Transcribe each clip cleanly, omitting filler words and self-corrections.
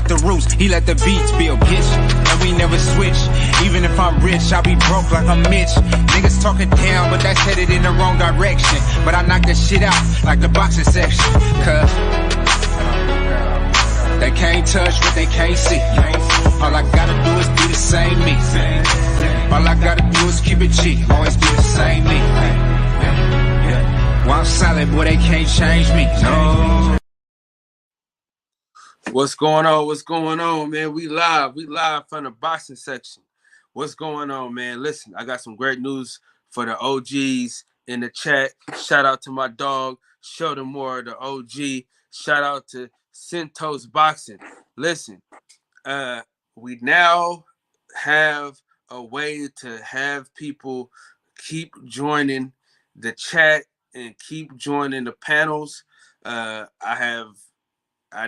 got the roots, he let the beats build, bitch. And we never switch. Even if I'm rich, I'll be broke like I'm Mitch. Niggas talking down, but that's headed in the wrong direction. But I knock that shit out like the boxing section. Cause they can't touch what they can't see. All I gotta do is be the same me. All I gotta do is keep it cheap. Always be the same me. While I'm silent, boy, they can't change me. No. What's going on? What's going on, man? We live from the boxing section. What's going on, man? Listen, I got some great news for the OGs in the chat. Shout out to my dog, Sheldon Moore, the OG. Shout out to Centos Boxing. Listen, we now have a way to have people keep joining the chat and keep joining the panels. I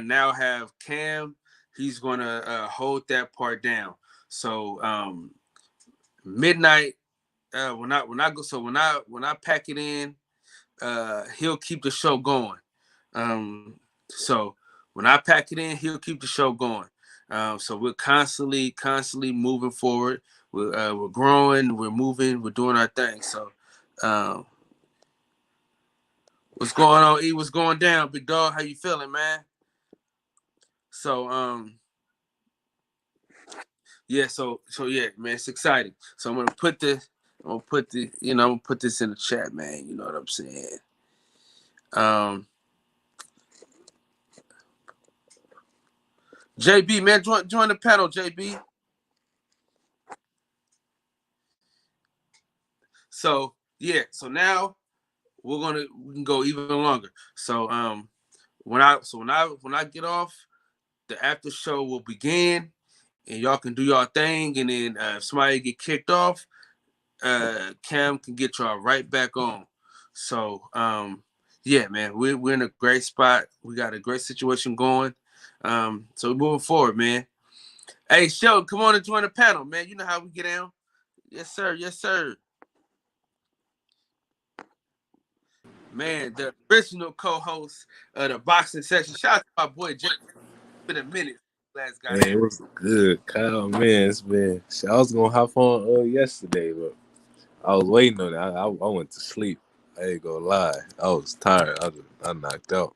now have Cam. He's gonna hold that part down. So midnight when I pack it in, he'll keep the show going. So when I pack it in, he'll keep the show going. So we're constantly moving forward. We're growing, we're moving, we're doing our thing. So what's going on, E? What's going down, big dog? How you feeling, man? So yeah, so yeah, man, it's exciting. So I'm gonna put this in the chat, man. You know what I'm saying? JB, man, join the panel, JB. So yeah, so now we can go even longer. So when I get off, the after show will begin, and y'all can do y'all thing, and then if somebody get kicked off, Cam can get y'all right back on. So yeah, man, we're in a great spot. We got a great situation going. So we're moving forward, man. Hey, Sheldon, come on and join the panel, man. You know how we get down. Yes, sir. Yes, sir. Man, the original co-host of the boxing session. Shout out to my boy Jay. It's been a minute. Last guy. Man, it was good, Kyle. Man, it's been. I was gonna hop on yesterday, but I was waiting on it. I went to sleep. I ain't gonna lie. I was tired. I knocked out.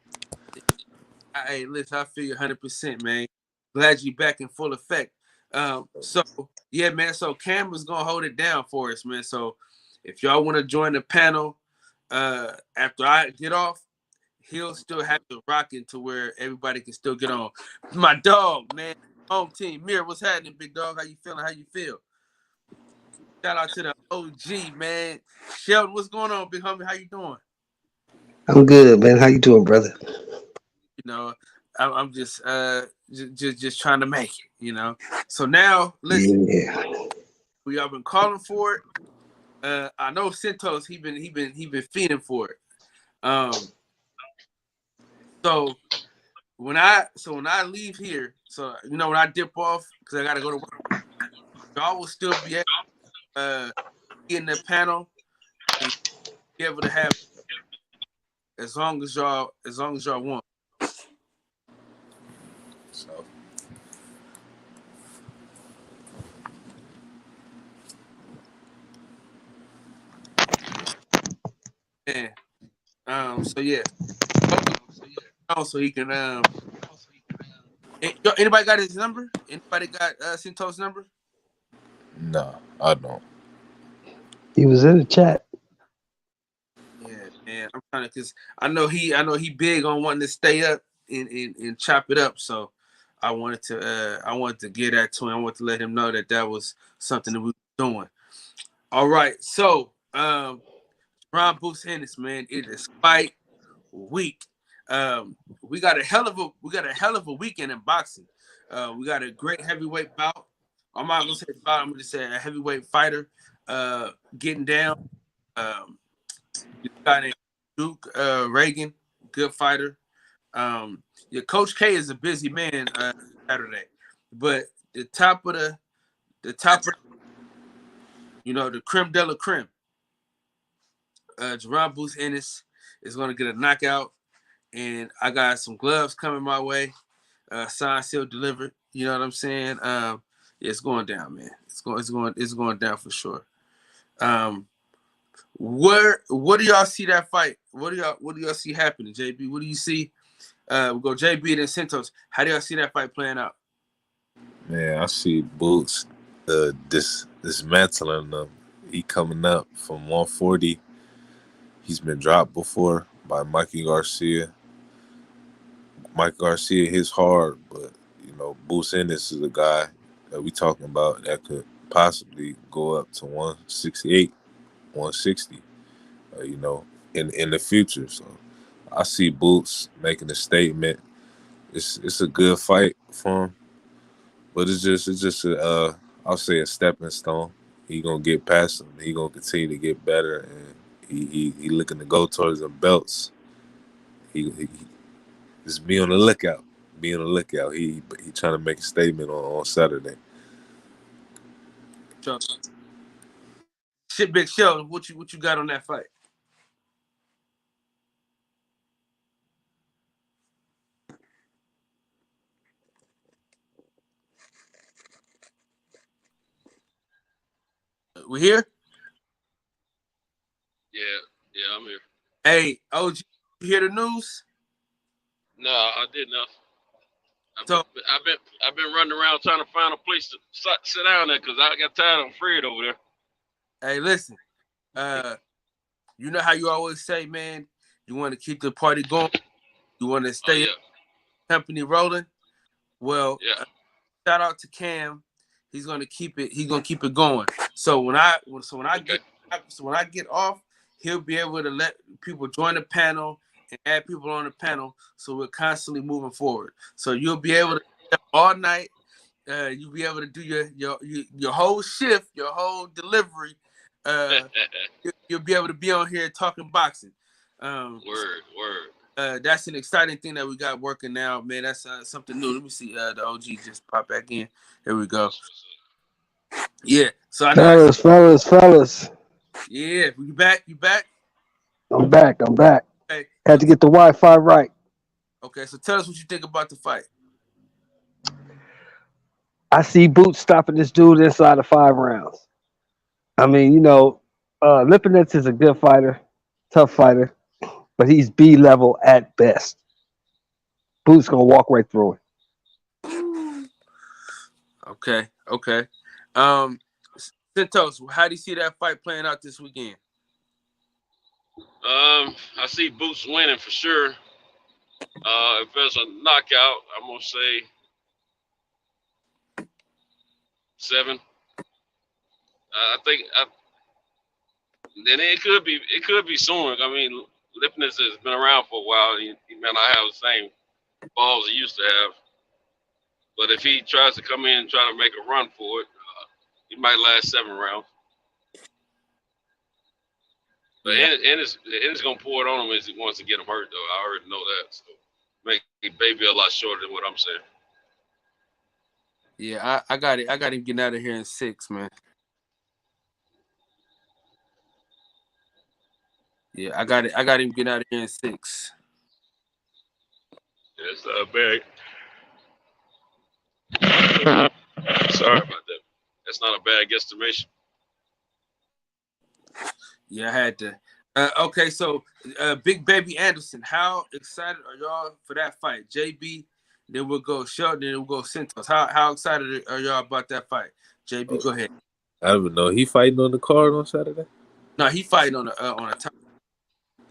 Hey, listen, I feel you 100%, man. Glad you back in full effect. So yeah, man. So Cam is gonna hold it down for us, man. So if y'all want to join the panel after I get off, he'll still have to rock it to where everybody can still get on. My dog, man, home team. Mir, what's happening, big dog? How you feeling? How you feel? Shout out to the OG, man. Sheldon, what's going on, big homie? How you doing? I'm good, man. How you doing, brother? You know, I'm just trying to make it, you know. So now, listen, we have been calling for it. I know Centos, he been feeding for it. So when I leave here, so you know when I dip off because I gotta go to work, y'all will still be able in the panel and be able to have as long as y'all want. So yeah. So yeah. So he can anybody got his number? Anybody got Centos' number? No, I don't. He was in the chat. Yeah, man. I'm trying to, cause I know he big on wanting to stay up and chop it up. So I wanted to get that to him. I wanted to let him know that was something that we were doing. All right. So Ron Boots Hennis, man, it is fight week. We got a hell of a weekend in boxing. We got a great heavyweight bout. I'm not gonna say bout, I'm gonna say a heavyweight fighter getting down. You got Duke Reagan, good fighter. Your Coach K is a busy man Saturday, but the top of the the creme de la creme. Jerron Boots Ennis is going to get a knockout, and I got some gloves coming my way. signed, sealed, delivered. You know what I'm saying? Yeah, it's going down, man. It's going down for sure. What do y'all see that fight? What do y'all see happening, JB? What do you see? We'll go JB and Santos. How do y'all see that fight playing out? Man, I see Boots dismantling them. He coming up from 140. He's been dropped before by Mikey Garcia. Mike Garcia hits hard, but Boots Ennis is a guy that we talking about that could possibly go up to 168, 160. In the future. So I see Boots making a statement. It's a good fight for him, but it's just I'll say a stepping stone. He gonna get past him. He gonna continue to get better, and he looking to go towards the belts. He just be on the lookout. Be on the lookout. He trying to make a statement on Saturday. Shit, Big Show. What you got on that fight? We here? Yeah, I'm here. Hey, OG, you hear the news? No, I didn't. So I've been running around trying to find a place to sit down there because I got tired of Fred over there. Hey, listen. You know how you always say, man, you want to keep the party going. You want to stay company rolling. Well, shout out to Cam. He's gonna keep it going. So when I get off, he'll be able to let people join the panel and add people on the panel. So we're constantly moving forward. So you'll be able to all night. You'll be able to do your whole shift, your whole delivery. You'll be able to be on here talking boxing. Word. That's an exciting thing that we got working now, man. That's something new. Let me see. The OG just pop back in. Here we go. Yeah. So I know fellas. Yeah, you back? I'm back. Okay. Had to get the Wi-Fi right. Okay, so tell us what you think about the fight. I see Boots stopping this dude inside of 5 rounds. I mean, Lipinets is a good fighter, tough fighter, but he's B level at best. Boots gonna walk right through it. Okay. Santos, how do you see that fight playing out this weekend? I see Boots winning for sure. If there's a knockout, I'm gonna say 7. Then it could be soon. I mean, Lipinets has been around for a while. He may not have the same balls he used to have. But if he tries to come in and try to make a run for it, he might last 7 rounds. But Ennis gonna pour it on him as he wants to get him hurt, though. I already know that. So make baby a lot shorter than what I'm saying. Yeah, I got it. I got him getting out of here in 6, man. Yeah, I got him getting out of here in 6. That's bad. Sorry about that. That's not a bad guesstimation. Yeah, I had to. Okay, so Big Baby Anderson, how excited are y'all for that fight? JB, then we'll go Sheldon, then we'll go Santos. How excited are y'all about that fight? JB, go ahead. I don't even know. He fighting on the card on Saturday? No, he fighting on a top.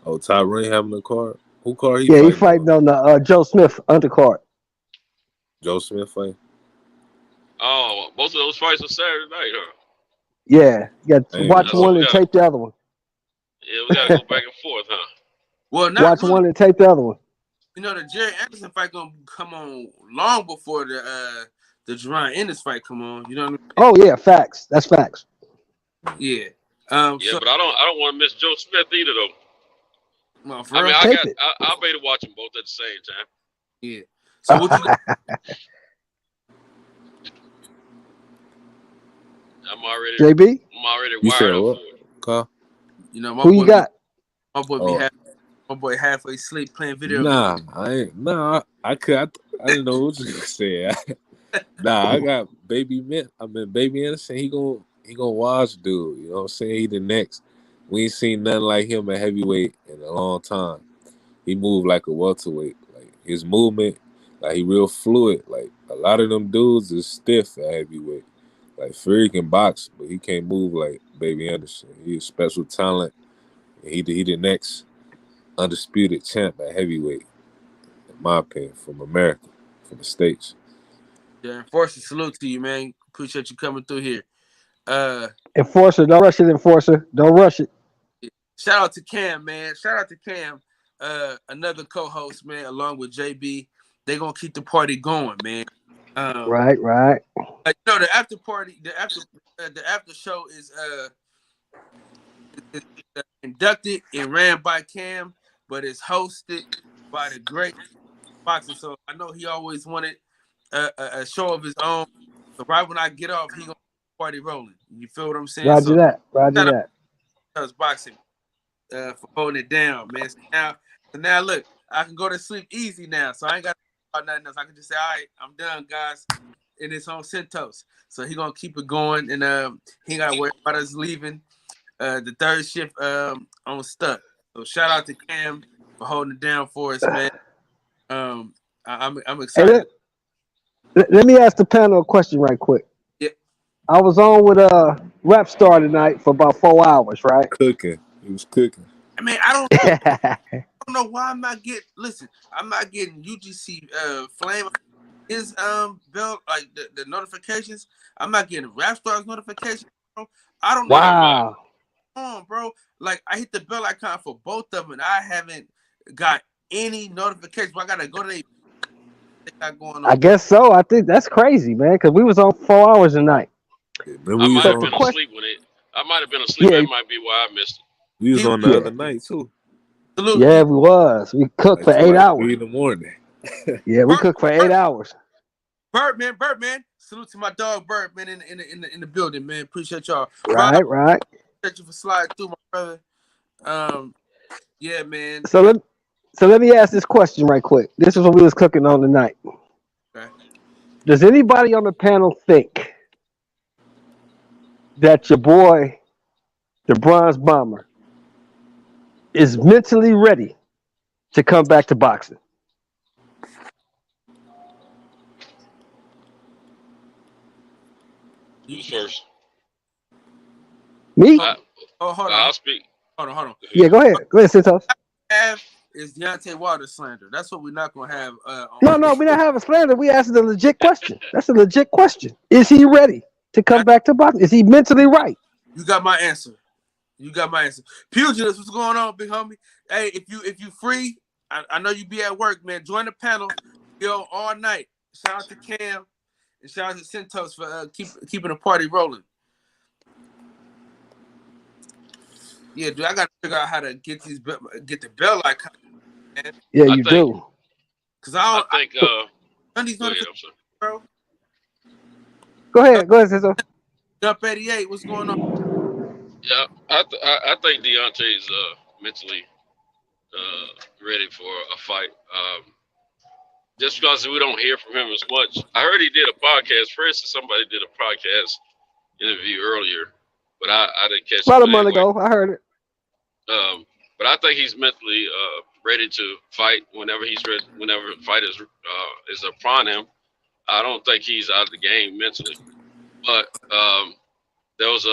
Oh, Tyrone having a card? Who card he Yeah, fighting? he fighting on the Joe Smith undercard. Joe Smith fight? Oh, both of those fights are Saturday night, huh? Yeah, you got to watch one and tape the other one. Yeah, we gotta go back and forth, huh? Well, watch one and tape the other one. The Jerry Anderson fight gonna come on long before the Jerron Ennis fight come on. You know what I mean? Oh yeah, facts. That's facts. Yeah. But I don't want to miss Joe Smith either, though. Well, I'll be to watch them both at the same time. Yeah. So what you got? I'm already JB? wired up You said for what? it. Carl? My Who boy you got? My boy be happy. My boy halfway asleep playing video. Nah, I ain't. Nah, I didn't know what you was gonna say. Nah, I got Baby Anderson. He gonna watch, dude. You know what I'm saying? He the next. We ain't seen nothing like him at heavyweight in a long time. He moved like a welterweight. Like his movement, like he real fluid. Like a lot of them dudes is stiff at heavyweight. Like Fury can box, but he can't move like Baby Anderson. He a special talent. He the next undisputed champ at heavyweight, in my opinion, from America, from the States. Yeah, Enforcer, salute to you, man. Appreciate you coming through here. Enforcer, don't rush it, Enforcer. Don't rush it. Shout out to Cam, man. Shout out to Cam, another co-host, man, along with JB. They gonna keep the party going, man. Right. You know, the after party, the after show is inducted and ran by Cam, but it's hosted by the great boxer. So I know he always wanted a show of his own. So right when I get off, he gonna party rolling. You feel what I'm saying? Roger that. Us boxing for holding it down, man. So now look, I can go to sleep easy now. So I ain't got to think about nothing else. I can just say, all right, I'm done, guys. And it's on Centos. So he gonna keep it going, and he ain't gotta worry about us leaving the third shift on Stuck. So shout out to Cam for holding it down for us, man. I'm excited. Hey, let me ask the panel a question right quick. Yeah. I was on with Rap Star tonight for about 4 hours, right? He was cooking. I mean, I don't know why I'm not getting. Listen, I'm not getting UGC Flame his bell, like the notifications. I'm not getting Rap Star's notifications, bro. I don't know. Wow. Bro. Like I hit the bell icon for both of them, and I haven't got any notifications. I gotta go to they got going on. I guess so. I think that's crazy, man. Because we was on 4 hours tonight. I might have been asleep when it. I might have been asleep. Yeah. That might be why I missed it. We was on the other night too. Salute. Yeah, we was. We cooked for 8 hours. 3 in the morning. Yeah, we cooked for 8 hours. Birdman. Salute to my dog Birdman in the building, man. Appreciate y'all. Right. Appreciate you for sliding through, my brother. Yeah, man. So let me ask this question right quick. This is what we was cooking on tonight. Okay. Does anybody on the panel think that your boy, the Bronze Bomber, is mentally ready to come back to boxing? You first. Me? Hold on. I'll speak. Hold on. Yeah, go ahead. Go ahead, Santos. Is Deontay Wilder slander? That's what we're not gonna have. No, we don't have a slander. We asked a legit question. That's a legit question. Is he ready to come back to boxing? Is he mentally right? You got my answer. Pugilist, what's going on, big homie? Hey, if you free, I know you be at work, man. Join the panel. Yo, all night. Shout out to Cam and shout out to Centos for keeping the party rolling. Yeah, dude, I gotta figure out how to get the bell icon. Man. Yeah, you do. Cause I think these notifications, bro. Go ahead, Santos. Jump 88, what's going on? Yeah, I think Deontay's mentally ready for a fight. Just because we don't hear from him as much. I heard he did a podcast. For instance, somebody did a podcast interview earlier, but I didn't catch it. About a month ago, I heard it. But I think he's mentally ready to fight whenever he's ready. Whenever the fight is upon him, I don't think he's out of the game mentally. But there was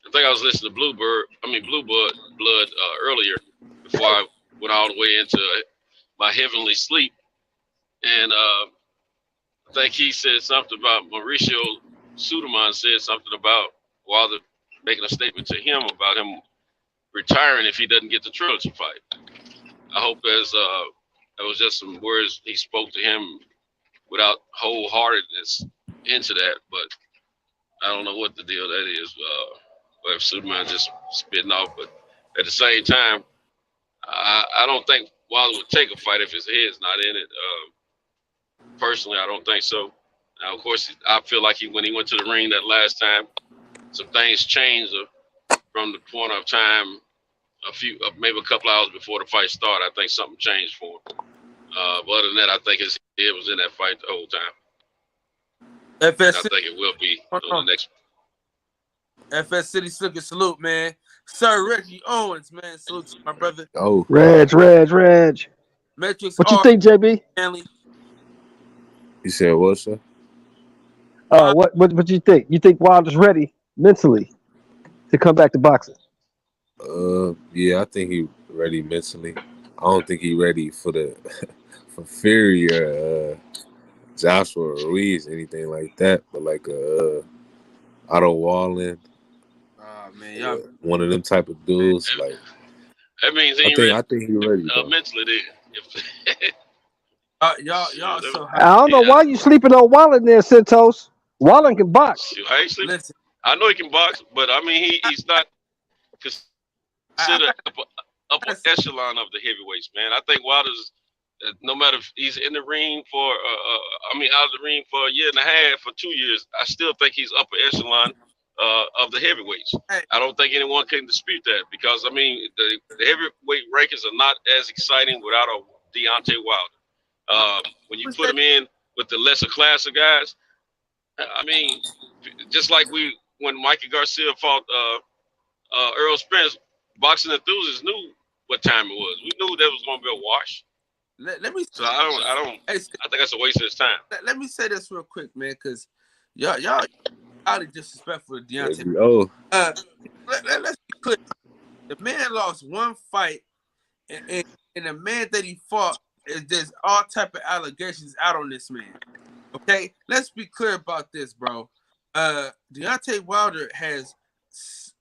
I think I was listening to Blue Blood earlier before I went all the way into my heavenly sleep, and I think he said something about Mauricio Suleiman said something about Wilder making a statement to him about him retiring if he doesn't get the trilogy fight. I hope that was just some words he spoke to him without wholeheartedness into that, but I don't know what the deal that is. Or if Suleiman just spitting off, but at the same time, I don't think Wilder would take a fight if his head's not in it. Personally, I don't think so. Now, of course, I feel like when he went to the ring that last time, some things changed from the point of time maybe a couple hours before the fight started. I think something changed for him. But other than that, I think his head was in that fight the whole time. And I think it will be on the next. FS City Slicker, salute, man. Sir Reggie Owens, man, salute to my brother. Oh, Reg. Metrics. What you think, JB? Stanley. you said what, sir? What you think? You think Wilder's ready mentally to come back to boxing? Yeah, I think he ready mentally. I don't think he ready for for Fury or Joshua Ruiz, anything like that. But like Otto Wallen, Man, y'all. one of them type of dudes. Like That means I think he ready. mentally. Y'all so high. I don't know why you sleeping on Wallen there, Santos. Wallen can box. I ain't sleeping. Listen, I know he can box, but I mean he's not considered upper echelon of the heavyweights, man. I think Wilder's, no matter if he's in the ring for, out of the ring for a year and a half, for 2 years, I still think he's upper echelon of the heavyweights. Hey. I don't think anyone can dispute that because, I mean, the heavyweight rankings are not as exciting without a Deontay Wilder. When you put him in with the lesser class of guys, I mean, just like when Mikey Garcia fought Earl Spence, boxing enthusiasts knew what time it was. We knew there was going to be a wash. Let me. So I think that's a waste of his time. Let me say this real quick, man, because y'all highly disrespectful to Deontay. Oh, Let's be clear. The man lost one fight, and the man that he fought there's all type of allegations out on this man. Okay, let's be clear about this, bro. Deontay Wilder has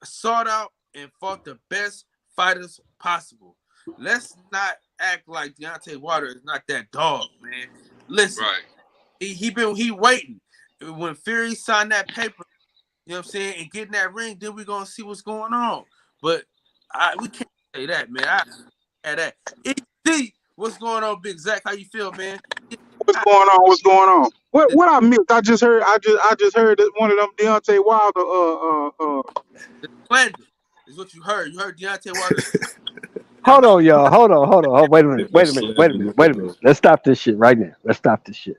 sought out and fought the best fighters possible. Let's not act like Deontay Wilder is not that dog, man. Listen, Right. he waiting. When Fury signed that paper, you know what I'm saying, and get in that ring, then we're gonna see what's going on. But we can't say that, man. I had that. ED, what's going on, Big Zach? How you feel, man? What's going on? What I missed? I just heard that one of them Deontay Wilder The slander is what you heard. You heard Deontay Wilder. Hold on, y'all. Hold on. Wait a minute. Let's stop this shit right now. Let's stop this shit.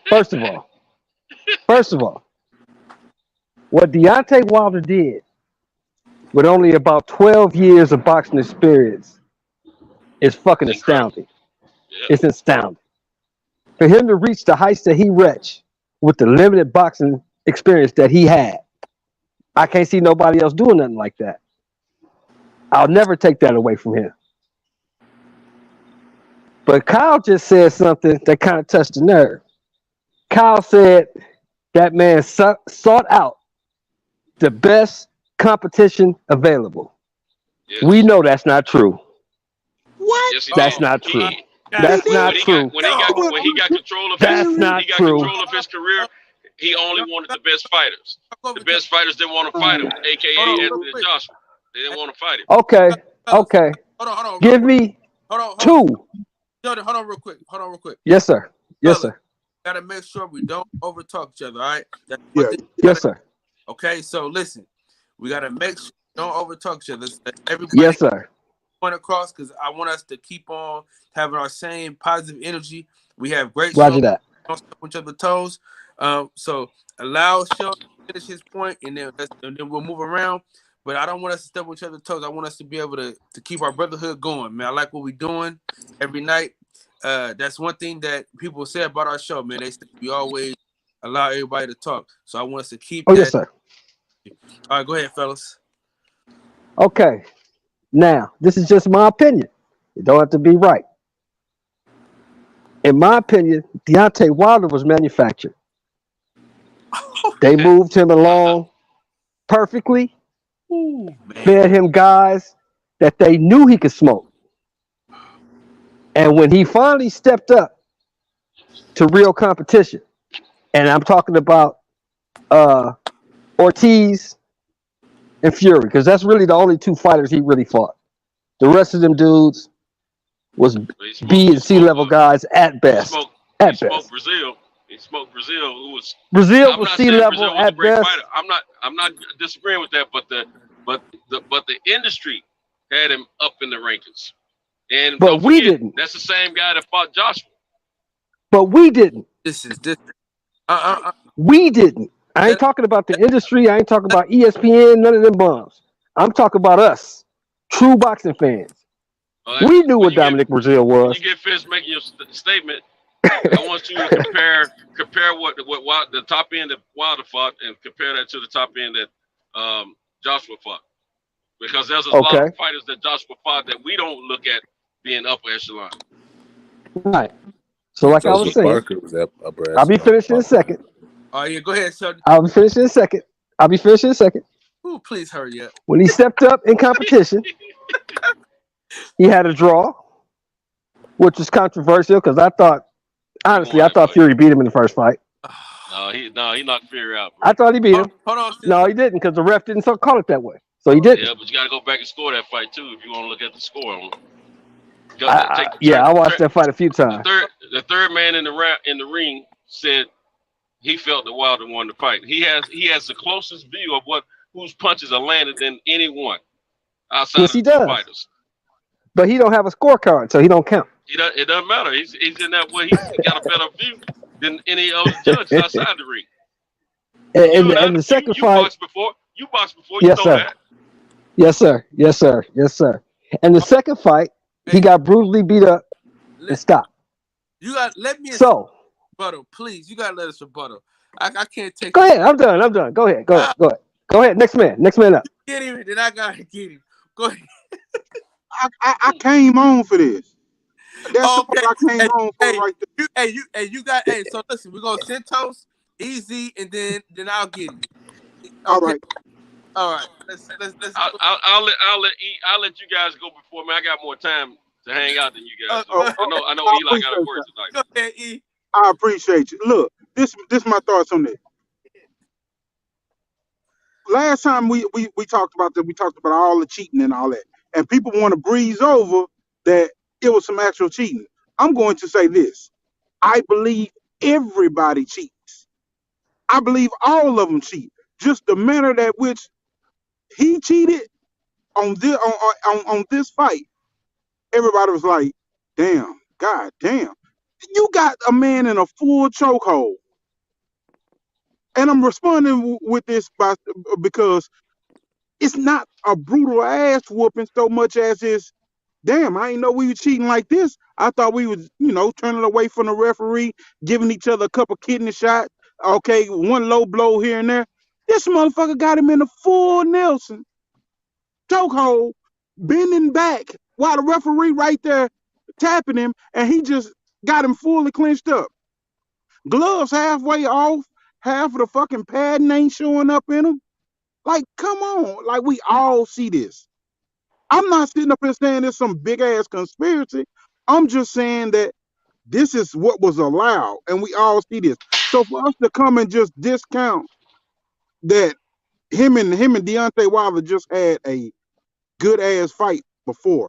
First of all, what Deontay Wilder did with only about 12 years of boxing experience is fucking astounding. Yeah. It's astounding. For him to reach the heights that he reached with the limited boxing experience that he had, I can't see nobody else doing nothing like that. I'll never take that away from him. But Kyle just said something that kind of touched the nerve. Kyle said that man sought out the best competition available. Yes. We know that's not true. What? Yes, he That's did. not true. He- That's not true. When he got control of That's his, not he got true. control of his career. He only wanted the best fighters. The best fighters didn't want to fight him, aka Hold on, Anthony real quick. Joshua. They didn't want to fight him. Okay. Hold on. Give me Hold on. two. Hold on real quick. Yes, sir. Gotta make sure we don't overtalk each other, all right? That's Yeah. one thing. Yes, sir. Okay, so listen. We gotta make sure we don't overtalk each other. Let everybody Yes, sir. point across, because I want us to keep on having our same positive energy. We have great Roger shows. that. Don't step on each other's toes. So allow Sheldon to finish his point, and then we'll move around. But I don't want us to step on each other's toes. I want us to be able to keep our brotherhood going, man. I like what we're doing every night. That's one thing that people say about our show, man. They say we always allow everybody to talk. So I want us to keep Oh, that. yes, sir. All right, go ahead, fellas. Okay. Now, this is just my opinion. It don't have to be right. In my opinion, Deontay Wilder was manufactured. They moved him along perfectly, Ooh, man. fed him guys that they knew he could smoke. And when he finally stepped up to real competition, and I'm talking about Ortiz and Fury, because that's really the only two fighters he really fought. The rest of them dudes was B and C level guys at best. He smoked Brazil. He smoked Brazil, who was Brazil I'm was not C saying level Brazil was a at great best. fighter. I'm not disagreeing with that, but the industry had him up in the rankings. And But don't we forget, didn't. that's the same guy that fought Joshua. But we didn't. This. We didn't. I ain't talking about the industry. I ain't talking about ESPN. None of them bums. I'm talking about us, true boxing fans. We knew what Dominic Brazil When was. you get finished making your statement, I want you to compare what the top end that Wilder fought and compare that to the top end that Joshua fought. Because there's a lot of fighters that Joshua fought that we don't look at being upper echelon. Right. So like I was saying, Parker was I'll be finished in a second. Oh yeah, go ahead, Sheldon. I'll be finished in a second. Ooh, please hurry up. When he stepped up in competition, he had a draw, which was controversial because I thought Fury beat him in the first fight. No, he knocked Fury out, bro. I thought he beat him. Hold on. No, he didn't because the ref didn't call it that way. So he didn't. Yeah, but you got to go back and score that fight too if you want to look at the score. I watched that fight a few times. The third man in the ring said he felt that Wilder won the fight. He has the closest view of whose punches are landed than anyone outside of the two fighters. But he don't have a scorecard, so he don't count. It doesn't matter. He's in that way. He's got a better view than any other judge outside the ring. And the second fight, you boxed before. Yes, sir. That. Yes, sir. And the second fight, he got brutally beat up and stopped. You got let me rebuttal, please. You gotta let us rebuttal. I can't take. Go ahead. I'm done. Go ahead. Go ahead. Next man up. Get him, then I gotta get him. Go ahead. I came on for this. That's what I came on for right there. You got. So listen, we're gonna Santos, easy, and then I'll get him. Okay. All right. Let's. I'll let you guys go before me. I got more time to hang out than you guys. I know Eli got to work tonight. Go ahead, E. I appreciate you. Look, this my thoughts on this. Last time we talked about that, we talked about all the cheating and all that, and people want to breeze over that it was some actual cheating. I'm going to say this: I believe everybody cheats. I believe all of them cheat. Just the manner that which he cheated on this fight, everybody was like, "Damn, God damn." You got a man in a full chokehold. And I'm responding with this because it's not a brutal ass whooping so much as is, damn, I ain't know we were cheating like this. I thought we was, turning away from the referee, giving each other a couple kidney shots. Okay, one low blow here and there. This motherfucker got him in a full Nelson chokehold, bending back while the referee right there tapping him, and he just got him fully clenched up. Gloves halfway off, half of the fucking padding ain't showing up in them. Like, come on. Like, we all see this. I'm not sitting up here saying there's some big ass conspiracy. I'm just saying that this is what was allowed, and we all see this. So for us to come and just discount that him and Deontay Wilder just had a good ass fight before.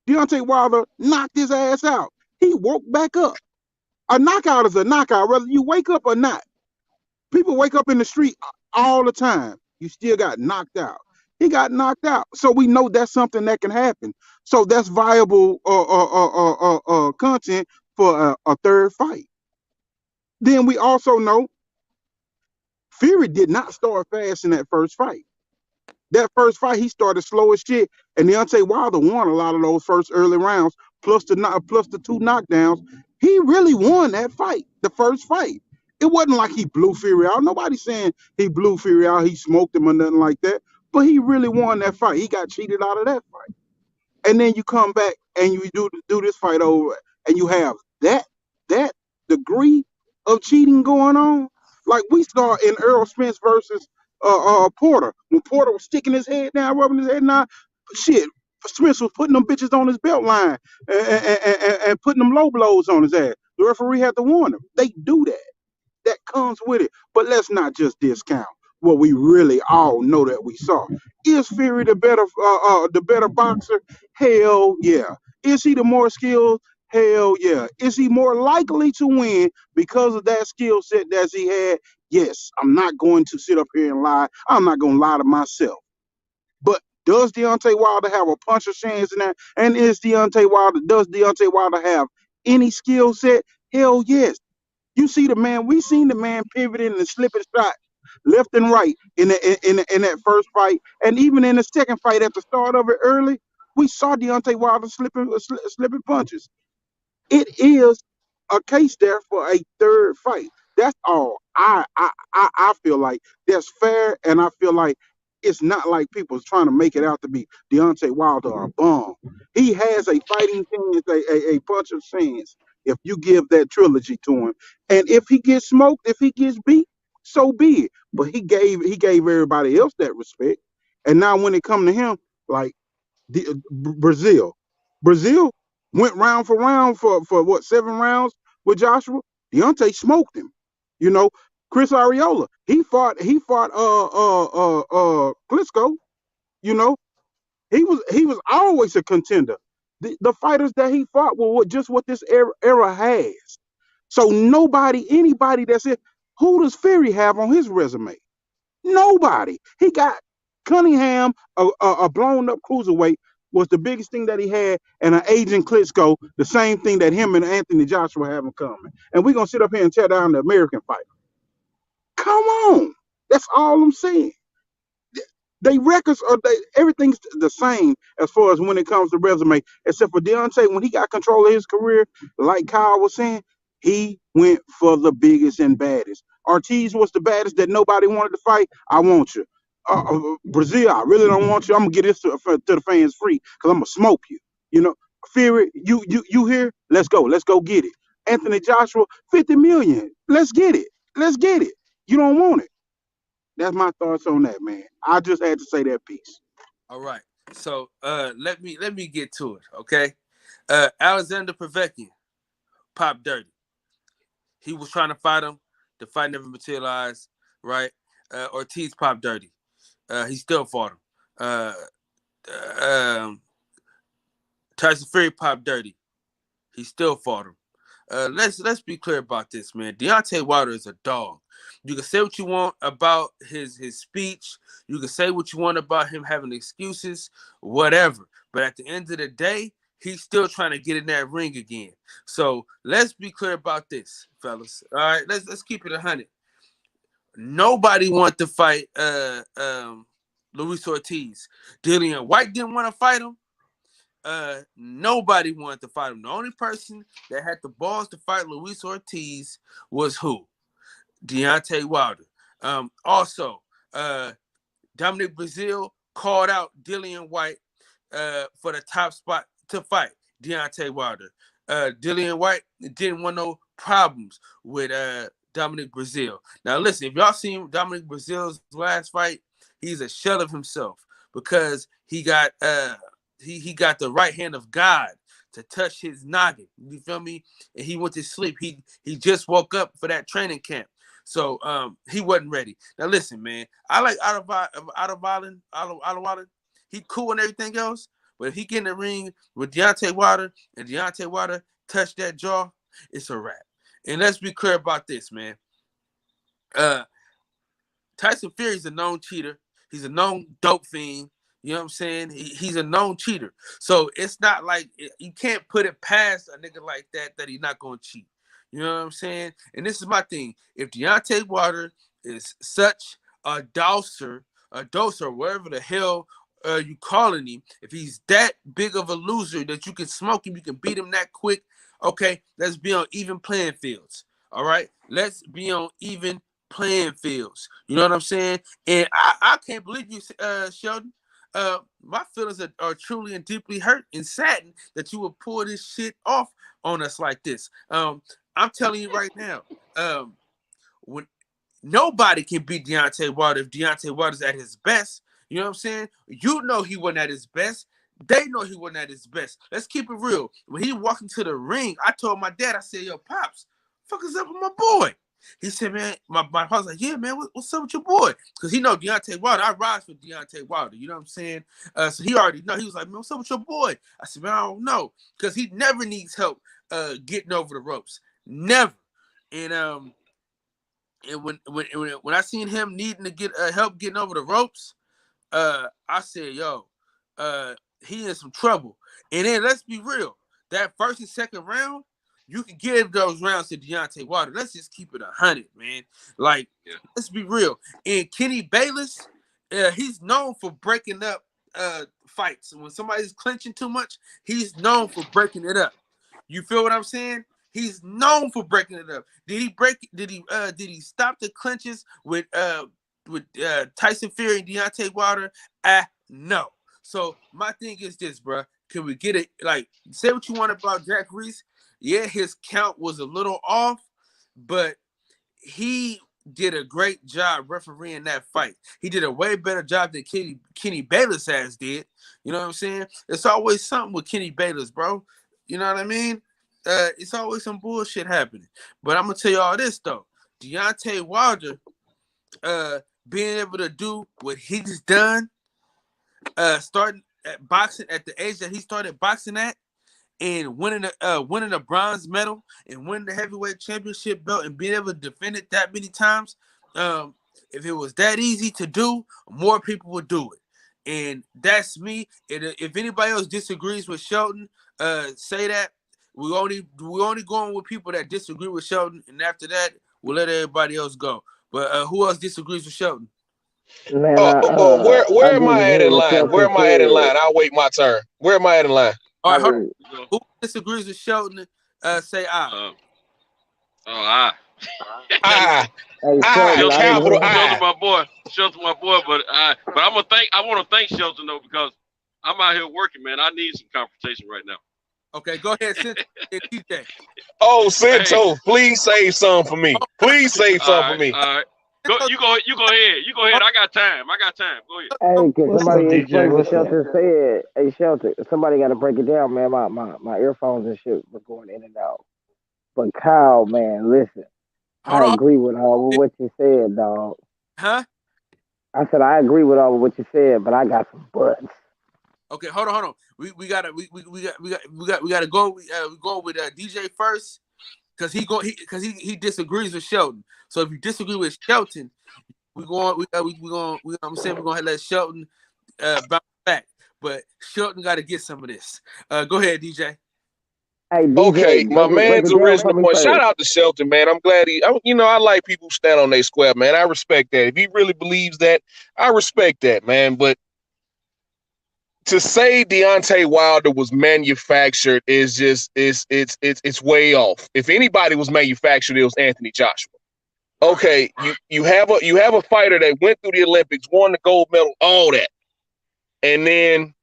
Deontay Wilder knocked his ass out. He woke back up. A knockout is a knockout, whether you wake up or not. People wake up in the street all the time. You still got knocked out. He got knocked out. So we know that's something that can happen. So that's viable content for a third fight. Then we also know Fury did not start fast in that first fight. That first fight, he started slow as shit, and Deontay Wilder won a lot of those first early rounds, plus the two knockdowns. He really won that fight, the first fight. It wasn't like he blew Fury out. Nobody's saying he blew Fury out, he smoked him or nothing like that, but he really won that fight. He got cheated out of that fight. And then you come back and you do this fight over, and you have that degree of cheating going on. Like we saw in Errol Spence versus Porter. When Porter was sticking his head down, rubbing his head down, shit, Spence was putting them bitches on his belt line and putting them low blows on his ass. The referee had to warn him. They do that. That comes with it. But let's not just discount what we really all know that we saw. Is Fury the better boxer? Hell yeah. Is he the more skilled? Hell yeah. Is he more likely to win because of that skill set that he had? Yes. I'm not going to sit up here and lie. I'm not going to lie to myself. But Does Deontay Wilder have a puncher's chance in that? And does Deontay Wilder have any skill set? Hell yes. You see the man, we seen the man pivoting and slipping shots left and right in that first fight. And even in the second fight at the start of it early, we saw Deontay Wilder slipping punches. It is a case there for a third fight. That's all. I feel like that's fair, and I feel like it's not like people's trying to make it out to be Deontay Wilder a bum. He has a fighting chance, a puncher's chance if you give that trilogy to him. And if he gets smoked, if he gets beat, so be it. But he gave everybody else that respect. And now when it come to him, like Brazil. Brazil went round for round for what 7 rounds with Joshua. Deontay smoked him. You know, Chris Arreola. He fought Klitschko. You know, he was always a contender. The fighters that he fought were just what this era has. So anybody that's it, who does Fury have on his resume? Nobody. He got Cunningham, a blown up cruiserweight, was the biggest thing that he had, and an aging Klitschko, the same thing that him and Anthony Joshua have in common. And we're going to sit up here and tear down the American fighter. Come on. That's all I'm saying. They records are everything's the same as far as when it comes to resume, except for Deontay. When he got control of his career, like Kyle was saying, he went for the biggest and baddest. Ortiz was the baddest that nobody wanted to fight. I want you. Brazil, I really don't want you. I'm gonna get this to the fans free because I'm gonna smoke you. You know, Fury, you here? Let's go get it. Anthony Joshua, 50 million. Let's get it. You don't want it. That's my thoughts on that, man. I just had to say that piece. All right. So let me get to it, okay? Alexander Povetkin popped dirty. He was trying to fight him. The fight never materialized, right? Ortiz popped dirty. He still fought him. Tyson Fury popped dirty. He still fought him. Let's be clear about this, man. Deontay Wilder is a dog. You can say what you want about his speech. You can say what you want about him having excuses, whatever. But at the end of the day, he's still trying to get in that ring again. So let's be clear about this, fellas. All right, let's keep it 100. Nobody wanted to fight Luis Ortiz. Dillian White didn't want to fight him. Nobody wanted to fight him. The only person that had the balls to fight Luis Ortiz was who? Deontay Wilder. Also, Dominic Brazil called out Dillian White for the top spot to fight Deontay Wilder. Dillian White didn't want no problems with Dominic Brazil. Now, listen, if y'all seen Dominic Brazil's last fight, he's a shell of himself because he got he got the right hand of God to touch his noggin. You feel me? And he went to sleep. He just woke up for that training camp. So he wasn't ready. Now listen, man. I like Otto Wallen. He cool and everything else, but if he get in the ring with Deontay Wilder and Deontay Wilder touch that jaw, it's a wrap. And let's be clear about this, man. Tyson Fury's a known cheater. He's a known dope fiend. You know what I'm saying? He's a known cheater. So it's not like you can't put it past a nigga like that he's not going to cheat. You know what I'm saying? And this is my thing. If Deontay Wilder is such a doser, whatever the hell you calling him, if he's that big of a loser that you can smoke him, you can beat him that quick, okay, let's be on even playing fields. All right? Let's be on even playing fields. You know what I'm saying? And I can't believe you, Sheldon. My feelings are truly and deeply hurt and saddened that you would pull this shit off on us like this. I'm telling you right now, when nobody can beat Deontay Wilder if Deontay Wilder's at his best. You know what I'm saying? You know he wasn't at his best. They know he wasn't at his best. Let's keep it real. When he walked into the ring, I told my dad, I said, yo, Pops, fuck is up with my boy? He said, man, my pops was like, yeah, man, what's up with your boy? Because he know Deontay Wilder. I rise for Deontay Wilder. You know what I'm saying? So he already know. He was like, man, what's up with your boy? I said, man, I don't know. Because he never needs help getting over the ropes. Never. And when I seen him needing to get help getting over the ropes, I said, yo, he in some trouble. And then let's be real, that first and second round, you can give those rounds to Deontay Wilder. Let's just keep it 100, man. Like, let's be real. And Kenny Bayless, he's known for breaking up fights. When somebody's clinching too much, he's known for breaking it up. You feel what I'm saying? He's known for breaking it up. Did he stop the clinches with Tyson Fury and Deontay Wilder? No. So my thing is this, bro. Can we get it? Like, say what you want about Jack Reese. Yeah, his count was a little off, but he did a great job refereeing that fight. He did a way better job than Kenny Bayless has did. You know what I'm saying? It's always something with Kenny Bayless, bro. You know what I mean? It's always some bullshit happening. But I'm gonna tell you all this though. Deontay Wilder, being able to do what he's done, starting at boxing at the age that he started boxing at, and winning a bronze medal and winning the heavyweight championship belt and being able to defend it that many times, if it was that easy to do, more people would do it. And that's me. And if anybody else disagrees with Shelton, say that. We only going with people that disagree with Shelton, and after that, we'll let everybody else go. But who else disagrees with Shelton? Man, where am I at in line? Where am I at in line? I'll wait my turn. Where am I at in line? All right, hold on. Who disagrees with Shelton? Say I. Capital I. Shelton, my boy. But I want to thank Shelton though, because I'm out here working, man. I need some confrontation right now. Okay, go ahead, TJ. Oh, Cinto, please save some for me. Please save some for me. All right. You go ahead. I got time. Go ahead. Hey, can somebody explain what Shelton said? Hey, Shelton, somebody got to break it down, man. My earphones and shit was going in and out. But Kyle, man, listen. I agree with all what you said, dog. Huh? I said I agree with all of what you said, but I got some buts. Okay, hold on. We gotta go. We go with DJ first, because he disagrees with Shelton. So if you disagree with Shelton, I'm saying we're gonna let Shelton bounce back. But Shelton got to get some of this. Go ahead, DJ. Hey, DJ, okay, my man's original point. Shout out to Shelton, man. I'm glad I like people who stand on their square, man. I respect that. If he really believes that, I respect that, man. But to say Deontay Wilder was manufactured is just it's way off. If anybody was manufactured, it was Anthony Joshua. Okay, you have a fighter that went through the Olympics, won the gold medal, all that, and then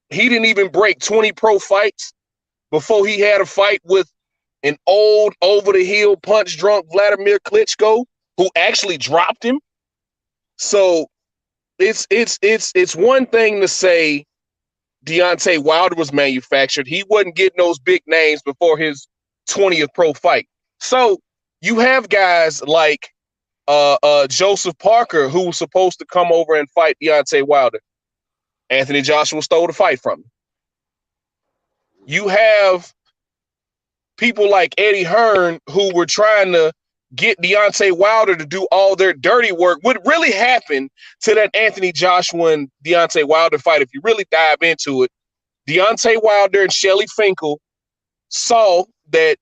he didn't even break 20 pro fights before he had a fight with an old, over-the-hill, punch-drunk Vladimir Klitschko, who actually dropped him. So it's one thing to say Deontay Wilder was manufactured. He wasn't getting those big names before his 20th pro fight. So you have guys like Joseph Parker, who was supposed to come over and fight Deontay Wilder. Anthony Joshua stole the fight from him. You have people like Eddie Hearn who were trying to get Deontay Wilder to do all their dirty work. What really happened to that Anthony Joshua and Deontay Wilder fight, if you really dive into it, Deontay Wilder and Shelly Finkel saw that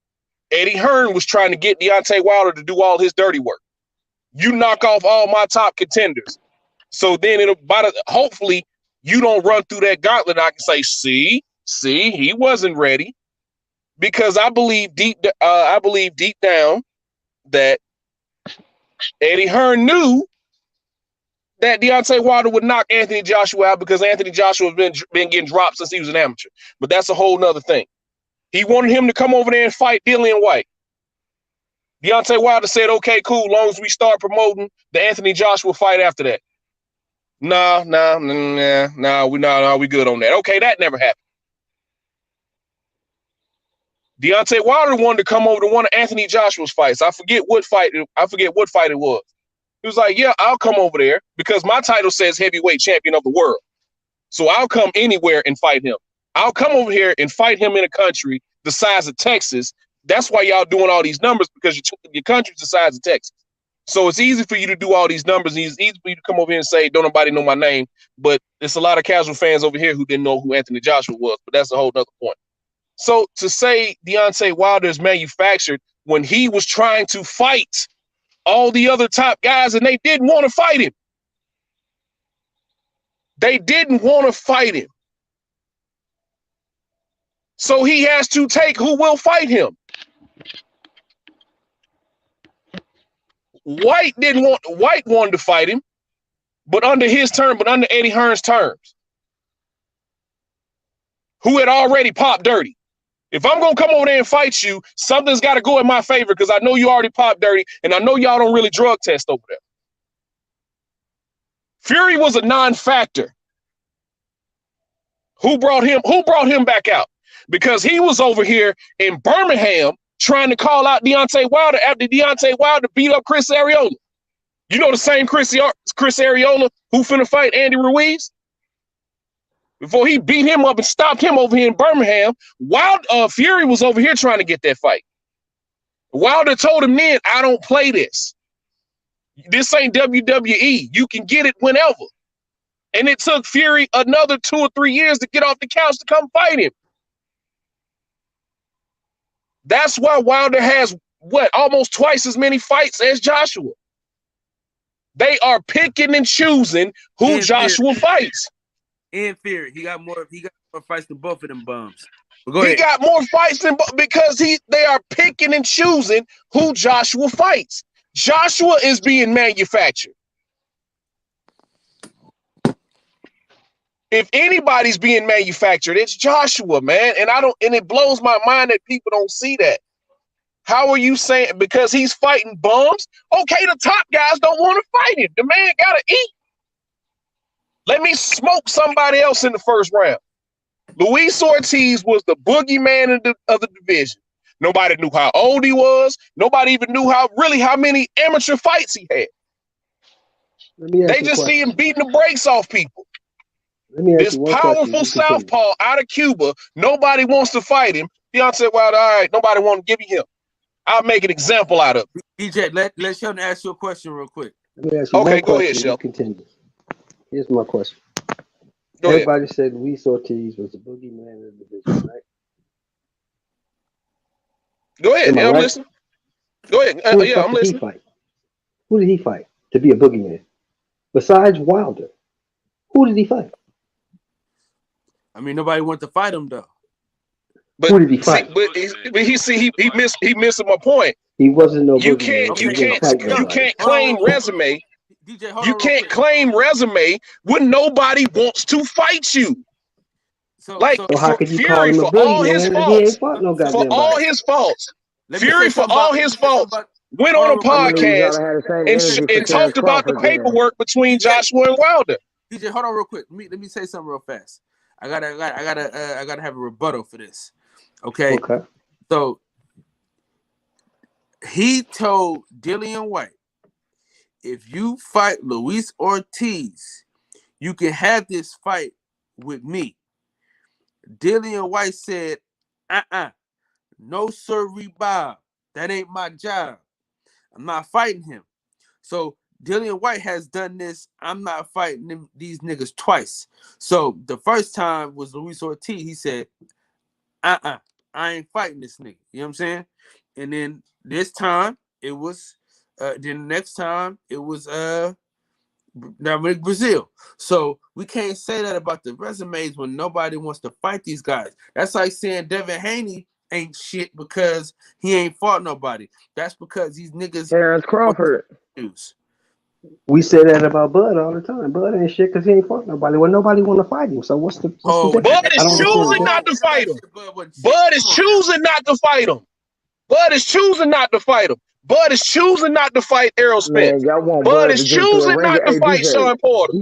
Eddie Hearn was trying to get Deontay Wilder to do all his dirty work. You knock off all my top contenders. So then hopefully you don't run through that gauntlet. I can say, see, he wasn't ready, because I believe deep down that Eddie Hearn knew that Deontay Wilder would knock Anthony Joshua out, because Anthony Joshua has been getting dropped since he was an amateur. But that's a whole nother thing. He wanted him to come over there and fight Dillian White. Deontay Wilder said, okay, cool, long as we start promoting the Anthony Joshua fight after that. No, we good on that. Okay, that never happened. Deontay Wilder wanted to come over to one of Anthony Joshua's fights. I forget what fight it was. He was like, yeah, I'll come over there because my title says heavyweight champion of the world. So I'll come anywhere and fight him. I'll come over here and fight him in a country the size of Texas. That's why y'all doing all these numbers, because your country's the size of Texas. So it's easy for you to do all these numbers, and it's easy for you to come over here and say, don't nobody know my name. But there's a lot of casual fans over here who didn't know who Anthony Joshua was, but that's a whole nother point. So to say Deontay Wilder is manufactured when he was trying to fight all the other top guys and they didn't want to fight him. They didn't want to fight him. So he has to take who will fight him. White wanted to fight him, but under Eddie Hearn's terms, who had already popped dirty. If I'm going to come over there and fight you, something's got to go in my favor because I know you already popped dirty, and I know y'all don't really drug test over there. Fury was a non-factor. Who brought him back out? Because he was over here in Birmingham trying to call out Deontay Wilder after Deontay Wilder beat up Chris Arreola. You know the same Chris Arreola who finna fight Andy Ruiz? Before he beat him up and stopped him over here in Birmingham, Fury was over here trying to get that fight. Wilder told him then, I don't play this. This ain't WWE. You can get it whenever. And it took Fury another 2 or 3 years to get off the couch to come fight him. That's why Wilder has, almost twice as many fights as Joshua. They are picking and choosing who Joshua fights. In Fury, he got more fights than both of them bums. He got more fights than because they are picking and choosing who Joshua fights. Joshua is being manufactured. If anybody's being manufactured, it's Joshua, man. And it blows my mind that people don't see that. How are you saying because he's fighting bums? Okay, the top guys don't want to fight him. The man gotta eat. Let me smoke somebody else in the first round. Luis Ortiz was the boogeyman of the division. Nobody knew how old he was. Nobody even knew how many amateur fights he had. They just see him beating the brakes off people. This powerful southpaw out of Cuba, nobody wants to fight him. Deontay Wilder, all right, nobody want to give you him. I'll make an example out of it. DJ, let Sheldon ask you a question real quick. Let me ask you okay, go ahead, Sheldon. Continue. Here's my question. Go Everybody ahead. said Luis Ortiz was the boogeyman of the division, right? Go ahead. I'm listening. Go ahead. I'm listening. Who did he fight to be a boogeyman? Besides Wilder, who did he fight? I mean, nobody wanted to fight him though. But who did he fight? He missing my point. He wasn't no. You can't claim resume. DJ, you can't claim resume when nobody wants to fight you. So how could you call him a boogeyman? He ain't fought no goddamn body. For all his faults. Fury, for all his faults, went on a podcast and talked about the paperwork between Joshua and Wilder. DJ, hold on real quick. Let me say something real fast. I gotta have a rebuttal for this. Okay. So he told Dillian White, if you fight Luis Ortiz, you can have this fight with me. Dillian White said, no sirree, Bob. That ain't my job. I'm not fighting him. So Dillian White has done this. I'm not fighting these niggas twice. So the first time was Luis Ortiz. He said, I ain't fighting this nigga. You know what I'm saying? And then this time it was, then the next time it was Dominic Brazil. So we can't say that about the resumes when nobody wants to fight these guys. That's like saying Devin Haney ain't shit because he ain't fought nobody. That's because these niggas. Terrence Crawford. We say that about Bud all the time. Bud ain't shit because he ain't fought nobody. Well, nobody want to fight him. So what's the difference? Bud is choosing not to fight him. Bud is choosing not to fight him. Bud is choosing not to fight him. Bud is choosing not to fight Errol Spence. Bud is choosing not to fight Sean Porter.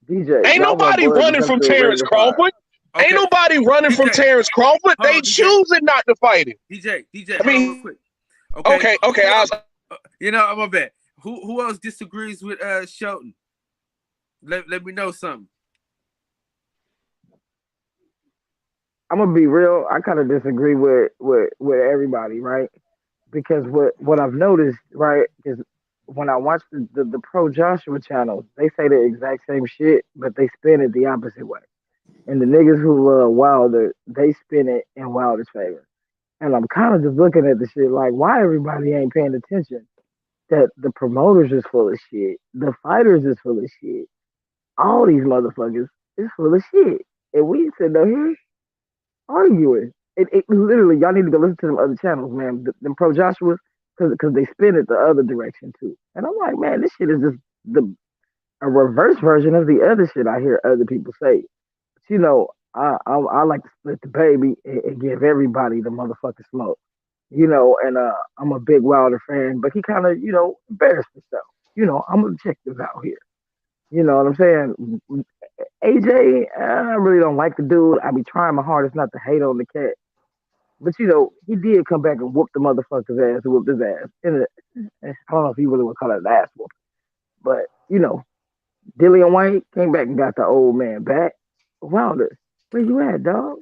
DJ, ain't nobody running from Terrence Crawford. Okay. Ain't nobody running from Terrence Crawford. They choosing not to fight him. DJ, I mean, real quick. Okay. I'm a bet. Who else disagrees with Shelton? Let me know something. I'm gonna be real. I kind of disagree with everybody, right? Because what I've noticed, right, is when I watch the pro Joshua channels, they say the exact same shit, but they spin it the opposite way. And the niggas who love Wilder, they spin it in Wilder's favor. And I'm kind of just looking at the shit like, why everybody ain't paying attention? That the promoters is full of shit, the fighters is full of shit, all these motherfuckers is full of shit, and we sitting up here arguing. It literally, y'all need to go listen to them other channels, man. Them pro Joshua's, because they spin it the other direction too. And I'm like, man, this shit is just a reverse version of the other shit I hear other people say. But you know, I like to split the baby and give everybody the motherfucking smoke. You know, and I'm a big Wilder fan, but he kind of, you know, embarrassed himself. You know, I'm objective out here. You know what I'm saying? AJ, I really don't like the dude. I be trying my hardest not to hate on the cat. But, you know, he did come back and whoop the motherfucker's ass and whooped his ass. I don't know if you really would call it an ass whoop. But, you know, Dillian White came back and got the old man back. Wilder, where you at, dog?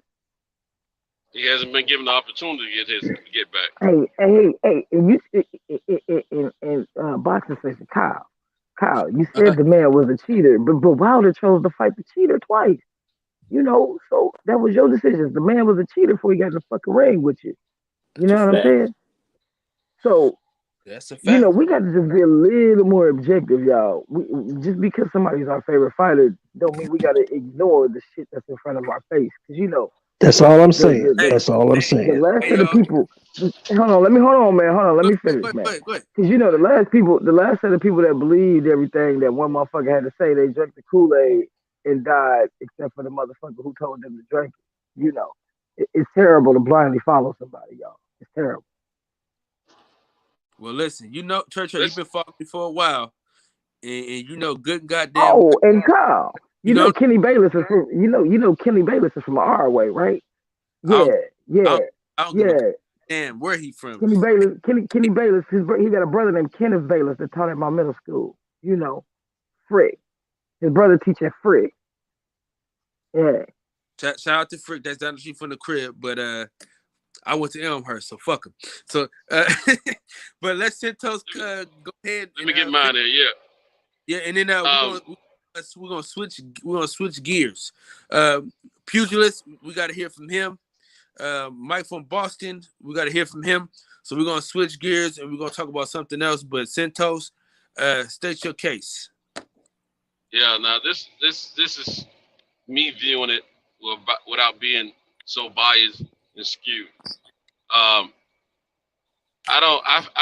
He hasn't been given the opportunity to get back. Hey! And you in boxing session, Kyle, you said the man was a cheater, but Wilder chose to fight the cheater twice. You know, so that was your decision. The man was a cheater before he got in the fucking ring with you. You know what I'm saying? So that's a fact. You know, we got to just be a little more objective, y'all. Just because somebody's our favorite fighter, don't mean we got to ignore the shit that's in front of our face. Because you know. That's all I'm saying. That's all I'm saying. The last set of people. Hold on, man. Let me finish, man. Because you know the last set of people that believed everything that one motherfucker had to say, they drank the Kool-Aid and died, except for the motherfucker who told them to drink it. You know, it's terrible to blindly follow somebody, y'all. It's terrible. Well, listen, you know, Church, you've been following me for a while, and you know, good goddamn. Oh, and Kyle. You know Kenny Bayless is from Kenny Bayless is from our way, right? Yeah. Damn, where he from? Kenny Bayless, he got a brother named Kenneth Bayless that taught at my middle school. You know, Frick. His brother teaching Frick. Yeah. Shout out to Frick. That's down the street from the crib, but I went to Elmhurst, so fuck him. So, but let's Santos go ahead. Let me get mine there. Yeah. Yeah, and then we're gonna switch gears. Pugilist, we got to hear from him. Mike from Boston, we got to hear from him. So we're gonna switch gears and we're gonna talk about something else. But Santos, state your case. Yeah, now this is me viewing it without being so biased and skewed. I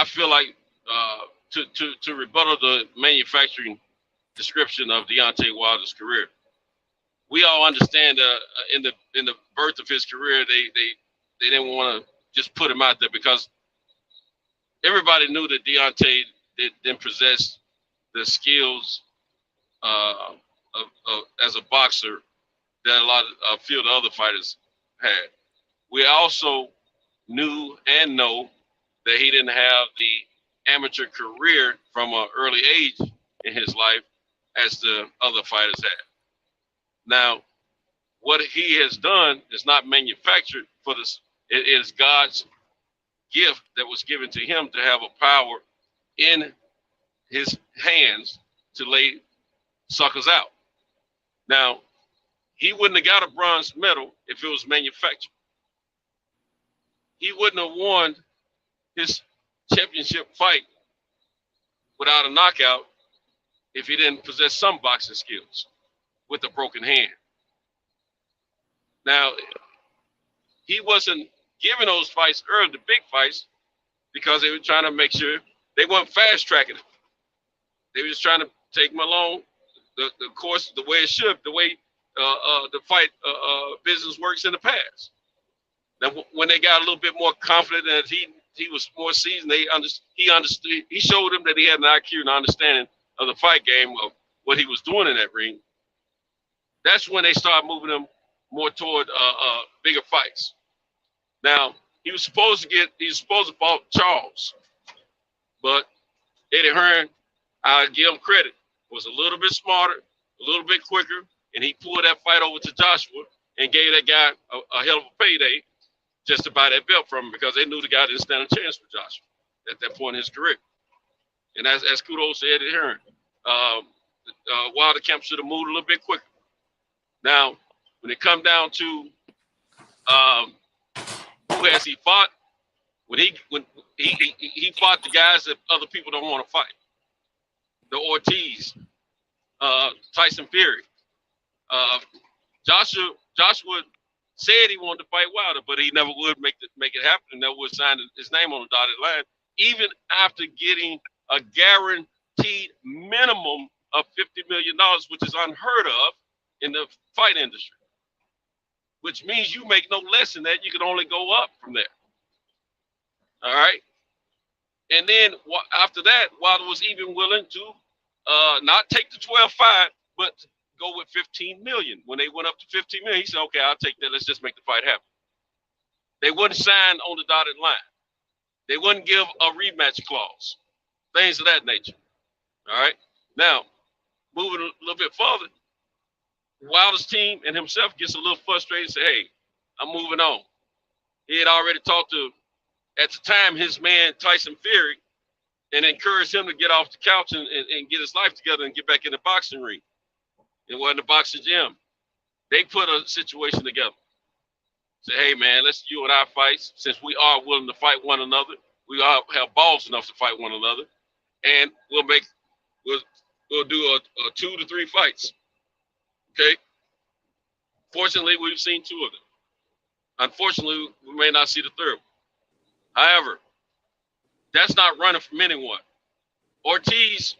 feel like to rebuttal the manufacturing description of Deontay Wilder's career. We all understand in the birth of his career, they didn't want to just put him out there because everybody knew that Deontay didn't possess the skills as a boxer that a few of the other fighters had. We also knew and know that he didn't have the amateur career from an early age in his life as the other fighters had. Now, what he has done is not manufactured for this. It is God's gift that was given to him to have a power in his hands to lay suckers out. Now, he wouldn't have got a bronze medal if it was manufactured. He wouldn't have won his championship fight without a knockout if he didn't possess some boxing skills with a broken hand. Now, he wasn't giving those fights early, the big fights, because they were trying to make sure they weren't fast tracking him. They were just trying to take him along the course, the way it should, the way the fight business works in the past. Now, when they got a little bit more confident that he was more seasoned, he understood. He showed them that he had an IQ and understanding of the fight game of what he was doing in that ring. That's when they started moving him more toward bigger fights. Now, he was supposed to fight Charles, but Eddie Hearn, I'll give him credit, was a little bit smarter, a little bit quicker, and he pulled that fight over to Joshua and gave that guy a hell of a payday just to buy that belt from him because they knew the guy didn't stand a chance for Joshua at that point in his career. And And as kudos to Eddie Hearn, Wilder camp should have moved a little bit quicker. Now, when it come down to who has he fought, when he fought the guys that other people don't want to fight, the Ortiz, Tyson Fury, Joshua said he wanted to fight Wilder, but he never would make it happen, and never would sign his name on the dotted line, even after getting a guaranteed minimum of $50 million, which is unheard of in the fight industry. Which means you make no less than that. You can only go up from there. All right. And then after that, Wilder was even willing to not take the 12-5, but go with 15 million. When they went up to 15 million, he said, okay, I'll take that. Let's just make the fight happen. They wouldn't sign on the dotted line. They wouldn't give a rematch clause, things of that nature. All right. Now, moving a little bit further, Wilder's team and himself gets a little frustrated and say, hey, I'm moving on. He had already talked to, at the time, his man Tyson Fury, and encouraged him to get off the couch and get his life together and get back in the boxing ring. It wasn't a boxing gym. They put a situation together. Say, hey, man, let's you and I fight. Since we are willing to fight one another, we all have balls enough to fight one another, and we'll do a 2 to 3 fights. Okay. Fortunately, we've seen 2 of them. Unfortunately, we may not see the 3rd one. However, that's not running from anyone. Ortiz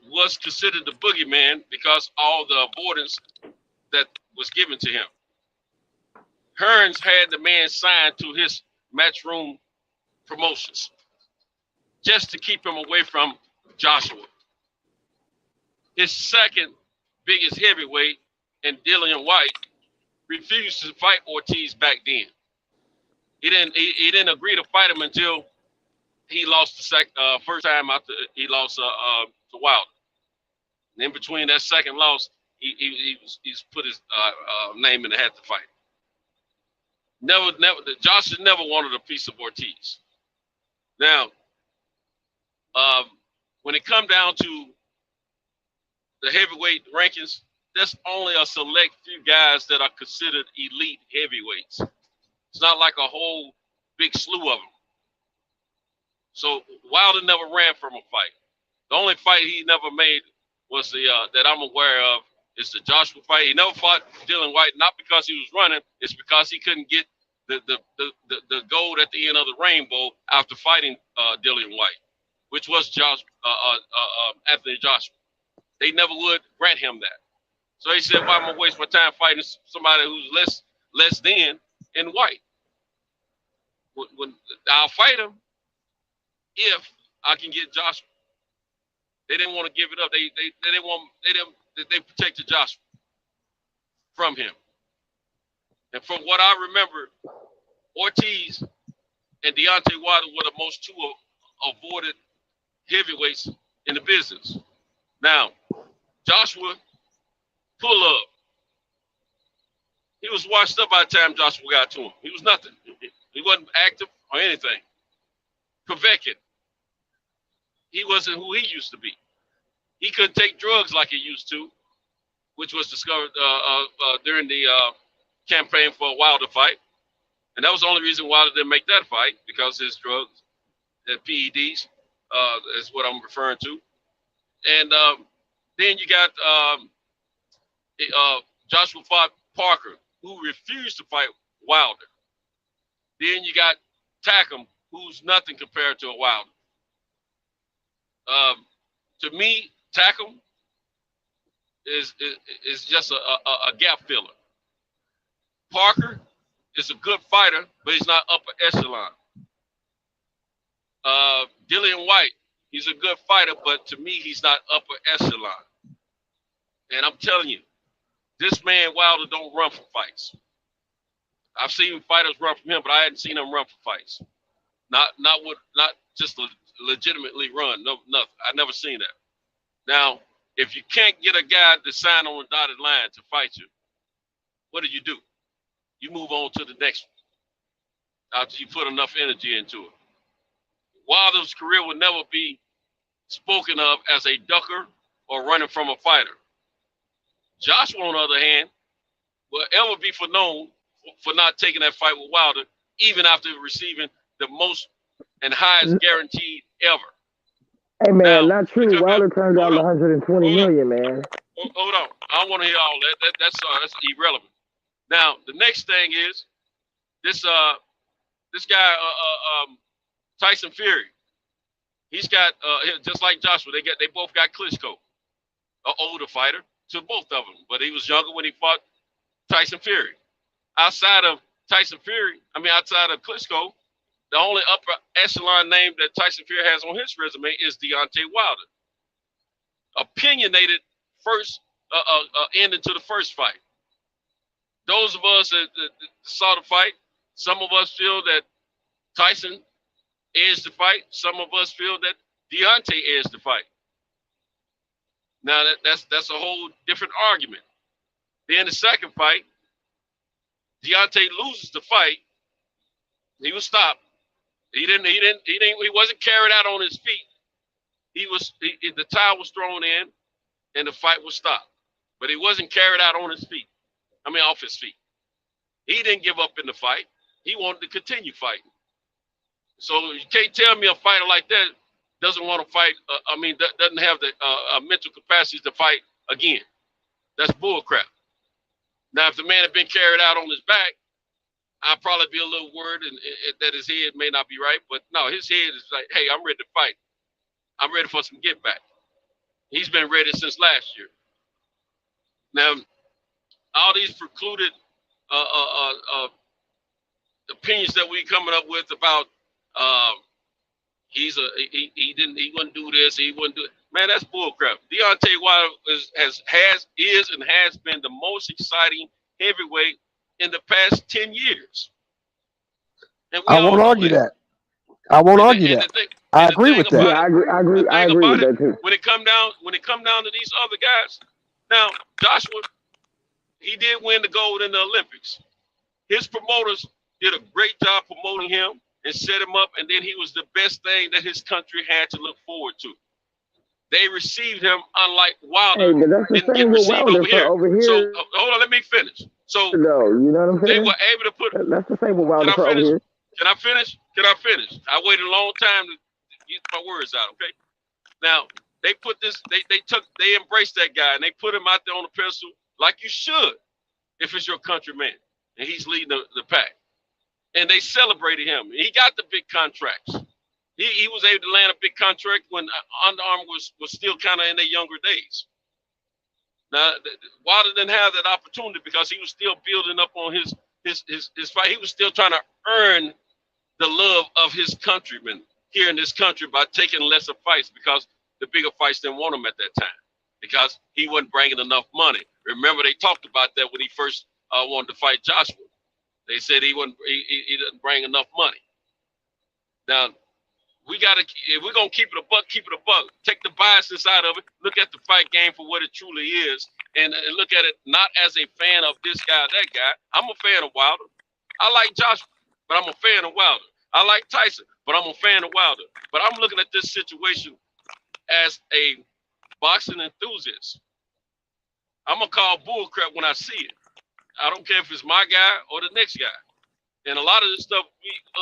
was considered the boogeyman because all the avoidance that was given to him. Hearns had the man signed to his Matchroom Promotions just to keep him away from Joshua. His second biggest heavyweight, and Dillian White, refused to fight Ortiz back then. He didn't agree to fight him until he lost the first time after he lost to Wilder. And in between that second loss, he's put his name in the hat to fight. Joshua never wanted a piece of Ortiz. Now, when it come down to the heavyweight rankings, there's only a select few guys that are considered elite heavyweights. It's not like a whole big slew of them. So Wilder never ran from a fight. The only fight he never made was the that I'm aware of is the Joshua fight. He never fought Dillian White, not because he was running, it's because he couldn't get the gold at the end of the rainbow after fighting Dillian White, which was Anthony Joshua. They never would grant him that. So he said, why am I gonna waste my time fighting somebody who's less than in white? When I'll fight him if I can get Joshua. They didn't want to give it up. They protected Joshua from him. And from what I remember, Ortiz and Deontay Wilder were the most 2 avoided heavyweights in the business. Now, Joshua pull up. He was washed up by the time Joshua got to him. He was nothing. He wasn't active or anything. Povetkin, he wasn't who he used to be. He couldn't take drugs like he used to, which was discovered during the campaign for a Wilder fight. And that was the only reason Wilder didn't make that fight, because his drugs, the PEDs, is what I'm referring to. And then you got Joshua fought Parker, who refused to fight Wilder. Then you got Takam, who's nothing compared to a Wilder. To me, Takam is just a gap filler. Parker is a good fighter, but he's not upper echelon. Dillian White, he's a good fighter, but to me, he's not upper echelon. And I'm telling you, this man Wilder don't run for fights. I've seen fighters run from him, but I hadn't seen him run for fights. Not just legitimately run. No, nothing. I've never seen that. Now, if you can't get a guy to sign on the dotted line to fight you, what do? You move on to the next one after you put enough energy into it. Wilder's career will never be spoken of as a ducker or running from a fighter. Joshua, on the other hand, will ever be known for not taking that fight with Wilder, even after receiving the most and highest guaranteed ever. Hey man, Now, not true. Wilder turned down 120 million, man. Hold on, I don't want to hear all that. That's irrelevant. Now, the next thing is this guy Tyson Fury. He's got just like Joshua. They both got Klitschko, an older fighter to both of them, but he was younger when he fought Tyson Fury. Outside of Klitschko, the only upper echelon name that Tyson Fury has on his resume is Deontay Wilder. Opinionated first ending to the first fight. Those of us that saw the fight, some of us feel that Tyson edged the fight. Some of us feel that Deontay edged the fight. Now that's a whole different argument. Then the second fight, Deontay loses the fight. He was stopped. He wasn't carried out on his feet. The towel was thrown in and the fight was stopped. But he wasn't carried out on his feet. Off his feet. He didn't give up in the fight. He wanted to continue fighting. So you can't tell me a fighter like that doesn't want to fight. Doesn't have the mental capacity to fight again. That's bullcrap. Now, if the man had been carried out on his back, I'd probably be a little worried that his head may not be right. But no, his head is like, hey, I'm ready to fight. I'm ready for some get back. He's been ready since last year. Now, all these precluded opinions that we coming up with about he wouldn't do this, he wouldn't do it. Man, that's bullcrap. Deontay Wilder is and has been the most exciting heavyweight in the past 10 years. I won't argue that. I agree with that. Yeah, I agree with that too. When it come down to these other guys, now Joshua, he did win the gold in the Olympics. His promoters did a great job promoting him and set him up, and then he was the best thing that his country had to look forward to. They received him unlike Wilder. Hey, but that's the same with Wilder over here. So hold on, let me finish. So no, you know what I'm saying? They were able to put. That's the same with Wilder for over here. Can I finish? I waited a long time to get my words out. Okay. Now they put this. They embraced that guy and they put him out there on the pedestal like you should, if it's your countryman and he's leading the pack. And they celebrated him. He got the big contracts. He was able to land a big contract when Under Armour was still kind of in their younger days. Now, Wilder didn't have that opportunity because he was still building up on his fight. He was still trying to earn the love of his countrymen here in this country by taking lesser fights because the bigger fights didn't want him at that time because he wasn't bringing enough money. Remember, they talked about that when he first wanted to fight Joshua. They said he didn't bring enough money. Now, if we're going to keep it a buck, take the bias inside of it, look at the fight game for what it truly is, and look at it not as a fan of this guy or that guy. I'm a fan of Wilder. I like Joshua, but I'm a fan of Wilder. I like Tyson, but I'm a fan of Wilder. But I'm looking at this situation as a boxing enthusiast. I'm going to call bullcrap when I see it. I don't care if it's my guy or the next guy. And a lot of this stuff,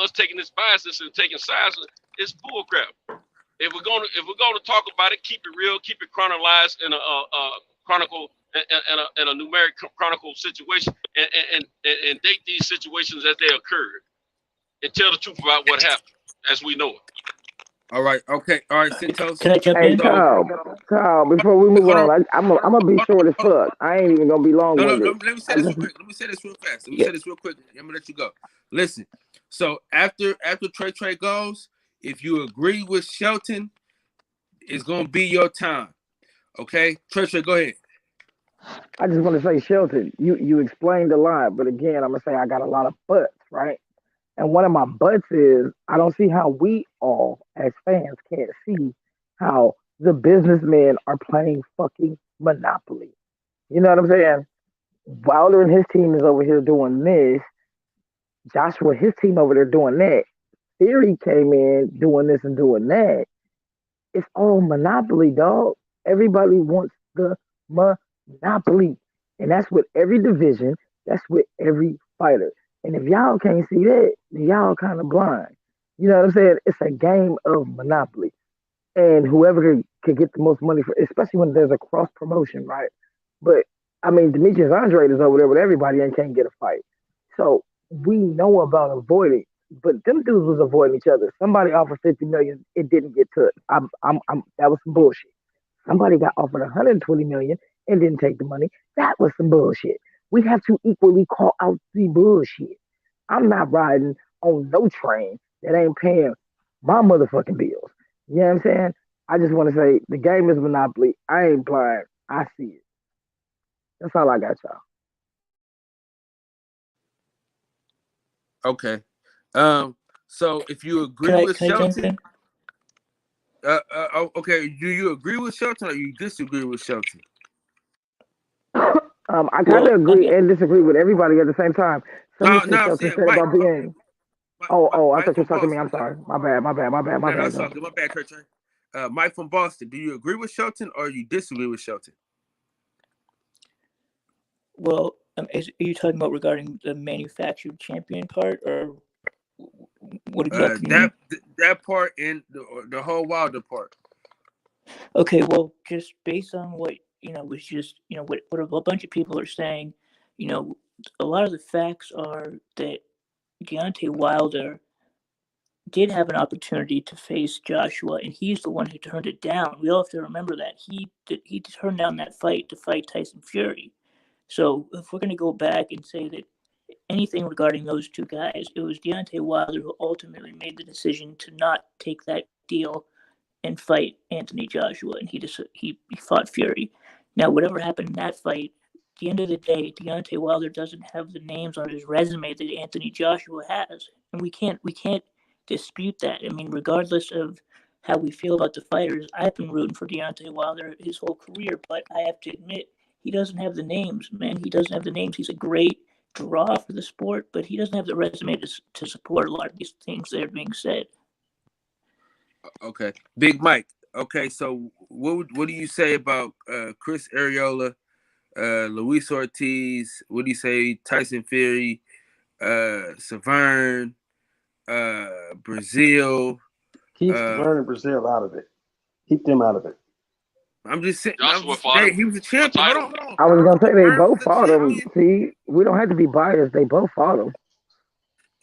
us taking this biases and taking sides, it's bullcrap. If we're going to talk about it, keep it real, keep it chronologized in a chronicle and a numeric chronicle situation, and date these situations as they occurred, and tell the truth about what happened as we know it. All right. Okay. All right. Cintos. Can I jump in? Kyle, before we move on, I'm gonna be short as fuck. I ain't even gonna be long with it. Let me say this real quick. Let me say this real fast. I'm gonna let you go. Listen. So after Trey goes, if you agree with Shelton, it's gonna be your time. Okay, Trey, go ahead. I just want to say, Shelton, you explained a lot, but again, I'm gonna say I got a lot of buts, right? And one of my buts is I don't see how we all as fans can't see how the businessmen are playing fucking Monopoly. You know what I'm saying? Wilder and his team is over here doing this. Joshua, his team over there doing that. Theory came in doing this and doing that. It's all monopoly, dog. Everybody wants the monopoly. And that's with every division. That's with every fighter. And if y'all can't see that, then y'all kind of blind. You know what I'm saying? It's a game of monopoly. And whoever could get the most money for, especially when there's a cross promotion, right? But I mean, Demetrius Andrade is over there with everybody and can't get a fight. So we know about avoiding, but them dudes was avoiding each other. Somebody offered 50 million, it didn't get took. That was some bullshit. Somebody got offered 120 million and didn't take the money. That was some bullshit. We have to equally call out the bullshit. I'm not riding on no train that ain't paying my motherfucking bills. You know what I'm saying? I just want to say the game is Monopoly. I ain't blind. I see it. That's all I got, y'all. Okay. So if you agree Can I with jump Shelton, in? okay, do you agree with Shelton or you disagree with Shelton? I kind Well, of I agree mean, and disagree with everybody at the same time. Some of the No, shit I'm Shelton saying said Mike. about being. I Mike thought you were from talking to me. I'm Boston. sorry. My No, bad, it's all John. good. My bad, Kurt. Mike from Boston. Do you agree with Shelton or you disagree with Shelton? well, are you talking about regarding the manufactured champion part, or what exactly you mean? That part and the whole Wilder part. Okay, well, just based on what was just what a bunch of people are saying, a lot of the facts are that Deontay Wilder did have an opportunity to face Joshua, and he's the one who turned it down. We all have to remember that he turned down that fight to fight Tyson Fury. So if we're going to go back and say that anything regarding those two guys, it was Deontay Wilder who ultimately made the decision to not take that deal and fight Anthony Joshua, and he fought Fury. Now, whatever happened in that fight, at the end of the day, Deontay Wilder doesn't have the names on his resume that Anthony Joshua has, and we can't dispute that. I mean, regardless of how we feel about the fighters, I've been rooting for Deontay Wilder his whole career, but I have to admit he doesn't have the names, man. He doesn't have the names. He's a great draw for the sport, but he doesn't have the resume to support a lot of these things that are being said. Okay, Big Mike. Okay, so what do you say about Chris Arreola, Luis Ortiz? What do you say Tyson Fury, Severn, Brazil? Keep Severn and Brazil out of it. Keep them out of it. I'm just saying. Joshua fought him He was a for a champion. title. Hold on. I was gonna say they Severn both was a fought him. champion. See, we don't have to be biased. They both fought him.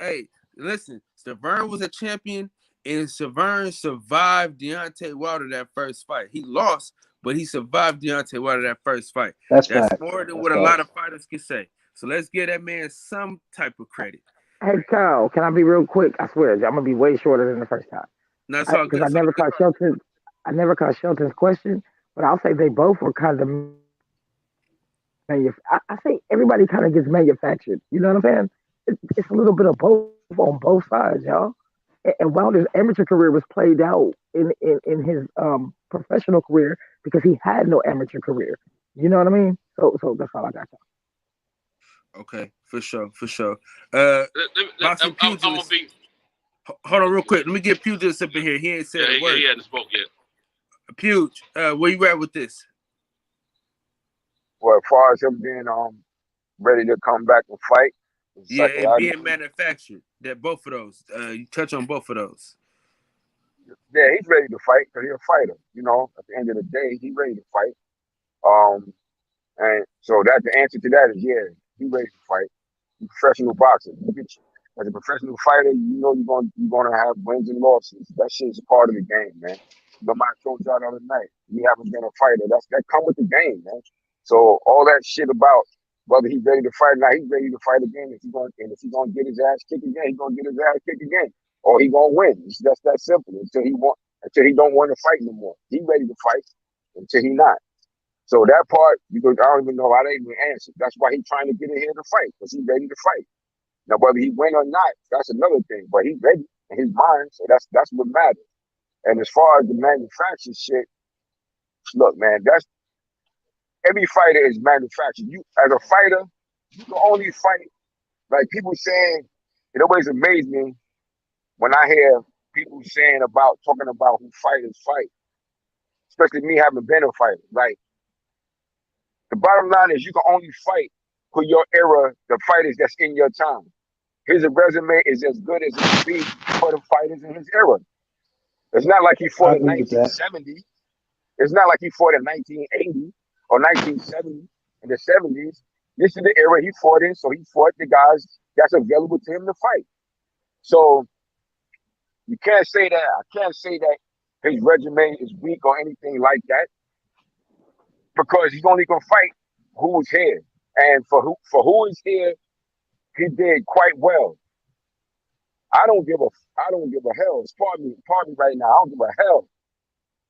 Hey, listen, Severn was a champion, and Severn survived Deontay Wilder that first fight. He lost, but he survived Deontay Wilder that first fight. That's That's facts. more than That's what a lot facts. of fighters can say. So let's give that man some type of credit. Hey, Kyle, can I be real quick? I swear, I'm gonna be way shorter than the first time. No, it's all Because good. It's all good. I never caught Shelton's question, but I'll say they both were kind of I think everybody kind of gets manufactured. You know what I'm saying? It's a little bit of both on both sides, y'all. And Wilder's amateur career was played out in his professional career because he had no amateur career. You know what I mean? So that's all I got, y'all. Okay, for sure. I'm gonna be. Hold on, real quick. Let me get Pugilist up in here. He ain't said a word. He hadn't spoke yet. Puge, where you at with this? Well, as far as him being ready to come back and fight, Yeah, and being manufactured. That both of those. You touch on both of those. Yeah, he's ready to fight because he's a fighter. You know, at the end of the day, he's ready to fight. And so that the answer to that is yeah, he's ready to fight. He's a professional boxer. As a professional fighter, you know you're gonna have wins and losses. That shit's a part of the game, man. Nobody told y'all the other night. You haven't been a fighter. That come with the game, man. So all that shit about whether he's ready to fight or not, he's ready to fight again. If he's gonna get his ass kicked again, he's gonna get his ass kicked again. Or he gonna win. It's just that simple. Until he don't want to fight no more. He ready to fight until he not. So that part, because I don't even know how they even answer. That's why he's trying to get in here to fight, because he's ready to fight. Now whether he win or not, that's another thing. But he's ready in his mind, so that's what matters. And as far as the manufactured shit, look, man, that's every fighter is manufactured. You as a fighter, you can only fight like people saying. It always amazes me when I hear people talking about who fighters fight. especially me having been a fighter. Like, the bottom line is you can only fight for your era, the fighters that's in your time. His resume is as good as it can be for the fighters in his era. It's not like he I fought in agree with that. 1970. It's not like he fought in 1980 or 1970 in the 70s. This is the era he fought in, so he fought the guys that's available to him to fight. So you can't say that. I can't say that his resume is weak or anything like that, because he's only gonna fight who's here, and for who is here, he did quite well. I don't give a hell. Pardon me right now. I don't give a hell.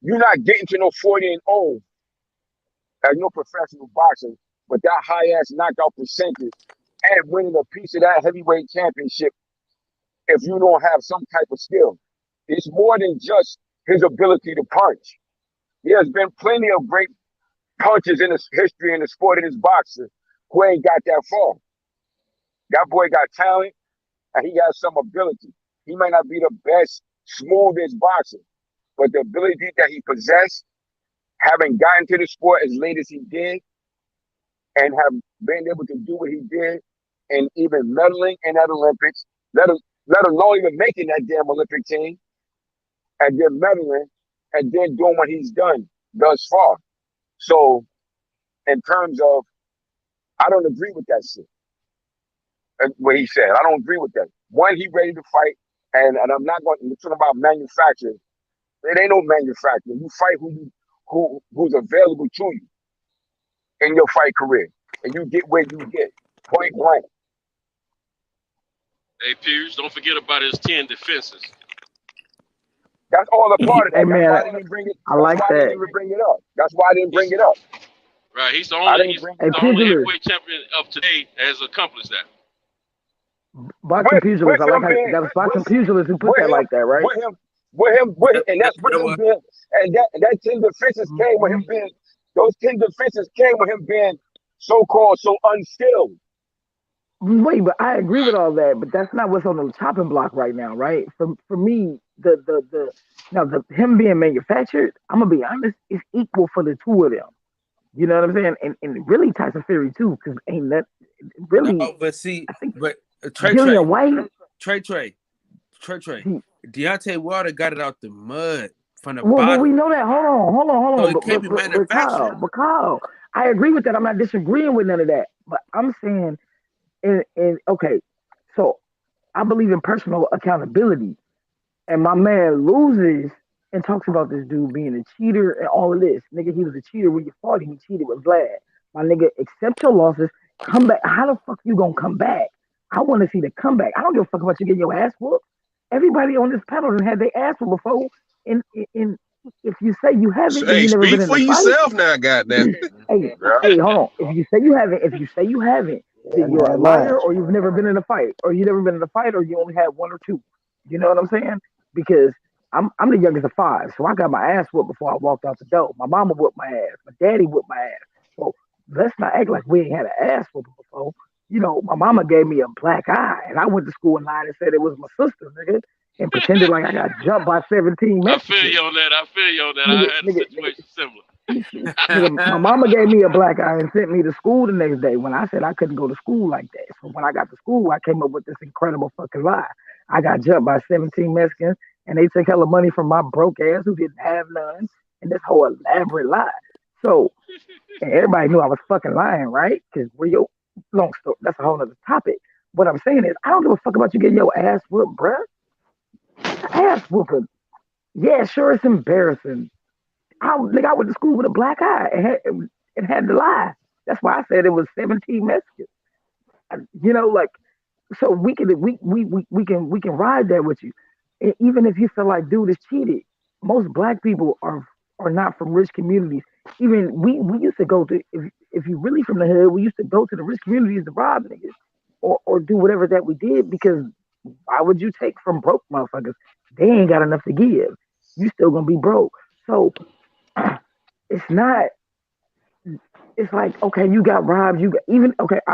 You're not getting to no 40-0 as no professional boxer, but that high ass knockout percentage and winning a piece of that heavyweight championship if you don't have some type of skill. It's more than just his ability to punch. There's been plenty of great punches in his history in the sport of this boxer who ain't got that far. That boy got talent and he got some ability. He might not be the best, smoothest boxer, but the ability that he possessed, having gotten to the sport as late as he did, and have been able to do what he did, and even medaling in that Olympics, let alone even making that damn Olympic team, and then medaling, and then doing what he's done thus far. So, in terms of, I don't agree with that shit. What he said, I don't agree with that. One, he ready to fight, and I'm not going to talk about manufacturing. It ain't no manufacturing. You fight who's available to you in your fight career, and you get where you get, point blank. Hey, Pierce, don't forget about his 10 defenses. That's all a part of that. Hey, man, That's why I didn't bring it. I like I that. didn't even bring it up. That's why I didn't bring it up. Right, he's the I only didn't bring Hey, it up. only pugilist, heavyweight champion of today has accomplished that. boxing pugilist. I With like him how being, that was boxing pugilist who put with that him, like that, right? and that's with him being, and that 10 defenses came with him being, those 10 defenses came with him being so-called so unskilled. Wait, but I agree with all that, but that's not what's on the chopping block right now, right? For me, the him being manufactured, I'm gonna be honest, it's equal for the two of them. You know what I'm saying? And really Tyson Fury too, because ain't that really? No, but see, I think but Trey, Dillian White. Deontay Wilder got it out the mud from the Well, bottom. we know that. Hold on. So it can't be manufactured. But Kyle, I agree with that. I'm not disagreeing with none of that. But I'm saying, okay, so I believe in personal accountability. And my man loses and talks about this dude being a cheater and all of this. Nigga, he was a cheater when you fought him. He cheated with Vlad. My nigga, accept your losses. Come back. How the fuck you gonna come back? I want to see the comeback. I don't give a fuck about you getting your ass whooped. Everybody on this panel done had their ass whooped before. And if you say you haven't, then Hey, you never speak been in for a fight. yourself now, goddamn. Hey, hold on. If you say you haven't, then you're a liar, or you've never been in a fight, or you never been in a fight, or you only had one or two. You know what I'm saying? Because I'm the youngest of 5, so I got my ass whooped before I walked out the door. My mama whooped my ass. My daddy whooped my ass. So let's not act like we ain't had an ass whooping before. You know, my mama gave me a black eye, and I went to school and lied and said it was my sister, nigga, and pretended like I got jumped by 17 Mexicans. I feel you on that. I had a situation similar. Nigga, my mama gave me a black eye and sent me to school the next day when I said I couldn't go to school like that. So when I got to school, I came up with this incredible fucking lie. I got jumped by 17 Mexicans, and they took hella money from my broke ass who didn't have none, and this whole elaborate lie. So, and everybody knew I was fucking lying, right? Because long story, that's a whole other topic. What I'm saying is, I don't give a fuck about you getting your ass whooped, bruh. Ass whooping. Yeah, sure, it's embarrassing. I went to school with a black eye and had to lie. That's why I said it was 17 Mexicans. You know, like, so we can ride that with you. And even if you feel like dude is cheated, most black people are not from rich communities. Even we used to go to, if you're really from the hood, we used to go to the rich communities to rob niggas or do whatever that we did, because why would you take from broke motherfuckers? They ain't got enough to give. You still gonna be broke. So it's like, okay, you got robbed. I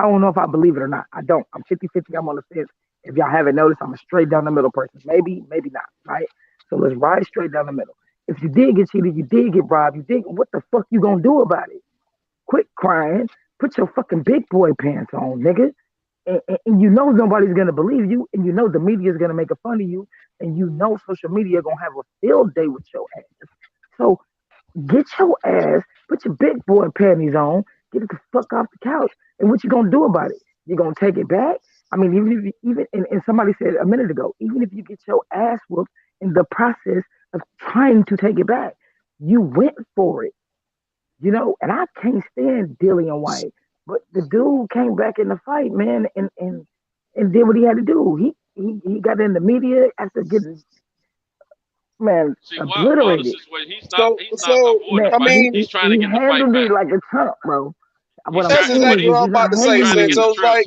don't know if I believe it or not. I don't. I'm 50-50. I'm on the fence. If y'all haven't noticed, I'm a straight down the middle person. Maybe not, right? So let's ride straight down the middle. If you did get cheated, you did get robbed, you did. What the fuck you gonna do about it? Quit crying. Put your fucking big boy pants on, nigga. And you know nobody's gonna believe you, and you know the media is gonna make a fun of you, and you know social media gonna have a field day with your ass. So get your ass, put your big boy panties on, get the fuck off the couch, and what you gonna do about it? You gonna take it back? I mean, and somebody said a minute ago, even if you get your ass whooped in the process of trying to take it back, you went for it, you know. And I can't stand Dillian White, but the dude came back in the fight, man, and did what he had to do. He got in the media after getting obliterated. He's not avoiding the fight. He's trying to get the fight handled back. it like a chump, bro. What That's exactly what I'm about to say, Santos. Like,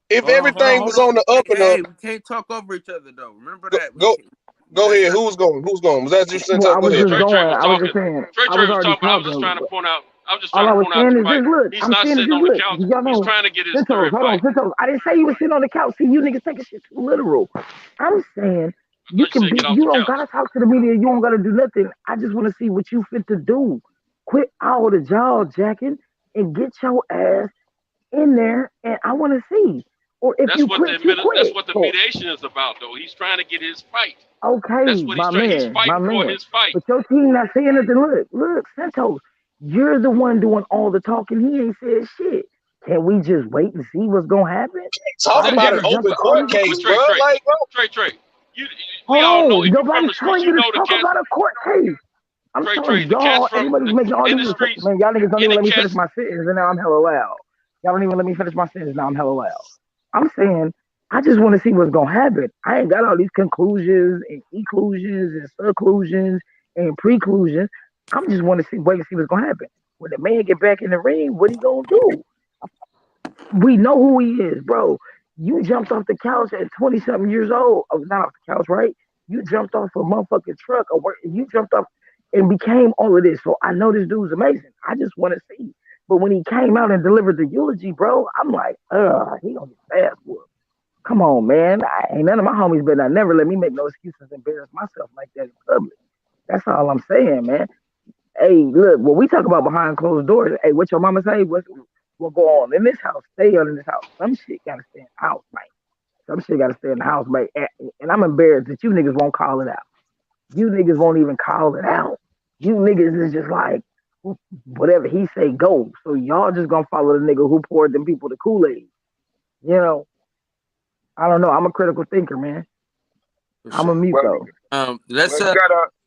if everything was on the up and up, we can't talk over each other though. Remember that. Go ahead. Who's going? Was that you, Santos? I was just going. I was just saying. I was just trying to point out. I was just trying to point out the fight. He's not sitting on the couch. He's trying to get his third fight. I didn't say you were sitting on the couch. See, you niggas taking shit too literal. I'm saying you don't gotta talk to the media. You don't gotta do nothing. I just want to see what you fit to do. Quit all the jaw jacking and get your ass in there. And I want to see. Or if you quit, you quit. That's what the mediation is about, though. He's trying to get his fight. Okay, that's what he's fighting for his fight. But your team not saying nothing. Look, Santos, you're the one doing all the talking. He ain't said shit. Can we just wait and see what's gonna happen? Talk about an open court case, bro. Trey. We all know if you're from the streets, you know the talk about a court case. I'm telling y'all, everybody's making all these streets. Man, y'all niggas don't even let me finish my sentence, and now I'm hella loud. Y'all don't even let me finish my sentence, now I'm hella loud. I'm saying, I just want to see what's gonna happen. I ain't got all these conclusions and exclusions and subclusions and preclusions. I'm just want to wait to see what's gonna happen. When the man get back in the ring, what he gonna do? We know who he is, bro. You jumped off the couch at 20-something years old. Oh, not off the couch, right? You jumped off a motherfucking truck, or you jumped off and became all of this. So I know this dude's amazing. I just want to see. But when he came out and delivered the eulogy, bro, I'm like, he gonna get fast whooped. Come on, man. Ain't none of my homies better never let me make no excuses and embarrass myself like that in public. That's all I'm saying, man. Hey, look, when we talk about behind closed doors, hey, what your mama say? What go on in this house? Stay on in this house. Some shit gotta stay in the house, man. Some shit gotta stay in the house, man. And I'm embarrassed that you niggas won't call it out. You niggas won't even call it out. You niggas is just like, whatever he say, go. So y'all just gonna follow the nigga who poured them people the Kool-Aid. You know, I don't know. I'm a critical thinker, man. I'm a mute though.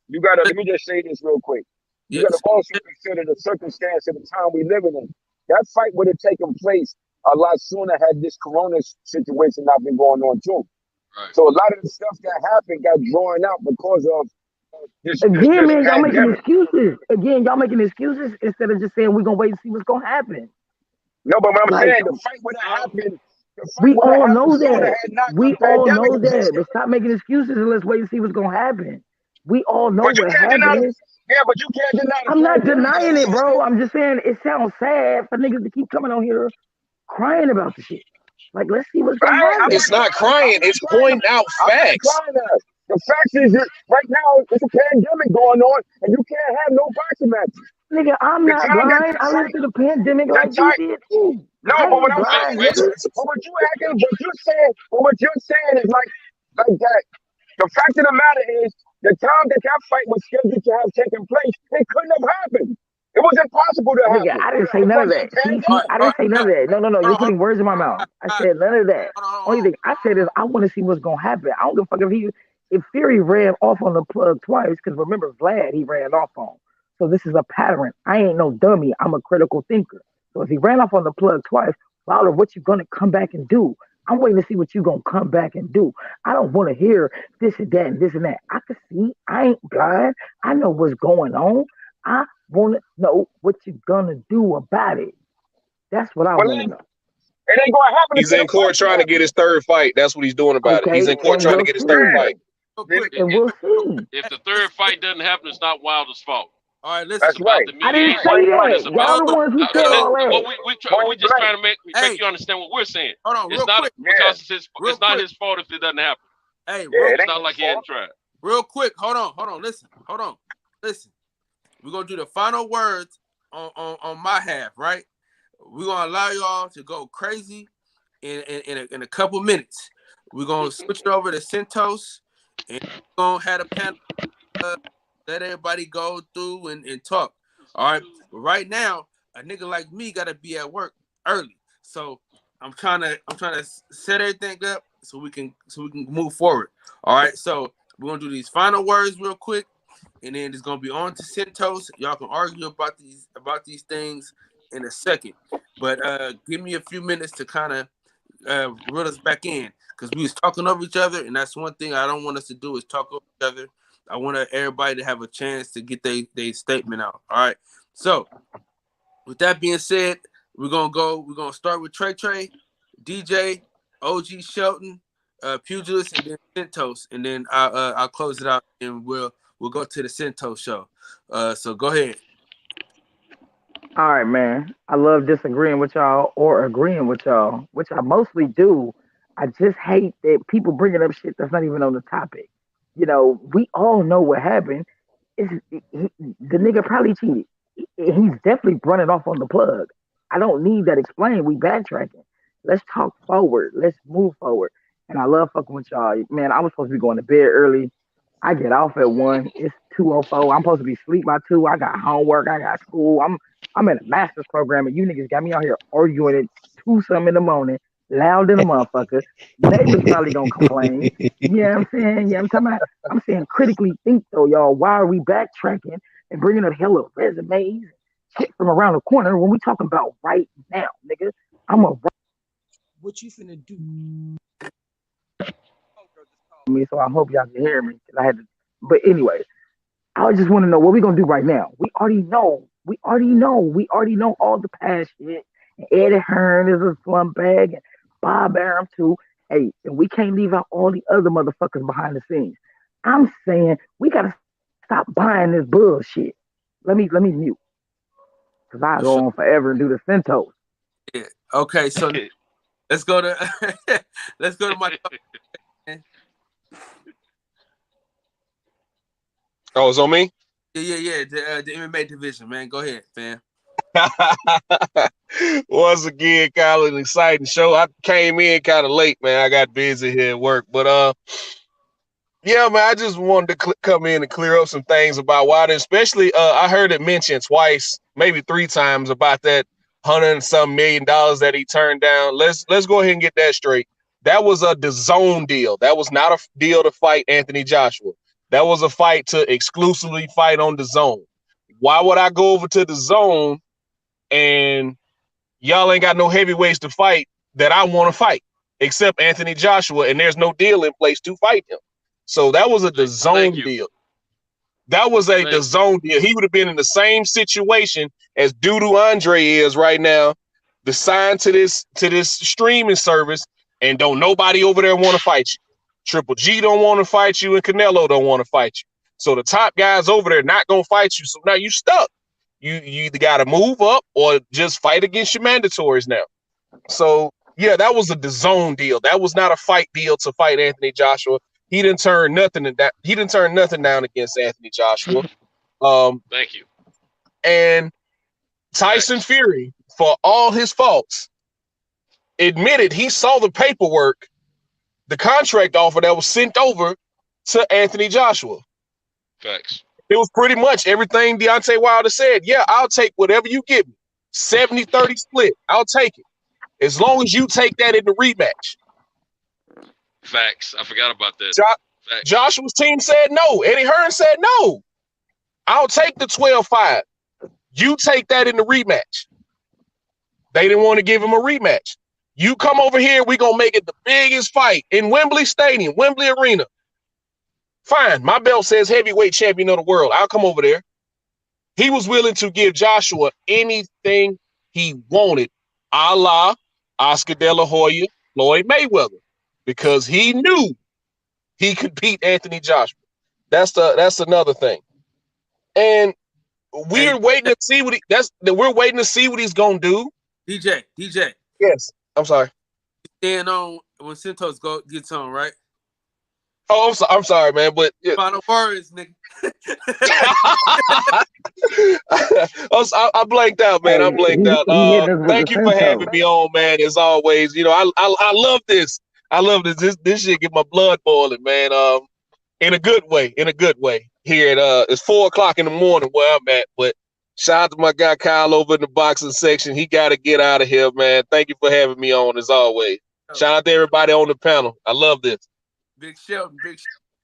You gotta. Let me just say this real quick. You gotta also consider the circumstance of the time we living in. That fight would have taken place a lot sooner had this corona situation not been going on too. Right. So a lot of the stuff that happened got drawn out because of this. Again, man, y'all making excuses. Again, y'all making excuses instead of just saying we're gonna wait and see what's gonna happen. No, but what I'm saying, the fight would have happened. We all know that. We all know that. But stop making excuses and let's wait and see what's gonna happen. We all know what happened. Yeah, but you can't deny it. I'm not denying it, bro. I'm just saying it sounds sad for niggas to keep coming on here crying about the shit. Like, let's see what's going on. It's not crying. It's pointing out facts. The facts is that right now it's a pandemic going on, and you can't have no boxing matches. Nigga, I'm not blind. I lived through the pandemic like you did too. No, but what I'm saying, what you're saying is like that. The fact of the matter is, the time that fight was scheduled to have taken place, it couldn't have happened. It was impossible to happen. Nigga, I didn't say none of that. I didn't say none of that. No. You're putting words in my mouth. I said none of that. Only thing I said is I want to see what's gonna happen. I don't give a fuck if Fury ran off on the plug twice, because remember Vlad he ran off on. So this is a pattern. I ain't no dummy. I'm a critical thinker. So if he ran off on the plug twice, Wilder, what you gonna come back and do? I'm waiting to see what you gonna come back and do. I don't want to hear this and that and this and that. I can see. I ain't blind. I know what's going on. I want to know what you're gonna do about it. That's what I want to know. It ain't gonna happen. He's in court trying to get his third fight. That's what he's doing about it. He's in court trying to get his third fight. And we'll see. If the third fight doesn't happen, it's not Wilder's fault. All right, listen. That's right. I didn't say that. Y'all the ones who said all that. We just trying to make you understand what we're saying. Hold on, it's not because it's not his fault if it doesn't happen. Hey, it's not like he hadn't tried. Real quick, hold on, listen, hold on. listen. We're gonna do the final words on my half, right? We're gonna allow y'all to go crazy in a couple minutes. We're gonna switch it over to Centos, and we're gonna have a panel. Let everybody go through and talk. All right. But right now, a nigga like me gotta be at work early. So I'm trying to set everything up so we can move forward. All right. So we're gonna do these final words real quick, and then it's gonna be on to Centos. Y'all can argue about these things in a second. But give me a few minutes to kind of reel us back in, because we was talking over each other, and that's one thing I don't want us to do is talk over each other. I want everybody to have a chance to get their statement out. All right. So with that being said, we're gonna start with Trey, DJ, OG Shelton, Pugilist, and then Centos, and then I'll close it out, and we'll go to the Centos show. So go ahead. All right, man. I love disagreeing with y'all or agreeing with y'all, which I mostly do. I just hate that people bringing up shit that's not even on the topic. You know, we all know what happened. The nigga probably cheated. He's definitely running off on the plug. I don't need that explained. We backtracking. Let's talk forward. Let's move forward. And I love fucking with y'all. Man, I was supposed to be going to bed early. I get off at 1. It's 2:04. I'm supposed to be asleep by 2. I got homework. I got school. I'm in a master's program, and you niggas got me out here arguing at 2-something in the morning, loud in a motherfucker. Neighbors probably gonna complain. Yeah, I'm saying. Yeah, I'm saying critically think though, y'all. Why are we backtracking and bringing up hella resumes, shit from around the corner when we talking about right now, nigga? What you finna do? Me, so I hope y'all can hear me. But anyways, I just want to know what we gonna do right now. We already know all the past shit. And Eddie Hearn is a slum bag, and Bob Arum too. Hey, and we can't leave out all the other motherfuckers behind the scenes. I'm saying we gotta stop buying this bullshit. Let me mute, cause I go on forever and do the Centos. Yeah. Okay, so let's go to my. Oh, it's on me? Yeah. The MMA division, man. Go ahead, fam. Once again, kind of an exciting show. I came in kind of late, man. I got busy here at work, but yeah, man. I just wanted to come in and clear up some things about Wilder, especially. I heard it mentioned twice, maybe 3 times, about that $100 and some million that he turned down. Let's go ahead and get that straight. That was a DAZN deal. That was not a deal to fight Anthony Joshua. That was a fight to exclusively fight on DAZN. Why would I go over to DAZN and y'all ain't got no heavyweights to fight that I want to fight except Anthony Joshua, and there's no deal in place to fight him? So that was a DAZN deal. That was a DAZN deal. He would have been in the same situation as Dudu Andre is right now, the sign to this streaming service, and don't nobody over there want to fight you. Triple G don't want to fight you, and Canelo don't want to fight you. So the top guys over there not gonna fight you. So now you stuck. You either gotta move up or just fight against your mandatories now. So yeah, that was a DAZN deal. That was not a fight deal to fight Anthony Joshua. He didn't turn nothing down against Anthony Joshua. Thank you. And Tyson Fury, for all his faults, admitted he saw the paperwork, the contract offer that was sent over to Anthony Joshua. Facts. It was pretty much everything Deontay Wilder said. Yeah, I'll take whatever you give me. 70-30 split. I'll take it. As long as you take that in the rematch. Facts. I forgot about that. Joshua's team said no. Eddie Hearn said no. I'll take the 12-5. You take that in the rematch. They didn't want to give him a rematch. You come over here, we're going to make it the biggest fight in Wembley Stadium, Wembley Arena. Fine, my belt says heavyweight champion of the world. I'll come over there. He was willing to give Joshua anything he wanted, a la Oscar De La Hoya, Floyd Mayweather, because he knew he could beat Anthony Joshua. That's another thing. And we're waiting to see we're waiting to see what he's gonna do. DJ. Yes, I'm sorry. Staying on when Centos gets on, right? Oh, I'm sorry, man, but final words, nigga. I blanked out, man. I blanked out. Thank you for having me on, man. As always, you know, I love this. I love this. This shit get my blood boiling, man. In a good way. In a good way. Here at it's 4:00 in the morning where I'm at, but shout out to my guy Kyle over in the boxing section. He got to get out of here, man. Thank you for having me on as always. Shout out to everybody on the panel. I love this. Big Shelton.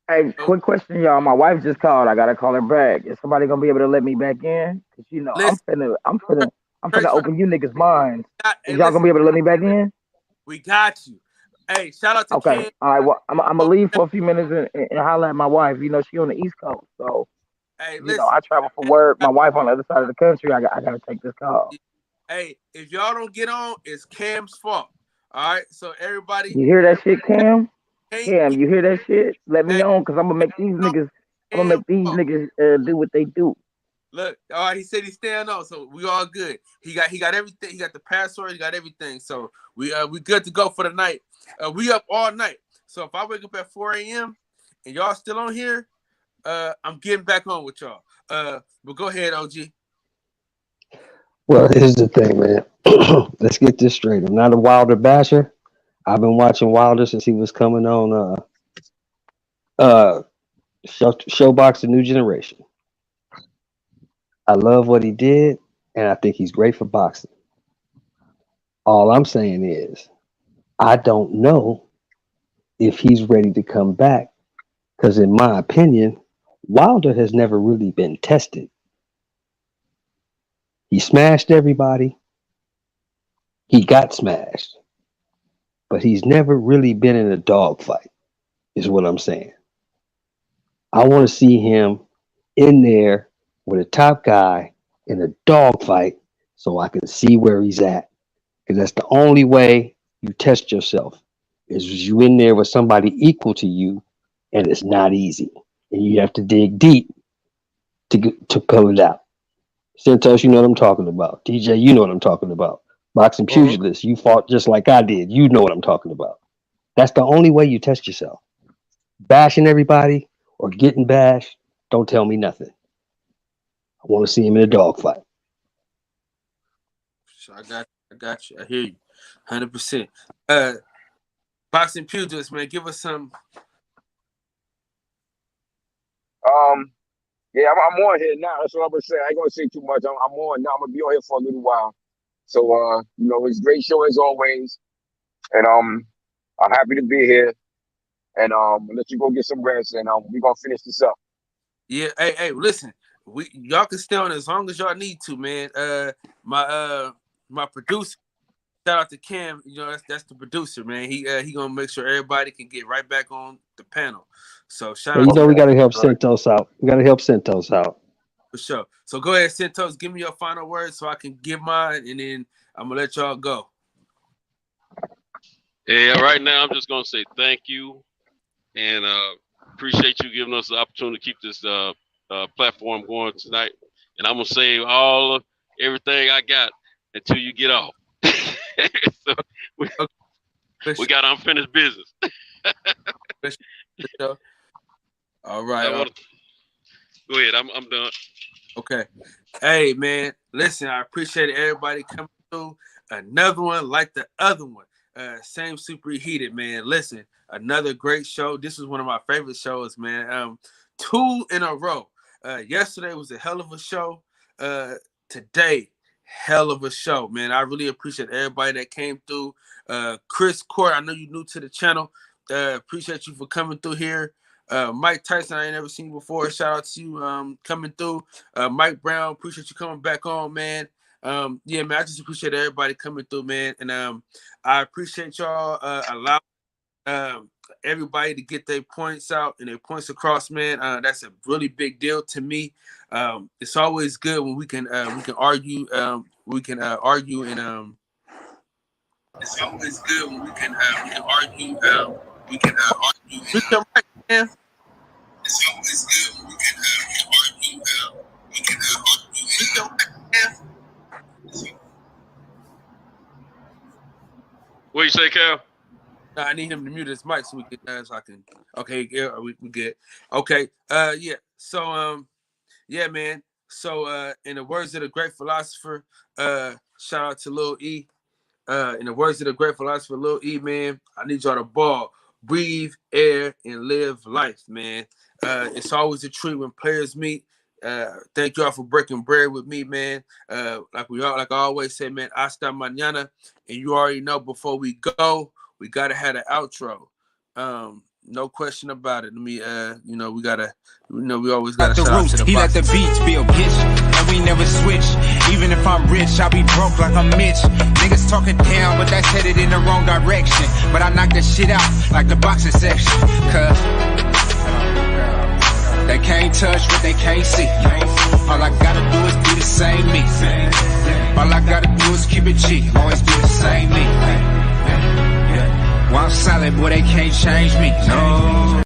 Hey, quick question, y'all. My wife just called. I gotta call her back. Is somebody gonna be able to let me back in? Cause you know, I'm finna open you niggas' minds. Is y'all gonna be able to let me back in? We got you. Hey, shout out to Okay. Ken. All right. Well, I'm gonna leave for a few minutes and holler at my wife. You know, she on the East Coast, so hey, you know, I travel for work. My wife on the other side of the country. I gotta take this call. Hey, if y'all don't get on, it's Cam's fault. All right. So everybody, you hear that shit, Cam? Cam, you hear that shit? Let me on, cause I'm gonna make these niggas. Do what they do. Look, all right. He said he's staying on, so we all good. He got everything. He got the password. He got everything. So we good to go for the night. We up all night. So if I wake up at 4 a.m. and y'all still on here, I'm getting back on with y'all. But go ahead, OG. Well, here's the thing, man. Let's get this straight. I'm not a Wilder basher. I've been watching Wilder since he was coming on Showbox The New Generation. I love what he did, and I think he's great for boxing. All I'm saying is, I don't know if he's ready to come back, because in my opinion, Wilder has never really been tested. He smashed everybody. He got smashed. But he's never really been in a dogfight, is what I'm saying. I want to see him in there with a top guy in a dogfight so I can see where he's at. Because that's the only way you test yourself, is you in there with somebody equal to you, and it's not easy. And you have to dig deep to pull it out. Santos, you know what I'm talking about. DJ, you know what I'm talking about. Boxing pugilists, you fought just like I did. You know what I'm talking about. That's the only way you test yourself. Bashing everybody or getting bashed, don't tell me nothing. I want to see him in a dogfight. I got you. I hear you. 100%. Boxing pugilists, man, give us some. Yeah, I'm on here now. That's what I'm gonna say. I ain't gonna say too much. I'm on now. I'm gonna be on here for a little while. So you know, it's a great show as always. And I'm happy to be here. And let you go get some rest, and we're gonna finish this up. Yeah, hey, listen. Y'all can stay on as long as y'all need to, man. My producer, shout out to Cam. You know, that's the producer, man. He gonna make sure everybody can get right back on the panel. So shout out. You know, we gotta help Santos out. For sure. So go ahead, Santos. Give me your final words so I can give mine, and then I'm gonna let y'all go. Yeah, right now I'm just gonna say thank you, and appreciate you giving us the opportunity to keep this platform going tonight. And I'm gonna save everything I got until you get off. So we got unfinished business. All right. Go ahead. I'm done. Okay. Hey, man. Listen, I appreciate everybody coming through. Another one like the other one. Same super heated, man. Listen, another great show. This is one of my favorite shows, man. 2 in a row. Yesterday was a hell of a show. Today, hell of a show, man. I really appreciate everybody that came through. Chris Court, I know you're new to the channel. Appreciate you for coming through here. Mike Tyson, I ain't never seen you before. Shout out to you coming through. Mike Brown, appreciate you coming back on, man. Yeah, man, I just appreciate everybody coming through, man. And I appreciate y'all allowing everybody to get their points out and their points across, man. That's a really big deal to me. It's always good when we can argue. Argue and it's always good when we can argue. We can argue. Mute your mic, man. It's always good when we can argue. We can argue. Mute your mic, man. What you say, Cal? I need him to mute his mic so we can so I can. Okay, yeah, we good. Okay, yeah. So yeah, man. So in the words of the great philosopher, shout out to Lil E. In the words of the great philosopher Lil E, man, I need y'all to ball, breathe air, and live life, man. It's always a treat when players meet. Thank y'all for breaking bread with me, man. Like I always say, man, hasta mañana. And you already know before we go, we gotta have an outro. No question about it. Let me we always gotta the shout out roots, to the he let the beats build bitch, and we never switch. Even if I'm rich, I'll be broke like I'm Mitch. Niggas talking down, but that's headed in the wrong direction. But I knock the shit out like the boxing section. Cause they can't touch what they can't see. All I gotta do is be the same me. All I gotta do is keep it G. Always be the same me. While I'm solid, boy, they can't change me. No.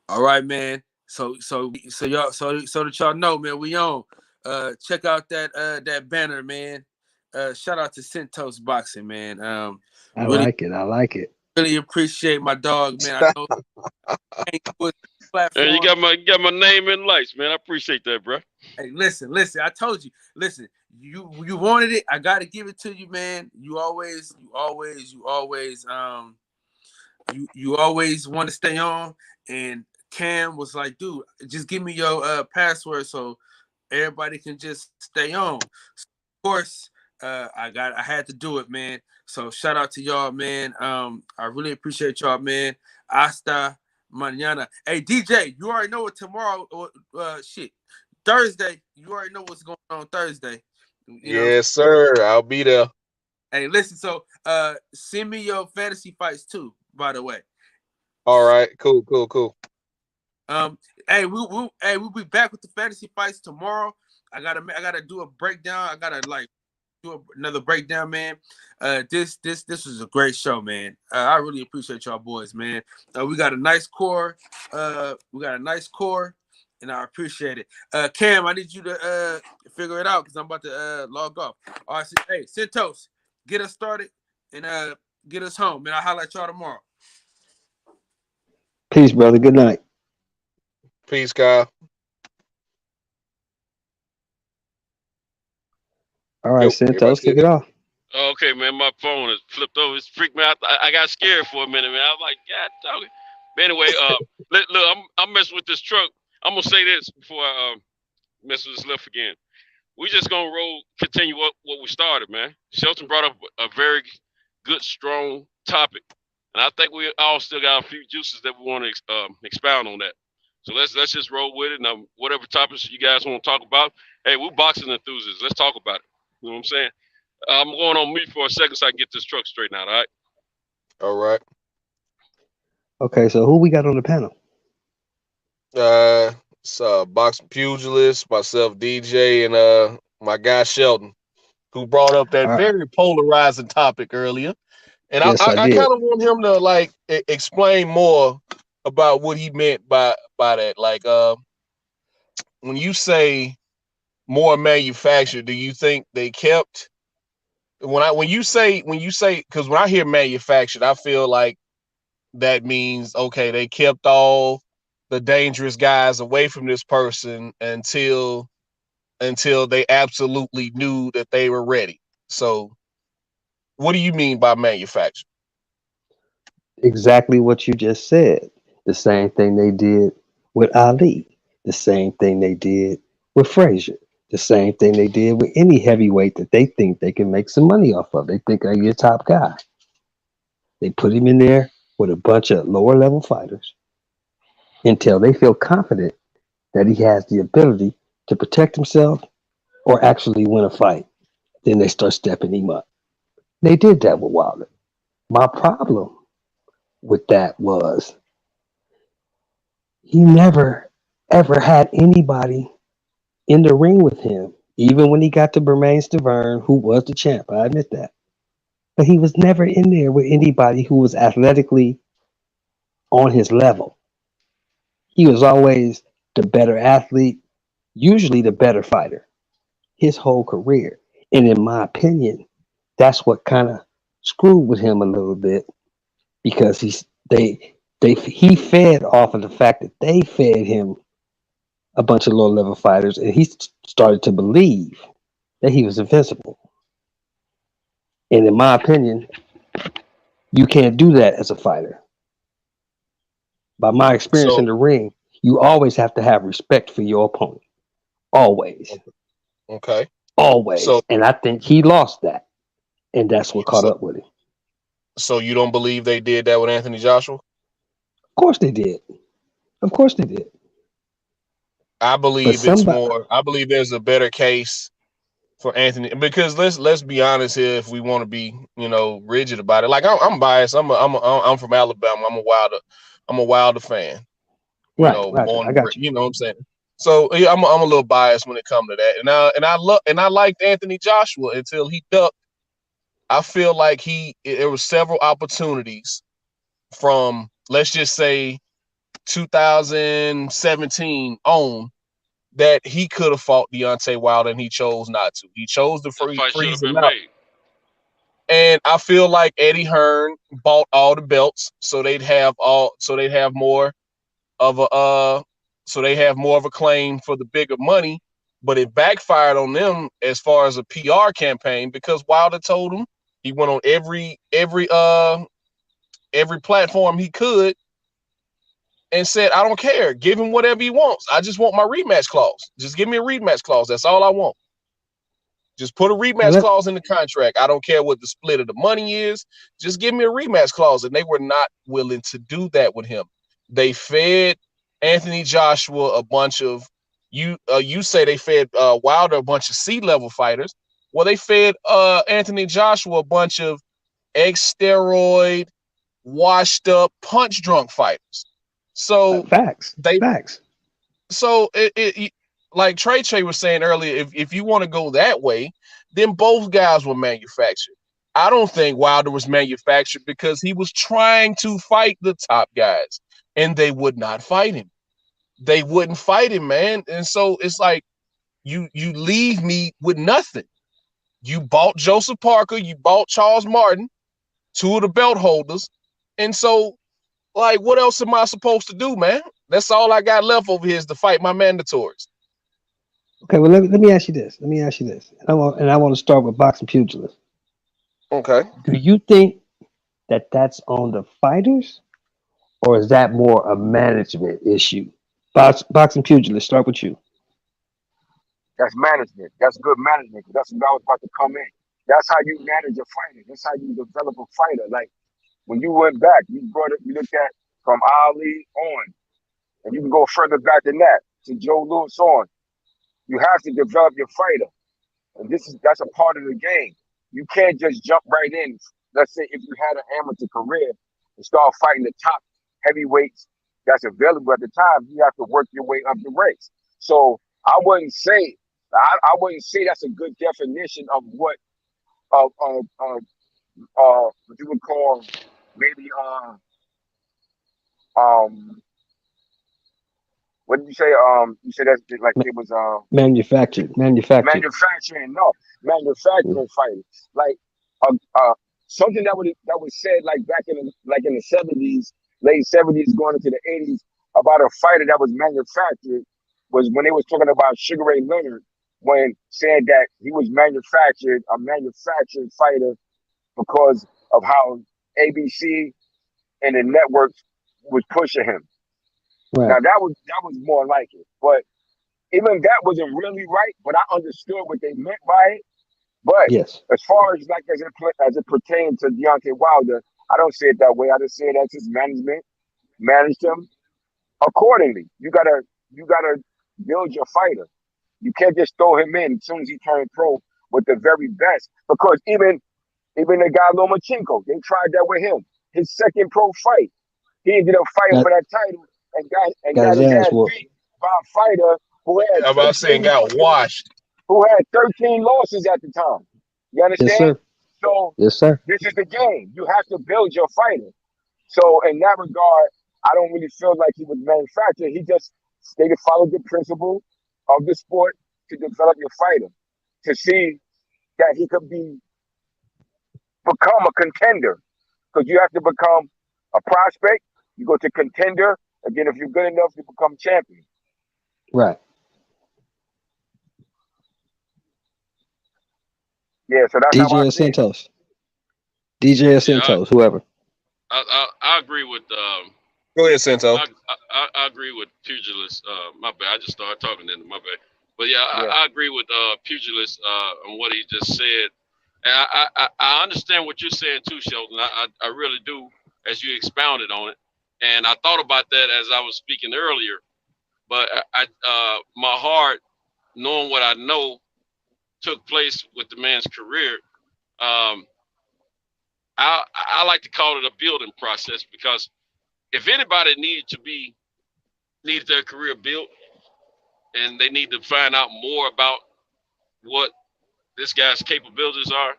All right, man. So y'all so that y'all know, man, we on. Check out that banner, man. Shout out to Centos Boxing, man. I like it. Really appreciate my dog, man. I know and you got my name in lights, man. I appreciate that, bro. Hey, listen. I told you. Listen, you wanted it. I gotta give it to you, man. You always want to stay on. And Cam was like, dude, just give me your password so everybody can just stay on. So, of course, I had to do it, man. So shout out to y'all, man. I really appreciate y'all, man. Hasta mañana. Hey, DJ, you already know what tomorrow. Thursday. You already know what's going on Thursday. Yes, sir. I'll be there. Hey, listen. So, send me your fantasy fights too. By the way. All right. Cool. Hey, we'll be back with the fantasy fights tomorrow. I gotta do a breakdown. I gotta do another breakdown, man. This was a great show, man. I really appreciate y'all boys, man. We got a nice core. And I appreciate it. Cam, I need you to figure it out because I'm about to log off. All right, hey, Centos, get us started and get us home, man. I'll holler at y'all tomorrow. Peace, brother. Good night. Peace, Kyle. All right, Centos, kick it off. Okay, man, my phone is flipped over. It's freaked me out. I got scared for a minute, man. I was like, God, dog. But anyway, look, I'm messing with this truck. I'm gonna say this before I mess with this lift again. We just gonna continue what we started, man. Shelton brought up a very good, strong topic, and I think we all still got a few juices that we want to expound on that. So let's just roll with it. Now, whatever topics you guys want to talk about, hey, we're boxing enthusiasts. Let's talk about it. You know what I'm saying? I'm going on mute for a second so I can get this truck straightened out. All right. All right. Okay, so who we got on the panel? It's boxing pugilist, myself, DJ, and my guy Shelton, who brought up that very polarizing topic earlier. And yes, I kind of want him to explain more about what he meant by that. Like, when you say more manufactured, do you think they kept? When you say, because when I hear manufactured, I feel like that means okay, they kept all the dangerous guys away from this person until they absolutely knew that they were ready. So what do you mean by manufactured? Exactly what you just said. The same thing they did with Ali. The same thing they did with Frazier. The same thing they did with any heavyweight that they think they can make some money off of. They think they're your top guy. They put him in there with a bunch of lower level fighters until they feel confident that he has the ability to protect himself or actually win a fight. Then they start stepping him up. They did that with Wilder. My problem with that was he never, ever had anybody in the ring with him, even when he got to Bermane Stiverne, who was the champ. I admit that. But he was never in there with anybody who was athletically on his level. He was always the better athlete, usually the better fighter, his whole career. And in my opinion, that's what kind of screwed with him a little bit because he fed off of the fact that they fed him a bunch of low level fighters, and he started to believe that he was invincible. And in my opinion, you can't do that as a fighter. By my experience in So the ring, you always have to have respect for your opponent. Always. okay. Always. So And I think he lost that. And that's what caught so up with him. so you don't believe they did that with Anthony Joshua? Of course they did. Of course they did. I But believe it's more. I believe there's a better case for Anthony because let's be honest here. If we want to be rigid about it, like I'm biased. I'm from Alabama. I'm a Wilder fan. right, Born I and got you. you know what I'm saying. So yeah, I'm a little biased when it comes to that. And I liked Anthony Joshua until he ducked. I feel like there were several opportunities from let's just say 2017 on that he could have fought Deontay Wilder and he chose not to. He chose to That fight should freeze have him been out. made. And I feel like Eddie Hearn bought all the belts so they'd have more of a claim for the bigger money, but it backfired on them as far as a PR campaign because Wilder told him he went on every platform he could and said, I don't care. Give him whatever he wants. I just want my rematch clause. Just give me a rematch clause. That's all I want. Just put a rematch clause in the contract. I don't care what the split of the money is. Just give me a rematch clause. And they were not willing to do that with him. They fed Anthony Joshua a bunch of you say they fed Wilder a bunch of C-level fighters. Well, they fed Anthony Joshua a bunch of ex-steroid, washed up, punch drunk fighters. So Facts. So it like Trey was saying earlier, if you want to go that way, then both guys were manufactured. I don't think Wilder was manufactured because he was trying to fight the top guys and they would not fight him. They wouldn't fight him, man. And so it's like you leave me with nothing. You bought Joseph Parker, you bought Charles Martin, two of the belt holders. And so, like, what else am I supposed to do, man? That's all I got left over here is to fight my mandatories. Okay, well, let me ask you this. And I want to start with boxing pugilists. Okay. Do you think that that's on the fighters, or is that more a management issue? Boxing pugilists, start with you. That's management. That's good management. That's what I was about to come in. That's how you manage a fighter. That's how you develop a fighter. Like when you went back, you looked at from Ali on, and you can go further back than that to Joe Louis on. You have to develop your fighter, and that's a part of the game. You can't just jump right in. Let's say if you had an amateur career and start fighting the top heavyweights that's available at the time, you have to work your way up the ranks. So I wouldn't say that's a good definition of what what you would call maybe what did you say? You said that's like it was manufactured. Manufacturing, no, manufacturing fighting. Like something that was said like back in the 70s, late 70s, going into the 80s about a fighter that was manufactured was when they was talking about Sugar Ray Leonard, when said that he was a manufactured fighter because of how ABC and the networks was pushing him. Right. Now that was more like it, but even that wasn't really right. But I understood what they meant by it. But yes, as far as like as it pertains to Deontay Wilder, I don't see it that way. I just say that's his management managed him accordingly. You gotta build your fighter. You can't just throw him in as soon as he turned pro with the very best. Because even the guy Lomachenko, they tried that with him. His second pro fight, he ended up fighting for that title and got his ass beat by a fighter who had I'm about saying got washed. Who had 13 losses at the time. You understand? Yes, sir. So yes, sir. This is the game. You have to build your fighter. So in that regard, I don't really feel like he was manufactured. He just followed the principle of the sport to develop your fighter, to see that he could be become a contender. Because you have to become a prospect, you go to contender, and then if you're good enough, you become champion. Right. Yeah, so that's how I DJ or see it. Santos. DJ or Santos, whoever. I agree with Go ahead, Santo. I agree with Pugilist. My bad. I just started talking then. My bad. But yeah, I agree with Pugilist on what he just said. And I understand what you're saying too, Sheldon. I really do, as you expounded on it. And I thought about that as I was speaking earlier. But my heart, knowing what I know took place with the man's career, I like to call it a building process, because if anybody needed their career built and they need to find out more about what this guy's capabilities are,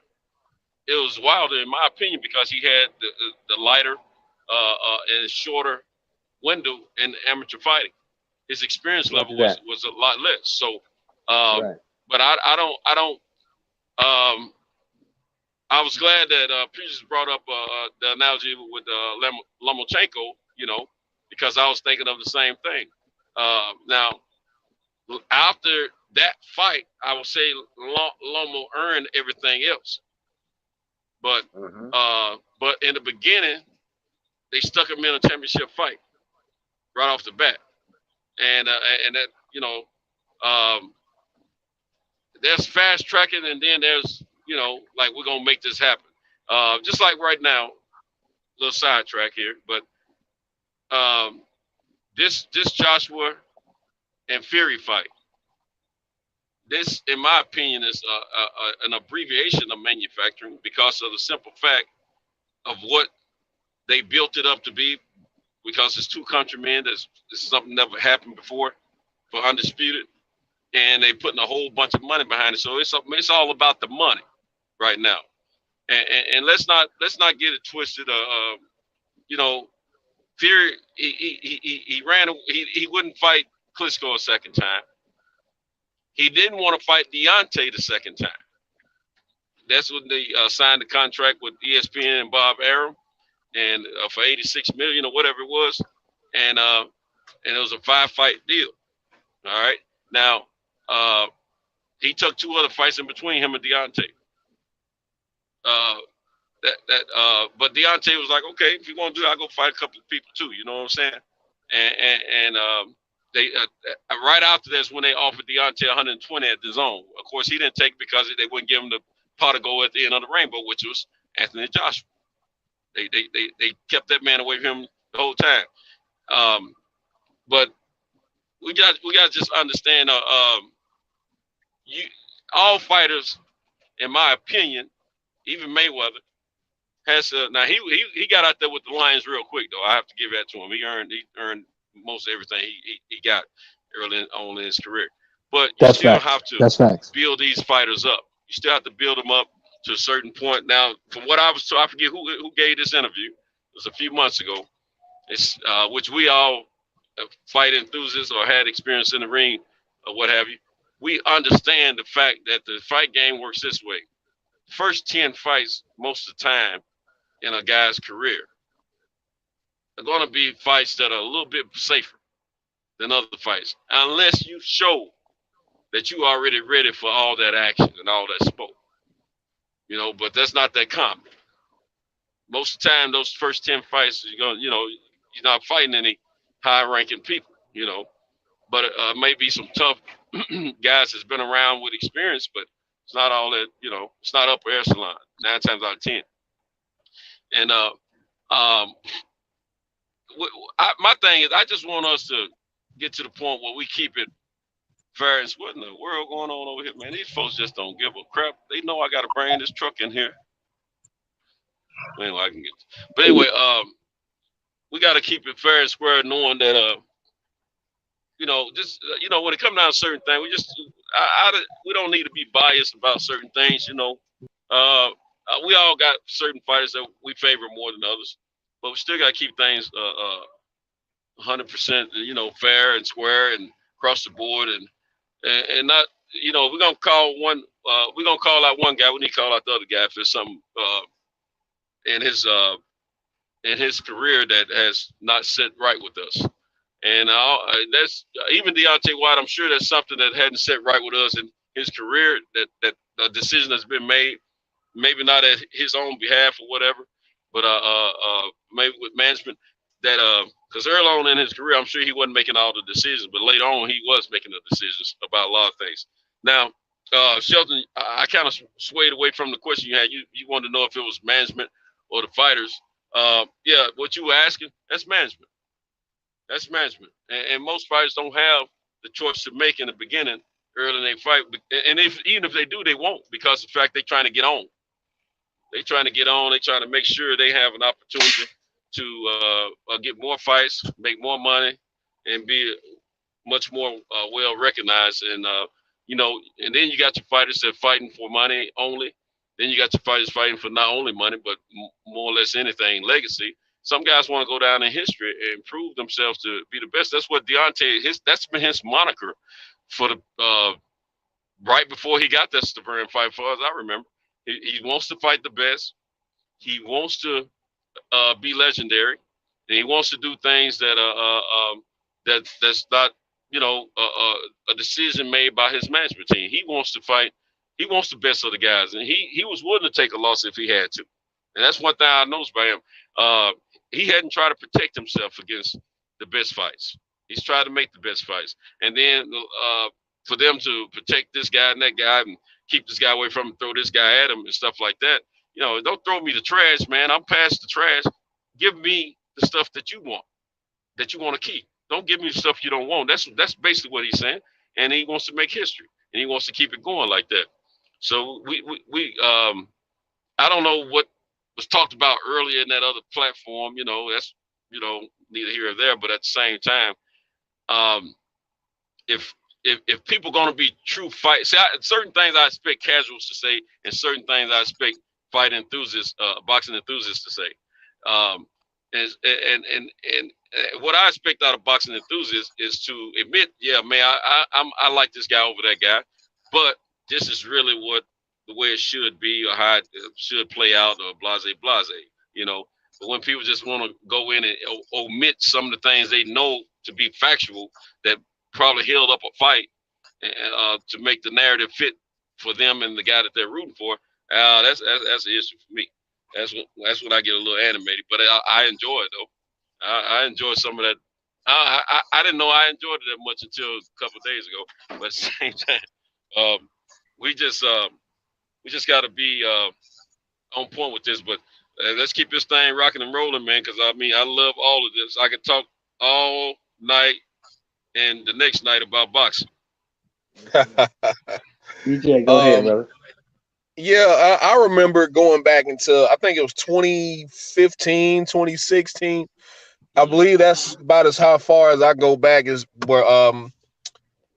it was Wilder, in my opinion, because he had the lighter and shorter window in amateur fighting. His experience level was a lot less. So, but I don't. I was glad that Peaches brought up the analogy with Lomachenko, because I was thinking of the same thing. Now, after that fight, I would say Lomo earned everything else. But in the beginning, they stuck him in a championship fight right off the bat, and that there's fast tracking, and then there's like, we're gonna make this happen. Just like right now, little sidetrack here, but this Joshua and Fury fight, this, in my opinion, is an abbreviation of manufacturing, because of the simple fact of what they built it up to be, because it's two countrymen. This is something never happened before for Undisputed, and they putting a whole bunch of money behind it. So it's all about the money right now, and let's not get it twisted. Fury, he wouldn't fight Klitschko a second time. He didn't want to fight Deontay the second time. That's when they signed the contract with ESPN and Bob Arum, and for $86 million or whatever it was, and it was a 5-fight deal. All right, now he took 2 other fights in between him and Deontay. But Deontay was like, okay, if you want to do it, I'll go fight a couple of people too. You know what I'm saying? And they right after that's when they offered Deontay 120 at the zone. Of course, he didn't take it because they wouldn't give him the pot of gold at the end of the rainbow, which was Anthony Joshua. They kept that man away from him the whole time. But we got to just understand. All fighters, in my opinion, even Mayweather, has now he got out there with the Lions real quick, though. I have to give that to him. He earned most everything he got early on in his career. But you still have to build these fighters up. You still have to build them up to a certain point. Now, from what I was told, I forget who gave this interview. It was a few months ago. It's which we all fight enthusiasts or had experience in the ring or what have you. We understand the fact that the fight game works this way. First 10 fights, most of the time in a guy's career, are going to be fights that are a little bit safer than other fights, unless you show that you already ready for all that action and all that smoke. But that's not that common. Most of the time, those first 10 fights, you're not fighting any high-ranking people, But maybe some tough guys that's been around with experience, but it's not all that, it's not upper echelon 9 times out of 10. And my thing is, I just want us to get to the point where we keep it fair. What in the world going on over here, man? These folks just don't give a crap. They know I got to bring this truck in here. Anyway, I can get. But anyway, we got to keep it fair and square, knowing that when it comes down to certain things, we don't need to be biased about certain things. We all got certain fighters that we favor more than others, but we still got to keep things 100%, fair and square and across the board, and not, we're gonna call out one guy, we need to call out the other guy if there's something in his career that has not set right with us. And that's even Deontay Wilder. I'm sure that's something that hadn't set right with us in his career. That a decision has been made, maybe not at his own behalf or whatever, but maybe with management. That because early on in his career, I'm sure he wasn't making all the decisions, but later on he was making the decisions about a lot of things. Now, Shelton, I kind of swayed away from the question you had. You wanted to know if it was management or the fighters. Yeah, what you were asking, that's management. That's management, and most fighters don't have the choice to make in the beginning, early in their fight. And even if they do, they won't, because of the fact they're trying to get on. They're trying to get on. They're trying to make sure they have an opportunity to get more fights, make more money, and be much more well recognized. And and then you got your fighters that are fighting for money only. Then you got your fighters fighting for not only money, but more or less anything, legacy. Some guys want to go down in history and prove themselves to be the best. That's what Deontay, that's been his moniker for the right before he got that Stavern fight, far as I remember. He wants to fight the best. He wants to be legendary, and he wants to do things that that's not a decision made by his management team. He wants to fight. He wants the best of the guys, and he was willing to take a loss if he had to. And that's one thing I noticed by him. He hadn't tried to protect himself against the best fights. He's tried to make the best fights. And then for them to protect this guy and that guy and keep this guy away from him, throw this guy at him and stuff like that, don't throw me the trash, man. I'm past the trash. Give me the stuff that you want to keep. Don't give me the stuff you don't want. That's basically what he's saying. And he wants to make history, and he wants to keep it going like that. So we I don't know what was talked about earlier in that other platform, that's, neither here or there, but at the same time, if people going to be true fight, certain things I expect casuals to say, and certain things I expect fight enthusiasts, boxing enthusiasts to say. And what I expect out of boxing enthusiasts is to admit, yeah, man, I like this guy over that guy, but this is really what the way it should be, or how it should play out, or blase. But when people just want to go in and omit some of the things they know to be factual that probably held up a fight to make the narrative fit for them and the guy that they're rooting for, that's an issue for me. That's when I get a little animated. But I enjoy it though. I enjoy some of that. I didn't know I enjoyed it that much until a couple of days ago. But at the same time, we just got to be on point with this. But let's keep this thing rocking and rolling, man, because I love all of this. I could talk all night and the next night about boxing. DJ, go ahead, brother. Yeah, I remember going back into, I think it was 2015, 2016. I believe that's about as far as I go back, is where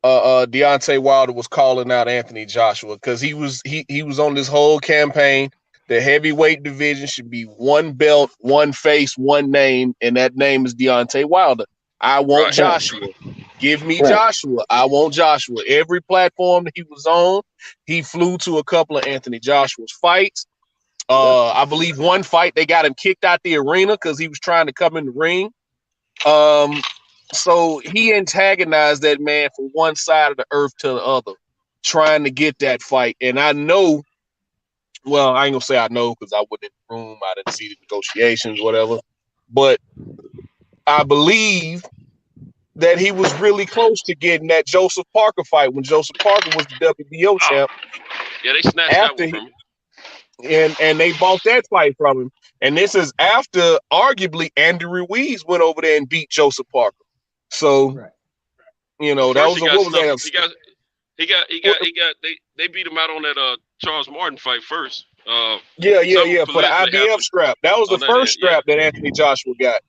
Deontay Wilder was calling out Anthony Joshua, because he was on this whole campaign. The heavyweight division should be one belt, one face, one name, and that name is Deontay Wilder. I want Joshua. Give me Joshua. I want Joshua. Every platform that he was on, he flew to a couple of Anthony Joshua's fights. I believe one fight they got him kicked out the arena because he was trying to come in the ring. So he antagonized that man from one side of the earth to the other, trying to get that fight. And I know, well, I ain't gonna say I know because I wasn't in the room, I didn't see the negotiations, whatever. But I believe that he was really close to getting that Joseph Parker fight when Joseph Parker was the WBO champ. Yeah, they snatched that one from him. And they bought that fight from him. And this is after, arguably, Andy Ruiz went over there and beat Joseph Parker. So, that was what was that? They beat him out on that Charles Martin fight first. For the IBF strap. That was the first strap that Anthony Joshua got.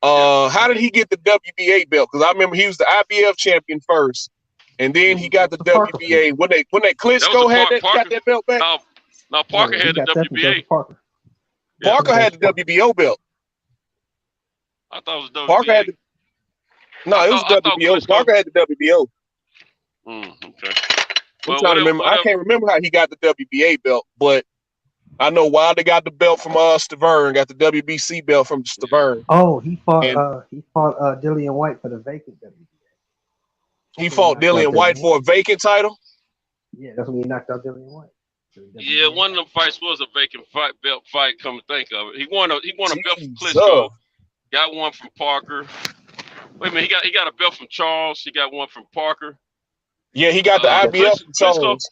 How did he get the WBA belt? Because I remember he was the IBF champion first, and then he got the WBA when Klitschko got that belt back. No, Parker had the WBA. Parker had the WBO belt. I thought it was WBA. Parker had it was WBO. Parker had the WBO. Okay. I can't remember how he got the WBA belt, but I know Wilder got the belt from Stavern, got the WBC belt from Stavern. Oh, he fought And Dillian White for the vacant WBA. he fought Dillian White for a vacant title. Yeah, that's when he knocked out Dillian White. Yeah, one of them fights was a vacant belt fight. Come to think of it, he won a belt from Klitschko. Got one from Parker. Wait a minute, he got a belt from Charles. He got one from Parker. Yeah, he got the IBF from Charles.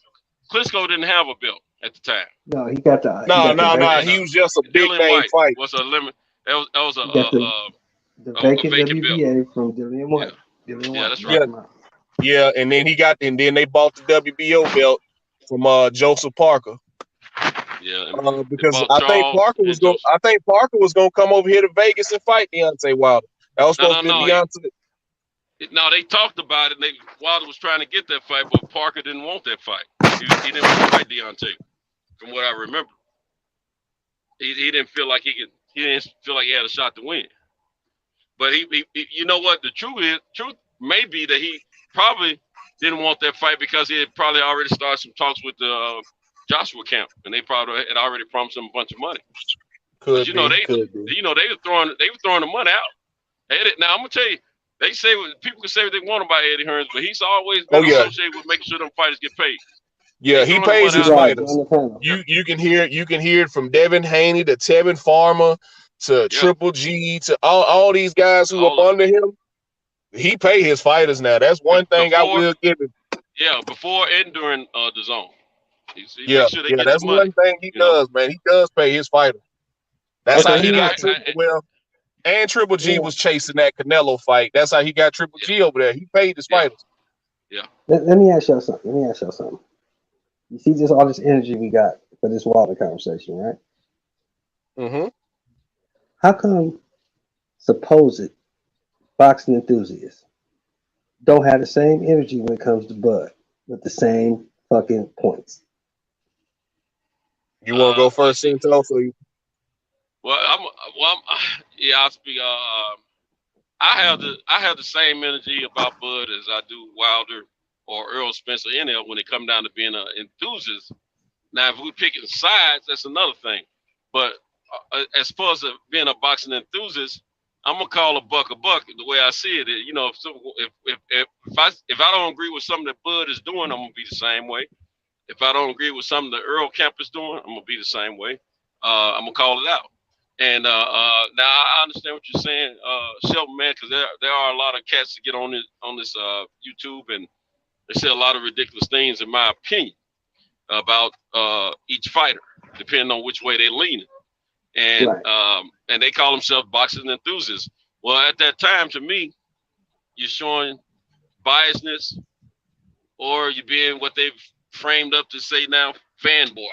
Klitschko didn't have a belt at the time. No, he got the no. He was just a big Dillian name White fight. Was a limit. That was the vacant WBA from Dillian White. Yeah, Dillian White, that's right. Yeah, and then they bought the WBO belt from Joseph Parker. Yeah, because I think Parker was gonna come over here to Vegas and fight Deontay Wilder. That was supposed to be Deontay. No, they talked about it. Wilder was trying to get that fight, but Parker didn't want that fight. He didn't want to fight Deontay, from what I remember. He didn't feel like he had a shot to win. But he you know what? The truth may be that he probably didn't want that fight because he had probably already started some talks with the Joshua camp, and they probably had already promised him a bunch of money. They were throwing the money out. Now I'm gonna tell you, people can say what they want about Eddie Hearns, but he's always been associated with making sure them fighters get paid. Yeah, he pays his fighters. You can hear it from Devin Haney to Tevin Farmer to Triple G to all these guys who are under him. He pay his fighters now. That's one thing I will give him. Yeah, before and during the zone. That's one thing he does, man. He does pay his fighters. That's how he got and Triple G was chasing that Canelo fight. That's how he got Triple G over there. He paid his fighters. Yeah. Let me ask y'all something. You see just all this energy we got for this Wilder conversation, right? Mm-hmm. How come supposed boxing enthusiasts don't have the same energy when it comes to Bud with the same fucking points? You want to go first, Cinto? I'll speak. I have the same energy about Bud as I do Wilder or Earl Spencer when it come down to being an enthusiast. Now, if we're picking sides, that's another thing. But as far as being a boxing enthusiast, I'm gonna call a buck. The way I see it, if I don't agree with something that Bud is doing, I'm gonna be the same way. If I don't agree with something that Earl Camp is doing, I'm gonna be the same way. I'm gonna call it out. And now I understand what you're saying, Shelton, man, because there are a lot of cats that get on this YouTube and they say a lot of ridiculous things, in my opinion, about each fighter, depending on which way they're leaning. And and they call themselves boxing enthusiasts. Well, at that time, to me, you're showing biasness, or you're being what they've framed up to say now, fanboy.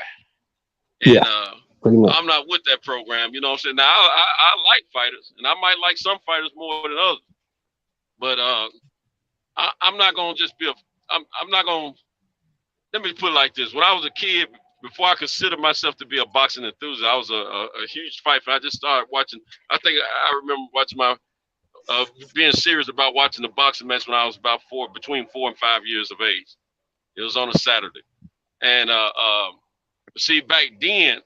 And I'm not with that program. You know what I'm saying? Now, I like fighters, and I might like some fighters more than others. But I'm not going to just be I'm not going to, let me put it like this. When I was a kid, before I considered myself to be a boxing enthusiast, I was a huge fight fan. I just started watching. I think I remember watching being serious about watching the boxing match when I was about between 4 and 5 years of age. It was on a Saturday. And see, back then,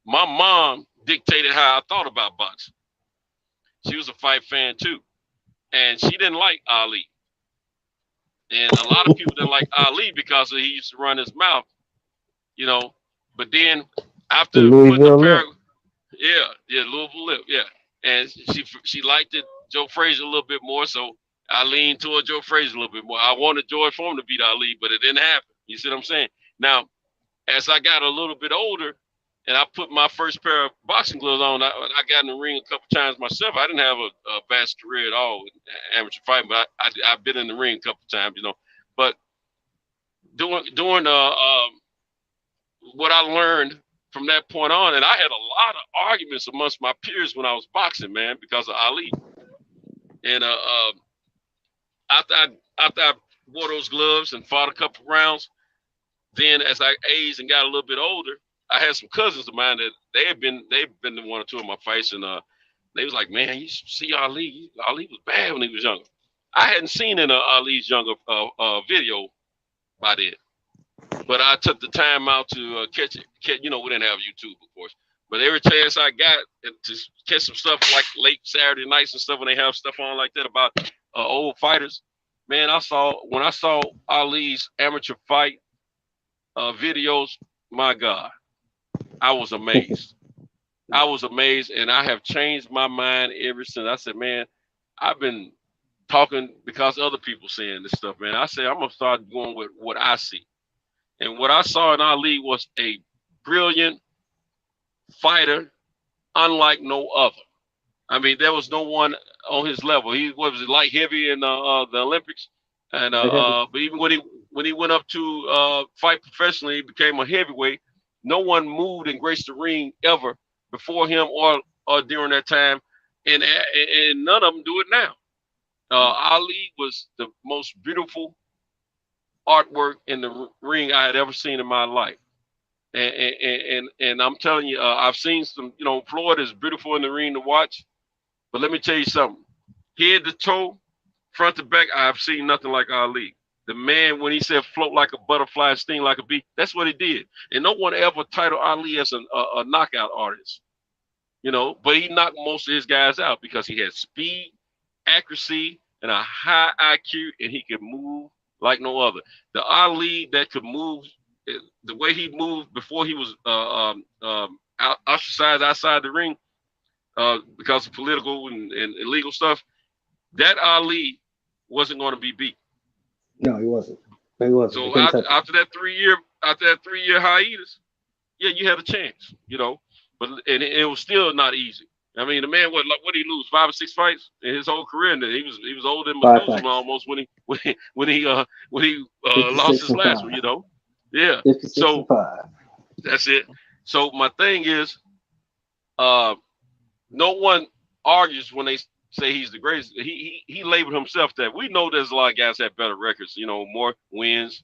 my mom dictated how I thought about boxing. She was a fight fan too. And she didn't like Ali. And a lot of people didn't like Ali because he used to run his mouth, you know. But then after putting the paragraph, Louisville Lip, and she liked it, Joe Frazier a little bit more, so I leaned toward Joe Frazier a little bit more. I wanted George Foreman to beat Ali, but it didn't happen. You see what I'm saying? Now, as I got a little bit older, and I put my first pair of boxing gloves on, I got in the ring a couple times myself. I didn't have a vast career at all with amateur fighting, but I've been in the ring a couple times, you know. But doing what I learned from that point on, and I had a lot of arguments amongst my peers when I was boxing, man, because of Ali. And after I wore those gloves and fought a couple rounds, then as I aged and got a little bit older, I had some cousins of mine that they've been to 1 or 2 of my fights, and they was like, "Man, you should see Ali. Ali was bad when he was younger." I hadn't seen in Ali's younger video by then. but I took the time out to catch it. You know, we didn't have YouTube, of course, but every chance I got to catch some stuff like late Saturday nights and stuff when they have stuff on like that about old fighters. Man, when I saw Ali's amateur fight videos, my God, I was amazed. I was amazed, and I have changed my mind ever since. I said, man, I've been talking because other people saying this stuff, man. I said, I'm going to start going with what I see. And what I saw in Ali was a brilliant fighter, unlike no other. I mean, there was no one on his level. He was light heavy in the Olympics, and but even when he went up to fight professionally, he became a heavyweight. No one moved and graced the ring ever before him or during that time, and none of them do it now. Ali was the most beautiful artwork in the ring I had ever seen in my life. And I'm telling you, I've seen some, you know, Floyd is beautiful in the ring to watch. But let me tell you something. Head to toe, front to back, I've seen nothing like Ali. The man, when he said float like a butterfly, sting like a bee, that's what he did. And no one ever titled Ali as a knockout artist, you know, but he knocked most of his guys out because he had speed, accuracy, and a high IQ, and he could move like no other. The Ali that could move, the way he moved before he was ostracized outside the ring because of political and illegal stuff, that Ali wasn't going to be beat. No, he wasn't. He wasn't. So after that 3 year hiatus, yeah, you had a chance, you know, but it was still not easy. I mean, the man, what did he lose? 5 or 6 fights in his whole career, and he was older than Methuselah almost when he lost his last one, you know. Yeah. So that's it. So my thing is, no one argues when they say he's the greatest. He labeled himself that. We know there's a lot of guys that have better records, you know, more wins,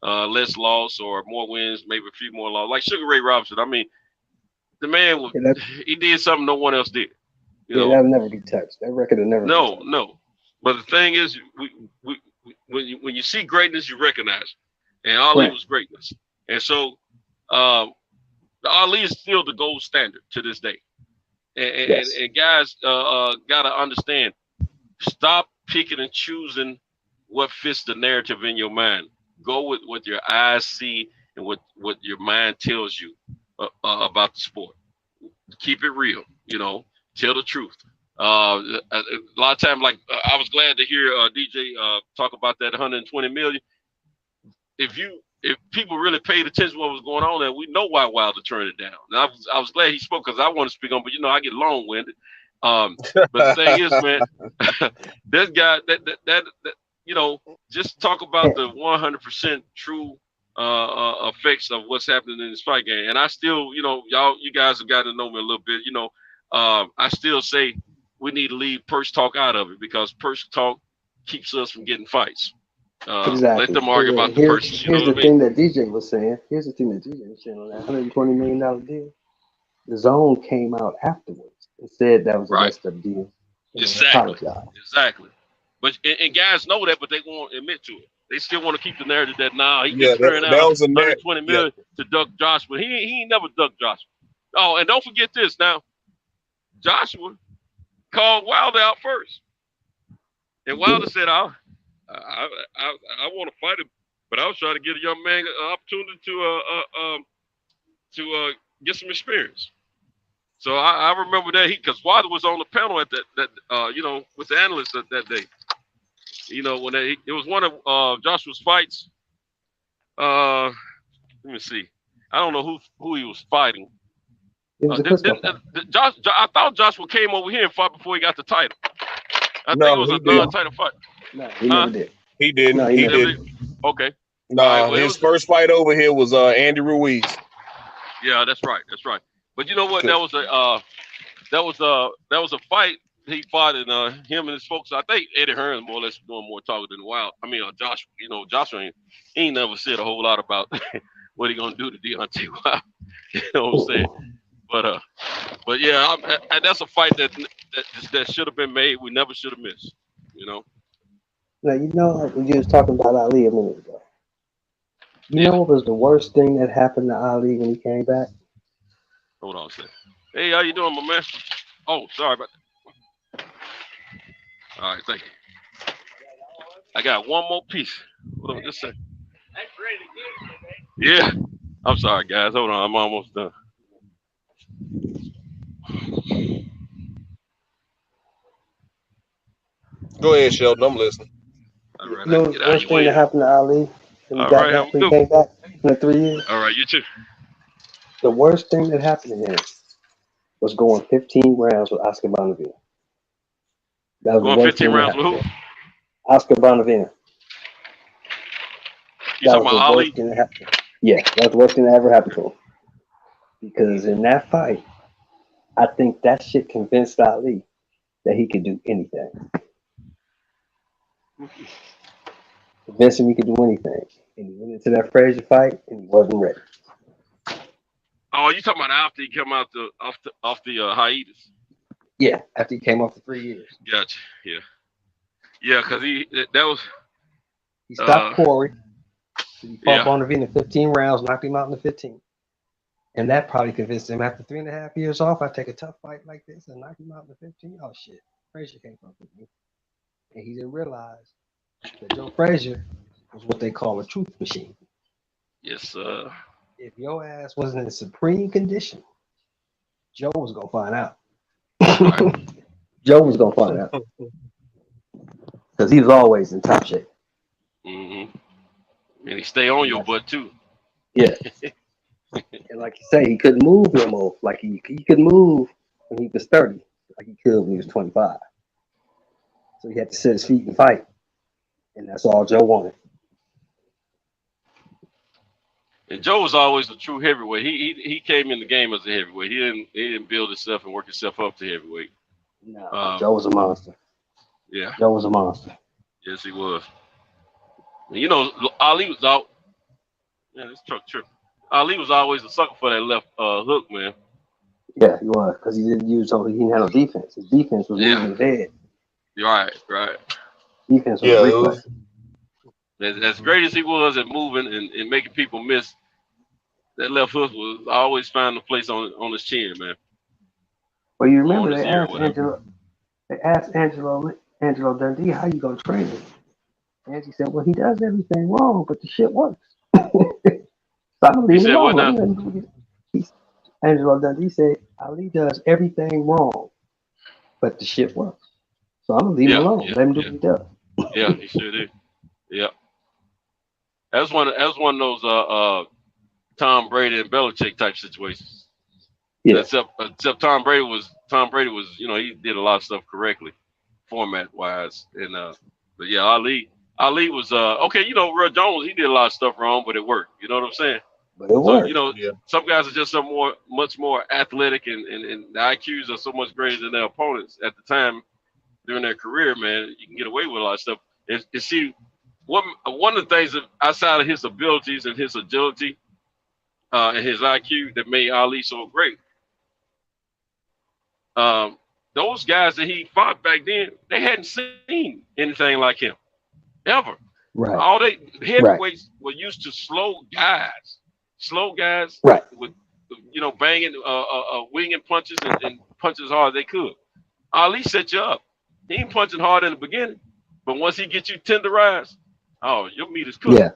less loss, or more wins, maybe a few more losses. Like Sugar Ray Robinson. I mean, the man, he did something no one else did. You know? That'll never be touched. That record will never be touched. No. But the thing is, when you see greatness, you recognize it. And Ali was greatness. And so Ali is still the gold standard to this day. And guys got to understand, stop picking and choosing what fits the narrative in your mind. Go with what your eyes see and what your mind tells you about the sport. Keep it real, you know, tell the truth. A lot of times, like I was glad to hear DJ talk about that 120 million. If people really paid attention to what was going on, and we know why Wilder turned it down. And I was glad he spoke because I want to speak on, but you know, I get long-winded. But the thing is, man, this guy that you know, just talk about the 100% true effects of what's happening in this fight game. And I still, you know, you guys have got to know me a little bit. You know, I still say we need to leave purse talk out of it because purse talk keeps us from getting fights. Exactly. Let them argue about the purses. Here's the thing that DJ was saying. Here's the thing that DJ was saying on that $120 million deal. The Zone came out afterwards and said that was a messed up deal. Exactly. But and guys know that, but they won't admit to it. They still want to keep the narrative that he gets turned out $120 million to duck Joshua. He never ducked Joshua. Oh, and don't forget this now. Joshua called Wilder out first, and Wilder said, I want to fight him, but I was trying to get a young man an opportunity to get some experience. So I remember that because Wilder was on the panel at that you know, with the analysts that day. You know, when it was one of Joshua's fights. Let me see. I don't know who he was fighting. I thought Joshua came over here and fought before he got the title. I think it was a non-title fight. No, he never did. He didn't. No, he didn't. Okay. No, his first fight over here was Andy Ruiz. Yeah, that's right. That's right. But you know what? That was a fight he fought, and him and his folks. I think Eddie Hearn more or less doing more talking than Wild. I mean, Joshua. You know, Joshua ain't never said a whole lot about what he gonna do to Deontay Wilder. You know what I'm saying? But yeah, that's a fight that should have been made. We never should have missed. You know. Now, you know, you was talking about Ali a minute ago. You know what was the worst thing that happened to Ali when he came back? Hold on a second. Hey, how you doing, my man? Oh, sorry about that. All right, thank you. I got one more piece. Hold on just a second. Yeah. I'm sorry, guys. Hold on. I'm almost done. Go ahead, Sheldon. I'm listening. All right, You know the worst thing that happened to Ali when he All got right, back, have a when he good came back in the 3 years? All right, you too. The worst thing that happened to him was going 15 rounds with Oscar Bonavena. That was Going the worst 15 thing that rounds with happened who? to him. Oscar Bonavena. You That talking was about the Ali? worst thing that happened. Yeah, that was the worst thing that ever happened to him. Because in that fight, I think that shit convinced Ali that he could do anything. Convinced him he could do anything. And he went into that Frazier fight and he wasn't ready. Oh, you talking about after he came out off the hiatus? Yeah, after he came off for 3 years. Gotcha. Yeah, because that was He stopped Corey. He fought yeah. Bonavena 15 rounds, knocked him out in the 15th. And that probably convinced him after 3.5 years off, I take a tough fight like this and knock him out in the 15th. Oh shit, Frazier can't fuck with me. And he didn't realize that Joe Frazier was what they call a truth machine. Yes, If your ass wasn't in supreme condition, Joe was gonna find out. Joe was gonna find out. Because he was always in top shape. Mm-hmm. And he stay on your butt too. Yeah. And like you say, he couldn't move no more. Like he could move when he was 30, like he could when he was 25. So he had to set his feet and fight. And that's all Joe wanted. And Joe was always a true heavyweight. He came in the game as a heavyweight. He didn't build himself and work himself up to heavyweight. No, Joe was a monster. Yeah. Joe was a monster. Yes, he was. And you know, Ali was out. Yeah, this truck tripping. Ali was always a sucker for that left hook, man. Yeah, he was, because he didn't use he didn't have no defense. His defense was moving his head. Right. Defense was reflex. As great as he was at moving and making people miss, that left hook was always finding a place on his chin, man. Well, you remember they asked Angelo Dundee, how you gonna train him? Angie said, well, he does everything wrong, but the shit works. So I'm gonna leave him alone. Angelo Dundee said, Ali does everything wrong, but the shit works. So I'm gonna leave him alone. Let him do what he does. Yeah, he sure did. Yeah. That's one of those Tom Brady and Belichick type situations. Yeah. Except Tom Brady was, he did a lot of stuff correctly, format wise. And but yeah, Ali was okay, Roy Jones, he did a lot of stuff wrong, but it worked. You know what I'm saying? But it worked. Some guys are just much more athletic and the IQs are so much greater than their opponents at the time during their career, man. You can get away with a lot of stuff. And see, one of the things that outside of his abilities and his agility and his IQ that made Ali so great, those guys that he fought back then, they hadn't seen anything like him ever. Right. All they heavyweights were used to slow guys, right, with banging, winging punches and punches as hard as they could. Ali set you up. He ain't punching hard in the beginning, but once he gets you tenderized, oh, your meat is cooked. Yeah.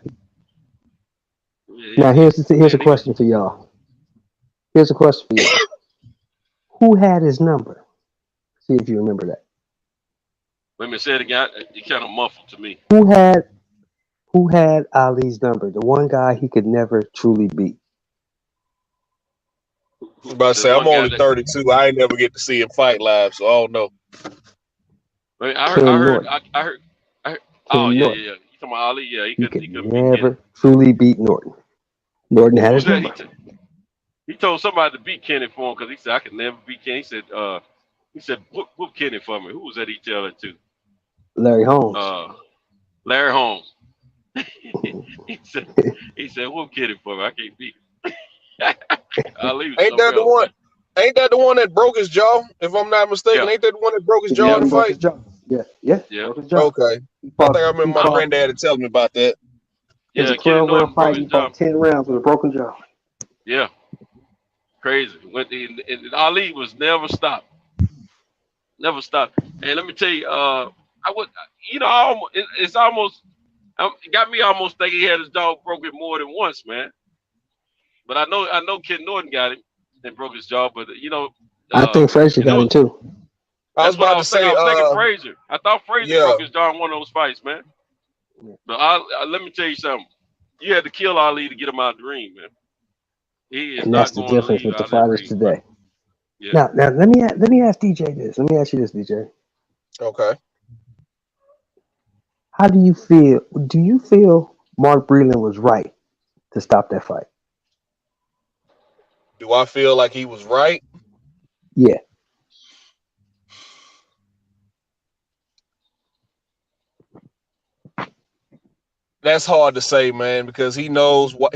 Now here's a question for y'all. Who had his number? See if you remember that. Wait a minute, say it again. You kind of muffled to me. Who had Ali's number? The one guy he could never truly beat. I was about to say, I'm only 32. I ain't never get to see him fight live, so I don't know. I heard. Oh yeah. You talking about Ali? Yeah, he could never truly beat Norton. Norton had his number. He told somebody to beat Kenny for him because he said I could never beat Kenny. He said whoop Kenny for me. Who was that he tell it to? Larry Holmes. Larry Holmes. he said whoop Kenny for me. I can't beat him. Ain't that the one that broke his jaw? If I'm not mistaken, ain't that the one that broke his jaw in the fight? Yeah. Okay. I think I remember my granddad telling me about that. It's a Yeah, Kenny 12-round Norton broke fight. He his jaw. fought 10 rounds with a broken jaw. Yeah, crazy. And Ali was never stopped. Never stopped. And let me tell you, I would, it's almost, it got me almost thinking he had his jaw broken more than once, man. But I know Ken Norton got him and broke his jaw, but I think Frazier and it got him was, too. I was that's what about I to was thinking. say, I was thinking Frazier. I thought Frazier yeah, broke his jaw in one of those fights, man. But let me tell you something. You had to kill Ali to get him out of the ring, man. He is And that's not the going to difference leave with the out of that fighters ring, today. bro. Yeah. Now let me ask DJ this. Let me ask you this, DJ. okay. How do you feel? Do you feel Mark Breland was right to stop that fight? Do I feel like he was right? Yeah. That's hard to say, man, because he knows what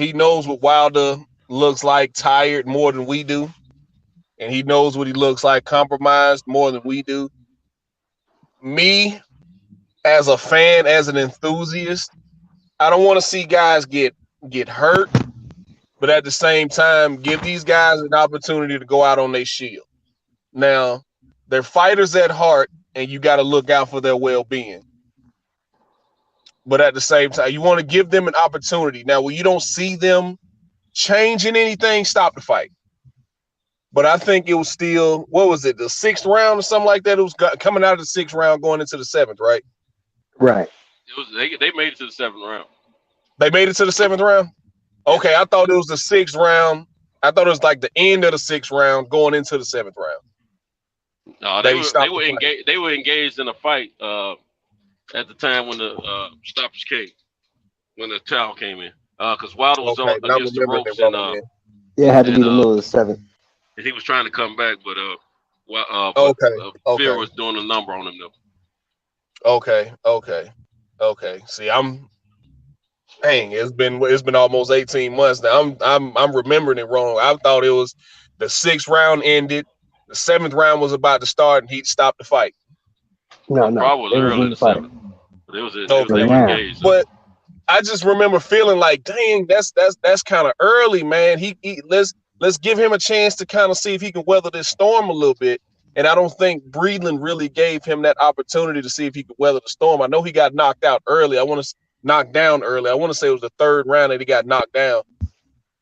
Wilder looks like tired more than we do, and he knows what he looks like compromised more than we do. Me, as a fan, as an enthusiast, I don't want to see guys get hurt, but at the same time, give these guys an opportunity to go out on their shield. Now, they're fighters at heart, and you got to look out for their well-being. But at the same time, you want to give them an opportunity. Now, when you don't see them changing anything, stop the fight. But I think it was still, what was it, the 6th round or something like that? It was coming out of the 6th round, going into the 7th, right? Right. It was they made it to the 7th round. They made it to the 7th round? Okay, I thought it was the 6th round. I thought it was like the end of the 6th round, going into the 7th round. No, they were engaged in a fight at the time when the stoppage came, when the towel came in, because Wilder was on against the ropes, and it had to be the middle of the 7th. And he was trying to come back, but Fear was doing a number on him though. Okay. See, it's been almost 18 months now. I'm remembering it wrong. I thought it was the 6th round ended, the 7th round was about to start, and he'd stop the fight. No. Probably was early the 7th. But they were engaged. But I just remember feeling like, dang, that's kind of early, man. Let's give him a chance to kind of see if he can weather this storm a little bit. And I don't think Breedlin really gave him that opportunity to see if he could weather the storm. I know he got knocked out early. Knocked down early. I want to say it was the 3rd round that he got knocked down.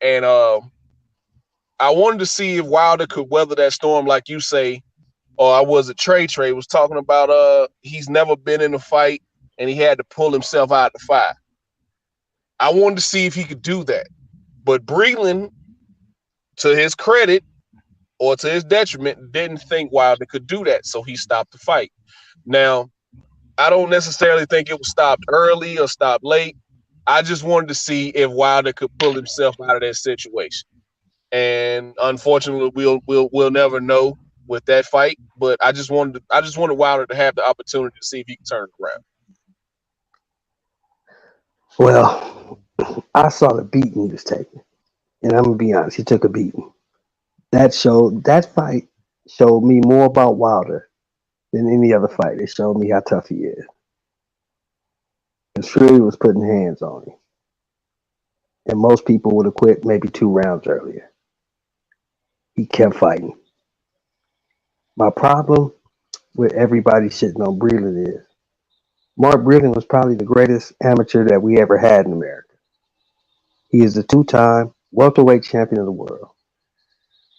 And I wanted to see if Wilder could weather that storm, like you say, or I was at Trey was talking about he's never been in a fight and he had to pull himself out of the fight. I wanted to see if he could do that. But Breedlin, to his credit or to his detriment, didn't think Wilder could do that, so he stopped the fight. Now, I don't necessarily think it was stopped early or stopped late. I just wanted to see if Wilder could pull himself out of that situation. And unfortunately, we'll never know with that fight. But I just wanted Wilder to have the opportunity to see if he could turn it around. Well, I saw the beating he was taking, and I'm gonna be honest, he took a beating. That fight showed me more about Wilder than any other fight. It showed me how tough he is. Because Fury was putting hands on him, and most people would have quit maybe 2 rounds earlier. He kept fighting. My problem with everybody shitting on Breland is Mark Breland was probably the greatest amateur that we ever had in America. He is the 2-time welterweight champion of the world.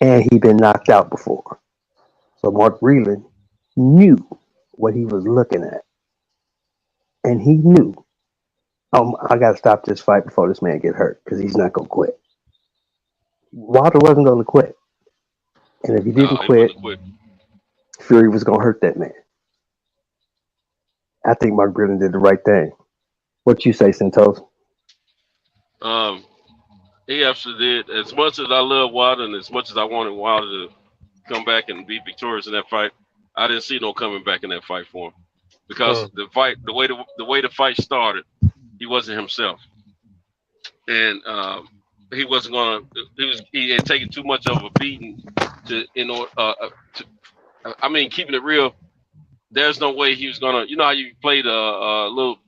And he'd been knocked out before. So Mark Breland knew what he was looking at. And he knew, I got to stop this fight before this man get hurt because he's not going to quit. Wilder wasn't going to quit. And if he didn't quit, Fury was going to hurt that man. I think Mark Breland did the right thing. What you say, Santos? He absolutely did. As much as I love Wilder and as much as I wanted Wilder to come back and be victorious in that fight, I didn't see no coming back in that fight for him because the way the fight started, he wasn't himself, and he wasn't gonna. He had taken too much of a beating keeping it real. There's no way he was gonna. You know how you played a little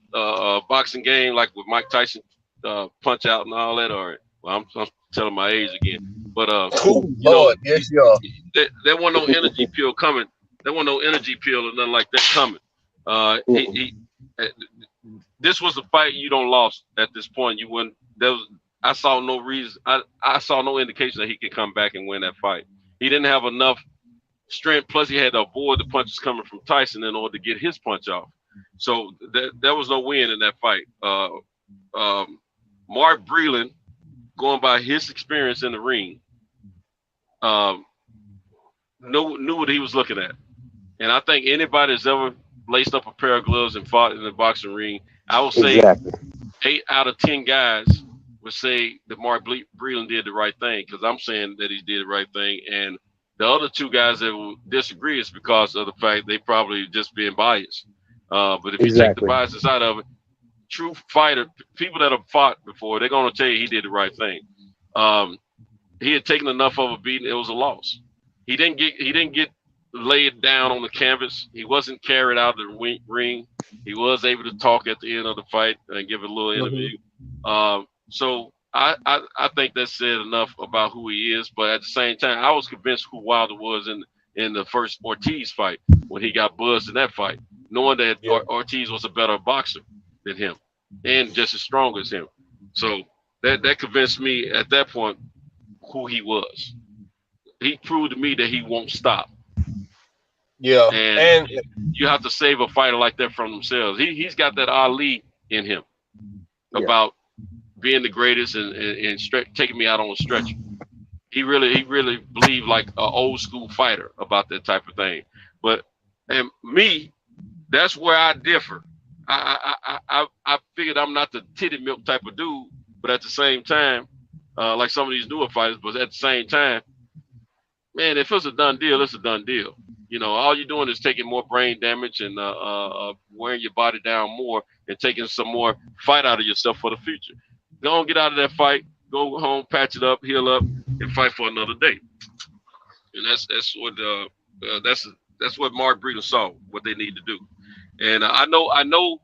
boxing game like with Mike Tyson Punch Out and all that. Or well, I'm telling my age again. But Oh you know, Lord, yes, y'all. there wasn't no energy pill coming. There wasn't no energy pill or nothing like that coming. This was a fight you don't lost at this point. You wouldn't. I saw no reason. I saw no indication that he could come back and win that fight. He didn't have enough strength. Plus, he had to avoid the punches coming from Tyson in order to get his punch off. So there was no win in that fight. Mark Breland, going by his experience in the ring, knew what he was looking at. And I think anybody that's ever laced up a pair of gloves and fought in the boxing ring, I will say 8 out of 10 guys would say that Mark Breland did the right thing, because I'm saying that he did the right thing. And the other 2 guys that will disagree is because of the fact they probably just being biased. But if you take the biases out of it, true fighter, people that have fought before, they're going to tell you he did the right thing. He had taken enough of a beating; it was a loss. He didn't get laid down on the canvas. He wasn't carried out of the ring. He was able to talk at the end of the fight and give a little interview. So I think that said enough about who he is. But at the same time, I was convinced who Wilder was in the first Ortiz fight when he got buzzed in that fight, knowing that Ortiz was a better boxer than him and just as strong as him. So that convinced me at that point who he was. He proved to me that he won't stop. Yeah, and you have to save a fighter like that from themselves. He's got that Ali in him about being the greatest and taking me out on a stretcher. He really believed like an old school fighter about that type of thing. But and me, that's where I differ. I figured I'm not the titty milk type of dude, but at the same time, like some of these newer fighters, but at the same time, man, if it's a done deal, it's a done deal. You know, all you're doing is taking more brain damage and wearing your body down more and taking some more fight out of yourself for the future. Go and get out of that fight, go home, patch it up, heal up, and fight for another day. And that's what Mark Breland saw, what they need to do. And I know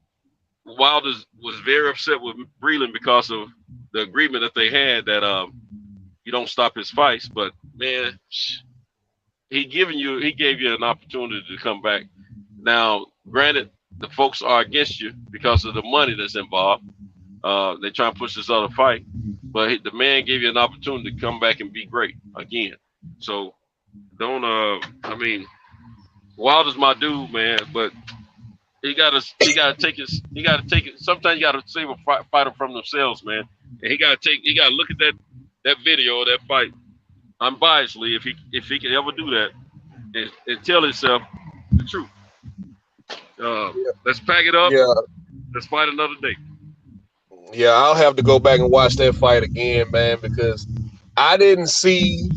Wilder was very upset with Breland because of the agreement that they had that you don't stop his fights. But man, he gave you an opportunity to come back. Now, granted, the folks are against you because of the money that's involved. They try and push this other fight, but the man gave you an opportunity to come back and be great again. So don't I mean, Wilder's my dude, man, but he gotta take it. Sometimes you gotta save a fighter from themselves, man. And he gotta look at that video of that fight unbiasedly, if he can ever do that, and tell himself the truth. Let's pack it up. Yeah. Let's fight another day. Yeah, I'll have to go back and watch that fight again, man, because I didn't see,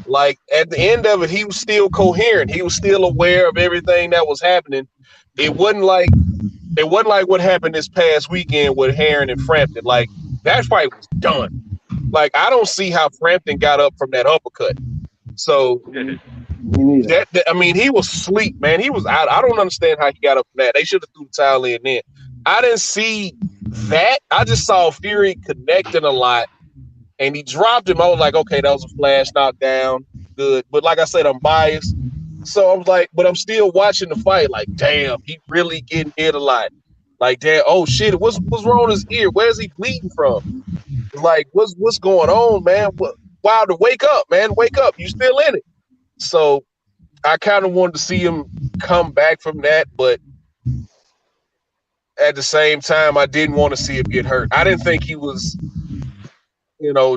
like, at the end of it, he was still coherent. He was still aware of everything that was happening. It wasn't like what happened this past weekend with Herring and Frampton. Like, that fight was done. Like, I don't see how Frampton got up from that uppercut. So, I mean, he was asleep, man. He was out. I don't understand how he got up from that. They should have threw the towel in then. I didn't see that. I just saw Fury connecting a lot, and he dropped him. I was like, okay, that was a flash knockdown. Good. But like I said, I'm biased. So I was like, but I'm still watching the fight. Like, damn, he really getting hit a lot. Like, damn, oh shit, what's wrong with his ear? Where's he bleeding from? Like, what's going on, man? Wilder, wake up, man. Wake up. You still in it. So I kind of wanted to see him come back from that, but at the same time, I didn't want to see him get hurt. I didn't think he was,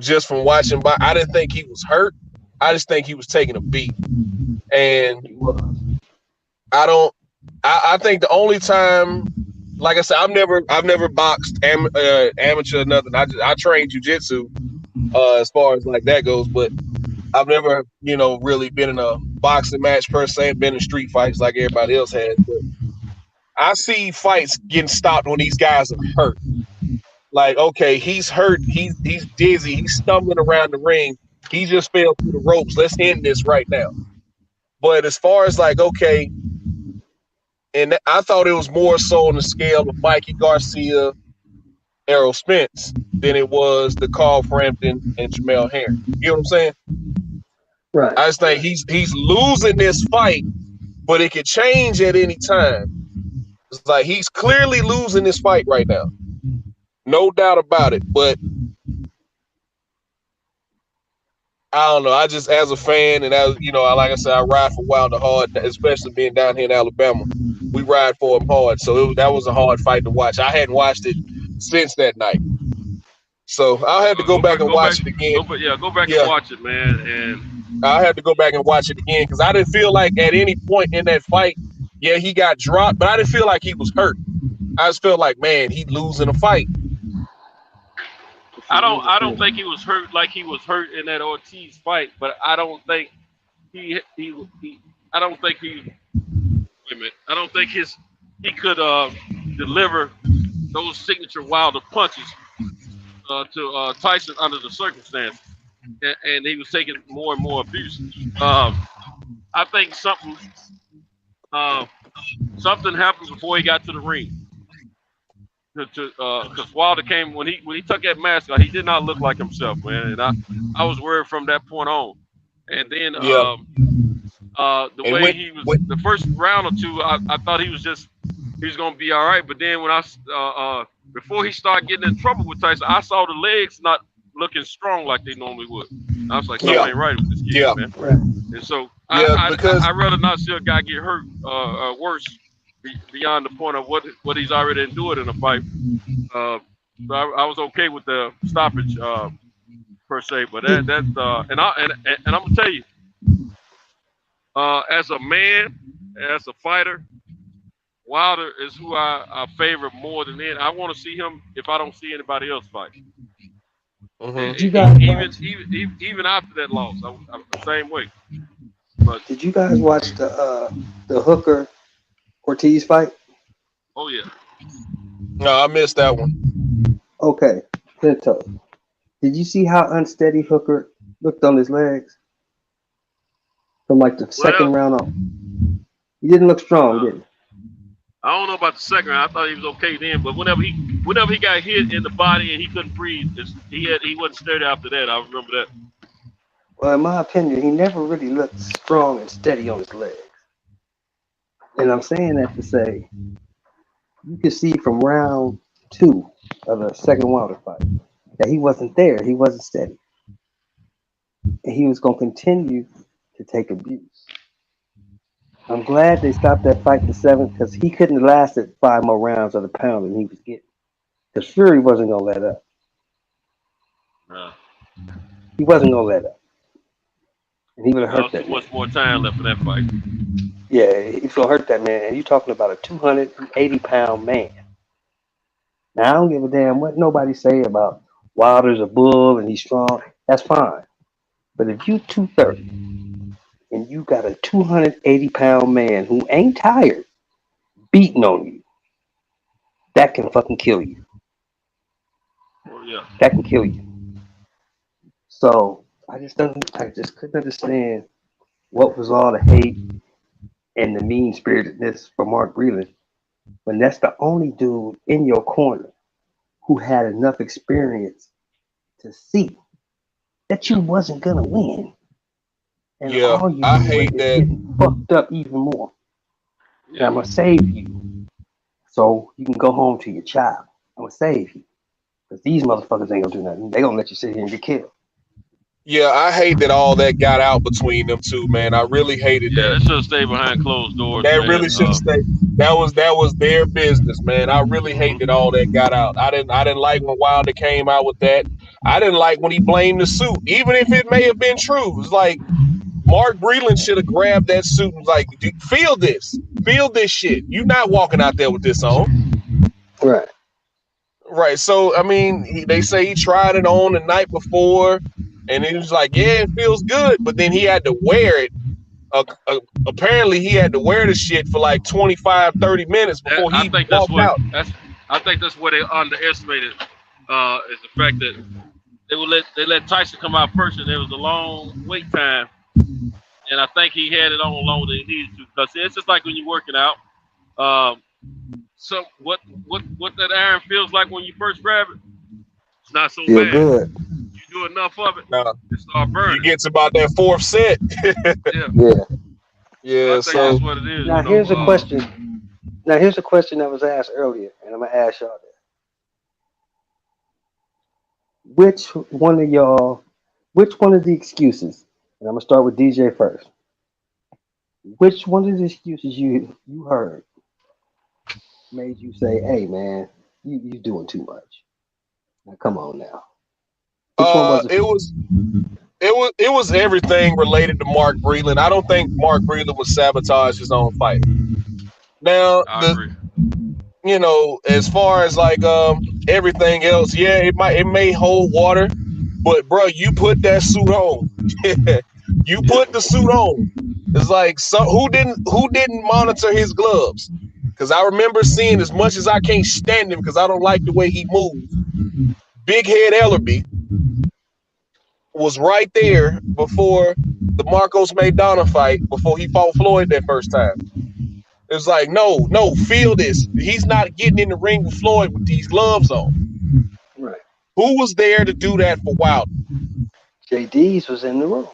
just from watching by, I didn't think he was hurt. I just think he was taking a beat. And I think the only time, like I said, I've never boxed amateur or nothing. I train jiu-jitsu as far as like that goes, but I've never, really been in a boxing match per se, been in street fights like everybody else has. But I see fights getting stopped when these guys are hurt. Like, okay, he's hurt, he's dizzy, he's stumbling around the ring, he just fell through the ropes. Let's end this right now. But as far as like, okay, and I thought it was more so on the scale of Mikey Garcia Errol Spence than it was the Carl Frampton and Jamel Herring. You know what I'm saying? Right. I just think he's losing this fight, but it could change at any time. It's like he's clearly losing this fight right now. No doubt about it. But I don't know. I just, as a fan, and as you know, like I said, I ride for Wilder hard, especially being down here in Alabama. We ride for him hard, so that was a hard fight to watch. I hadn't watched it since that night, so I'll have to go back and watch it again. Go back and watch it, man. And I'll have to go back and watch it again because I didn't feel like at any point in that fight, yeah, he got dropped, but I didn't feel like he was hurt. I just felt like, man, he's losing a fight. I don't think he was hurt like he was hurt in that Ortiz fight, but I don't think he I don't think he could deliver those signature Wilder punches to Tyson under the circumstances, and he was taking more and more abuse. I think something happened before he got to the ring. Because Wilder came when he took that mask off, he did not look like himself, man. And I was worried from that point on. And then the way he was the first round or two, I thought he was gonna be all right. But then when before he started getting in trouble with Tyson, I saw the legs not looking strong like they normally would. I was like, something ain't right with this kid, man. Right. And so I'd rather not see a guy get hurt worse beyond the point of what he's already endured in a fight. So I was okay with the stoppage per se, but and I'm gonna tell you, as a man, as a fighter, Wilder is who I favor more than any. I want to see him if I don't see anybody else fight. Mm-hmm. Even after that loss, I'm the same way. But did you guys watch the Hooker Ortiz fight? Oh yeah. No, I missed that one. Okay, Pinto. Did you see how unsteady Hooker looked on his legs from like the second round on? He didn't look strong, did he? I don't know about the second round. I thought he was okay then, but whenever he got hit in the body and he couldn't breathe, he wasn't steady after that. I remember that. Well, in my opinion, he never really looked strong and steady on his legs. And I'm saying that to say, you could see from round 2 of the second Wilder fight that he wasn't there. He wasn't steady. And he was going to continue to take abuse. I'm glad they stopped that fight in the 7th because he couldn't have lasted 5 more rounds of the pound than he was getting. Because Fury wasn't going to let up. He wasn't going to let up. And he would have hurt that. Too much more time left for that fight. Yeah, he's going to hurt that man. And you're talking about a 280-pound man. Now, I don't give a damn what nobody say about Wilder's a bull and he's strong. That's fine. But if you 230 and you got a 280-pound man who ain't tired beating on you, that can fucking kill you. Oh, yeah. That can kill you. So I just couldn't understand what was all the hate and the mean-spiritedness for Mark Breland when that's the only dude in your corner who had enough experience to see that you wasn't gonna win. And all you I hate that. Fucked up even more. Yeah. I'm gonna save you so you can go home to your child. I'm gonna save you because these motherfuckers ain't gonna do nothing. They gonna let you sit here and get killed. Yeah, I hate that all that got out between them two, man. I really hated that. That should have stayed behind closed doors. That man. really should have stayed. That was their business, man. I really hate that all that got out. I didn't like when Wilder came out with that. I didn't like when he blamed the suit, even if it may have been true. It's like Mark Breland should have grabbed that suit and was like, feel this shit. You're not walking out there with this on. Right. So I mean, they say he tried it on the night before. And he was like, yeah, it feels good. But then he had to wear it. Apparently, he had to wear the shit for like 25, 30 minutes before he walked out. I think that's what they underestimated is the fact that they let Tyson come out first, and there was a long wait time. And I think he had it on longer than he needed to. Because it's just like when you're working out. So what that iron feels like when you first grab it? It's not so Feel bad. good. You do enough of it, Nah, it start burning. you get to about that fourth set. Yeah. Yeah. I think that's what it is. Now here's a question. Now here's a question that was asked earlier, and I'm gonna ask y'all this. Which one of the excuses, and I'm gonna start with DJ first. Which one of the excuses you heard made you say, "Hey man, you doing too much"? Now come on now. Which one was it? It was everything related to Mark Breland. I don't think Mark Breland would sabotage his own fight. Now, as far as like everything else, yeah, it may hold water, but bro, you put that suit on. You put the suit on. It's like who didn't monitor his gloves? Because I remember seeing, as much as I can't stand him because I don't like the way he moves, Big Head Ellerby was right there before the Marcos Maidana fight, before he fought Floyd that first time. It was like, no, feel this. He's not getting in the ring with Floyd with these gloves on. Right. Who was there to do that for Wilder? JD's was in the room.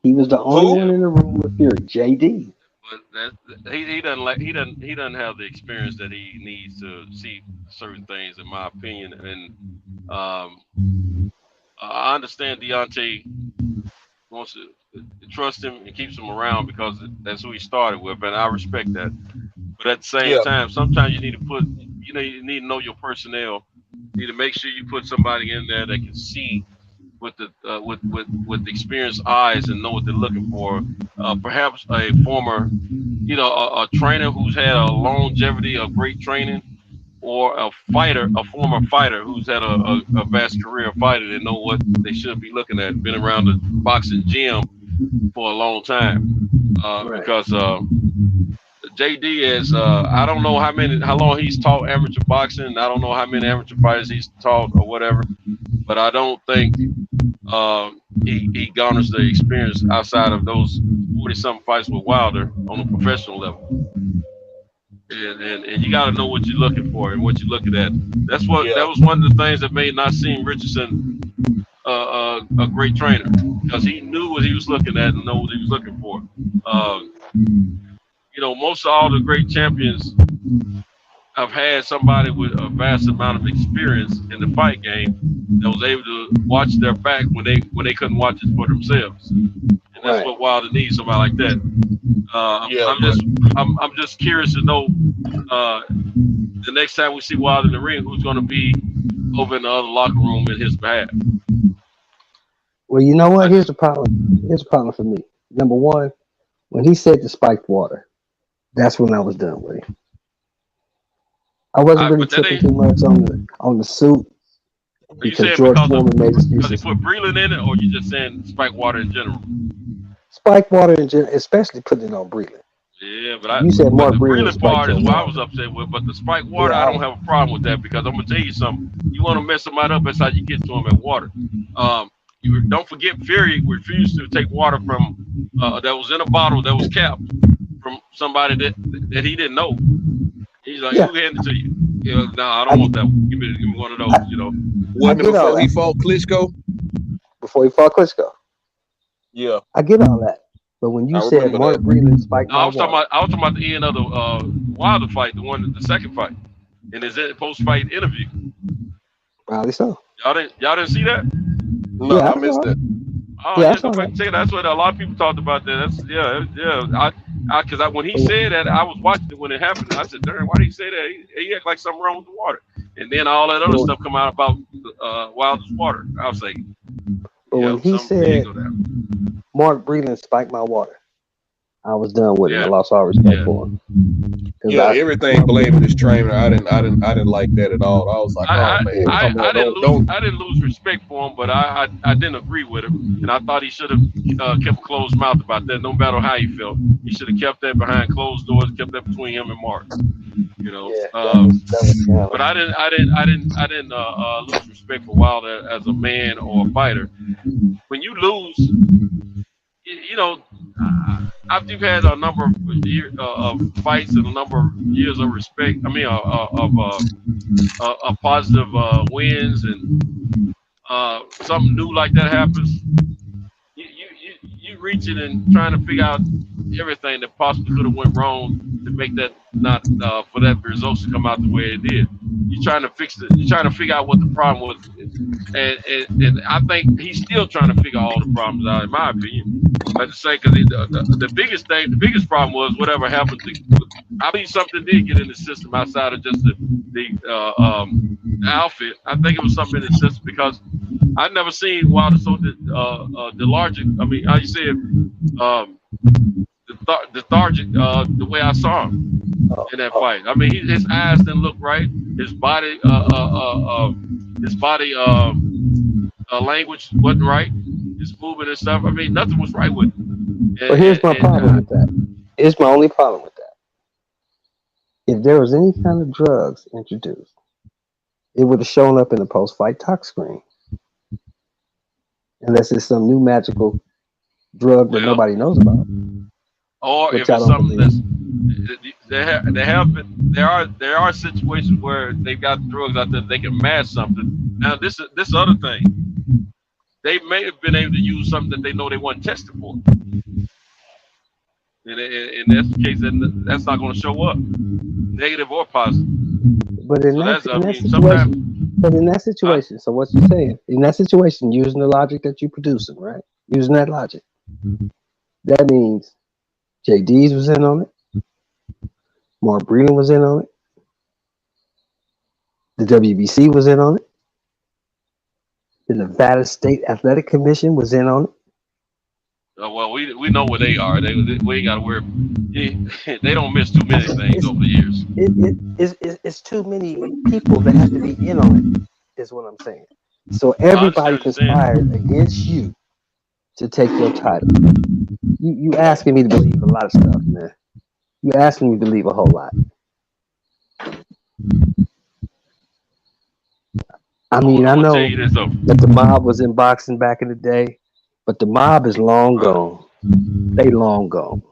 He was the only one in the room with Fury. JD. But he doesn't have the experience that he needs to see certain things, in my opinion. And I understand Deontay wants to trust him and keeps him around because that's who he started with, and I respect that. But at the same time, sometimes you need to know your personnel. You need to make sure you put somebody in there that can see with the experienced eyes and know what they're looking for. Perhaps a former, a trainer who's had a longevity of great training, or a former fighter who's had a vast career fighting and know what they should be looking at, been around the boxing gym for a long time. Because JD is, I don't know how long he's taught amateur boxing. I don't know how many amateur fighters he's taught or whatever, but I don't think he garners the experience outside of those 40-something fights with Wilder on a professional level. And you got to know what you're looking for and what you're looking at. That was one of the things that made Nassim Richardson a great trainer, because he knew what he was looking at and know what he was looking for. Most of all the great champions have had somebody with a vast amount of experience in the fight game that was able to watch their back when they couldn't watch it for themselves. And that's what Wilder needs, somebody like that. I'm just curious to know the next time we see Wilder in the ring, who's going to be over in the other locker room in his behalf. Well, you know what? Here's the problem. Here's the problem for me. Number one, when he said the spiked water, that's when I was done with him. I wasn't really tripping too much on the suit because George Foreman made excuses. Because he put Breland in it, or you just saying spiked water in general? Spiked water in general, especially putting it on Breland. Yeah, but you said Mark the Breland part is what I was upset with. But the spiked water, I don't have a problem with that, because I'm gonna tell you something. You want to mess somebody up, that's how you get to them at water. You don't forget, Fury refused to take water from that was in a bottle that was capped from somebody that he didn't know. He's like, who handed it to you? I don't want that one. Give me one of those. Wasn't it before he fought Klitschko? Before he fought Klitschko. Yeah, I get all that. But when you said Mark Breland spiked I was talking about the end of the Wilder fight, the second fight, in his post-fight interview. Probably so. Y'all didn't see that? No, I missed it. Oh, that's what a lot of people talked about. That. Because when he said that, I was watching it when it happened. I said, "Darn, why did he say that? He act like something wrong with the water." And then all that other stuff come out about Wilder's water. I was like, but when he said Mark Breland spiked my water, I was done with it. I lost all respect for him. Everything blaming his trainer. I didn't like that at all. I was like, I didn't lose respect for him, but I didn't agree with him, and I thought he should have kept a closed mouth about that. No matter how he felt, he should have kept that behind closed doors, kept that between him and Mark. But I didn't lose respect for Wilder as a man or a fighter. When you lose, after you've had a number of fights and a number of years of respect, I mean, of positive wins, and something new like that happens, you reaching and trying to figure out everything that possibly could have went wrong to make that not for that results to come out the way it did. You're trying to fix it. You're trying to figure out what the problem was, and I think he's still trying to figure all the problems out, in my opinion. I just say because the biggest thing, the biggest problem was whatever happened to. I mean, something did get in the system outside of just the outfit. I think it was something in the system because I've never seen Wilder so lethargic. I mean, how you say it, lethargic. The way I saw him in that fight. I mean, his eyes didn't look right. His body, language wasn't right. His movement and stuff. I mean, nothing was right with him. But here's my problem with that. Here's my only problem with that. If there was any kind of drugs introduced, it would have shown up in the post-fight talk screen. Unless it's some new magical drug that nobody knows about. Or if it's something that's there are situations where they've got drugs out there they can mask something. Now this other thing, they may have been able to use something that they know they weren't tested for. And that's the case, then that's not going to show up, negative or positive. But in that situation, so what you're saying, in that situation, using the logic that you're producing, right? Using that logic, that means JD's was in on it, Mark Breland was in on it, the WBC was in on it, the Nevada State Athletic Commission was in on it. Well, we know where they are. We ain't got to worry. They don't miss too many things over the years. It's too many people that have to be in on it, is what I'm saying. So everybody conspired against you to take your title. You asking me to believe a lot of stuff, man. You asking me to believe a whole lot. I mean, I know that the mob was in boxing back in the day, but the mob is long gone. They long gone.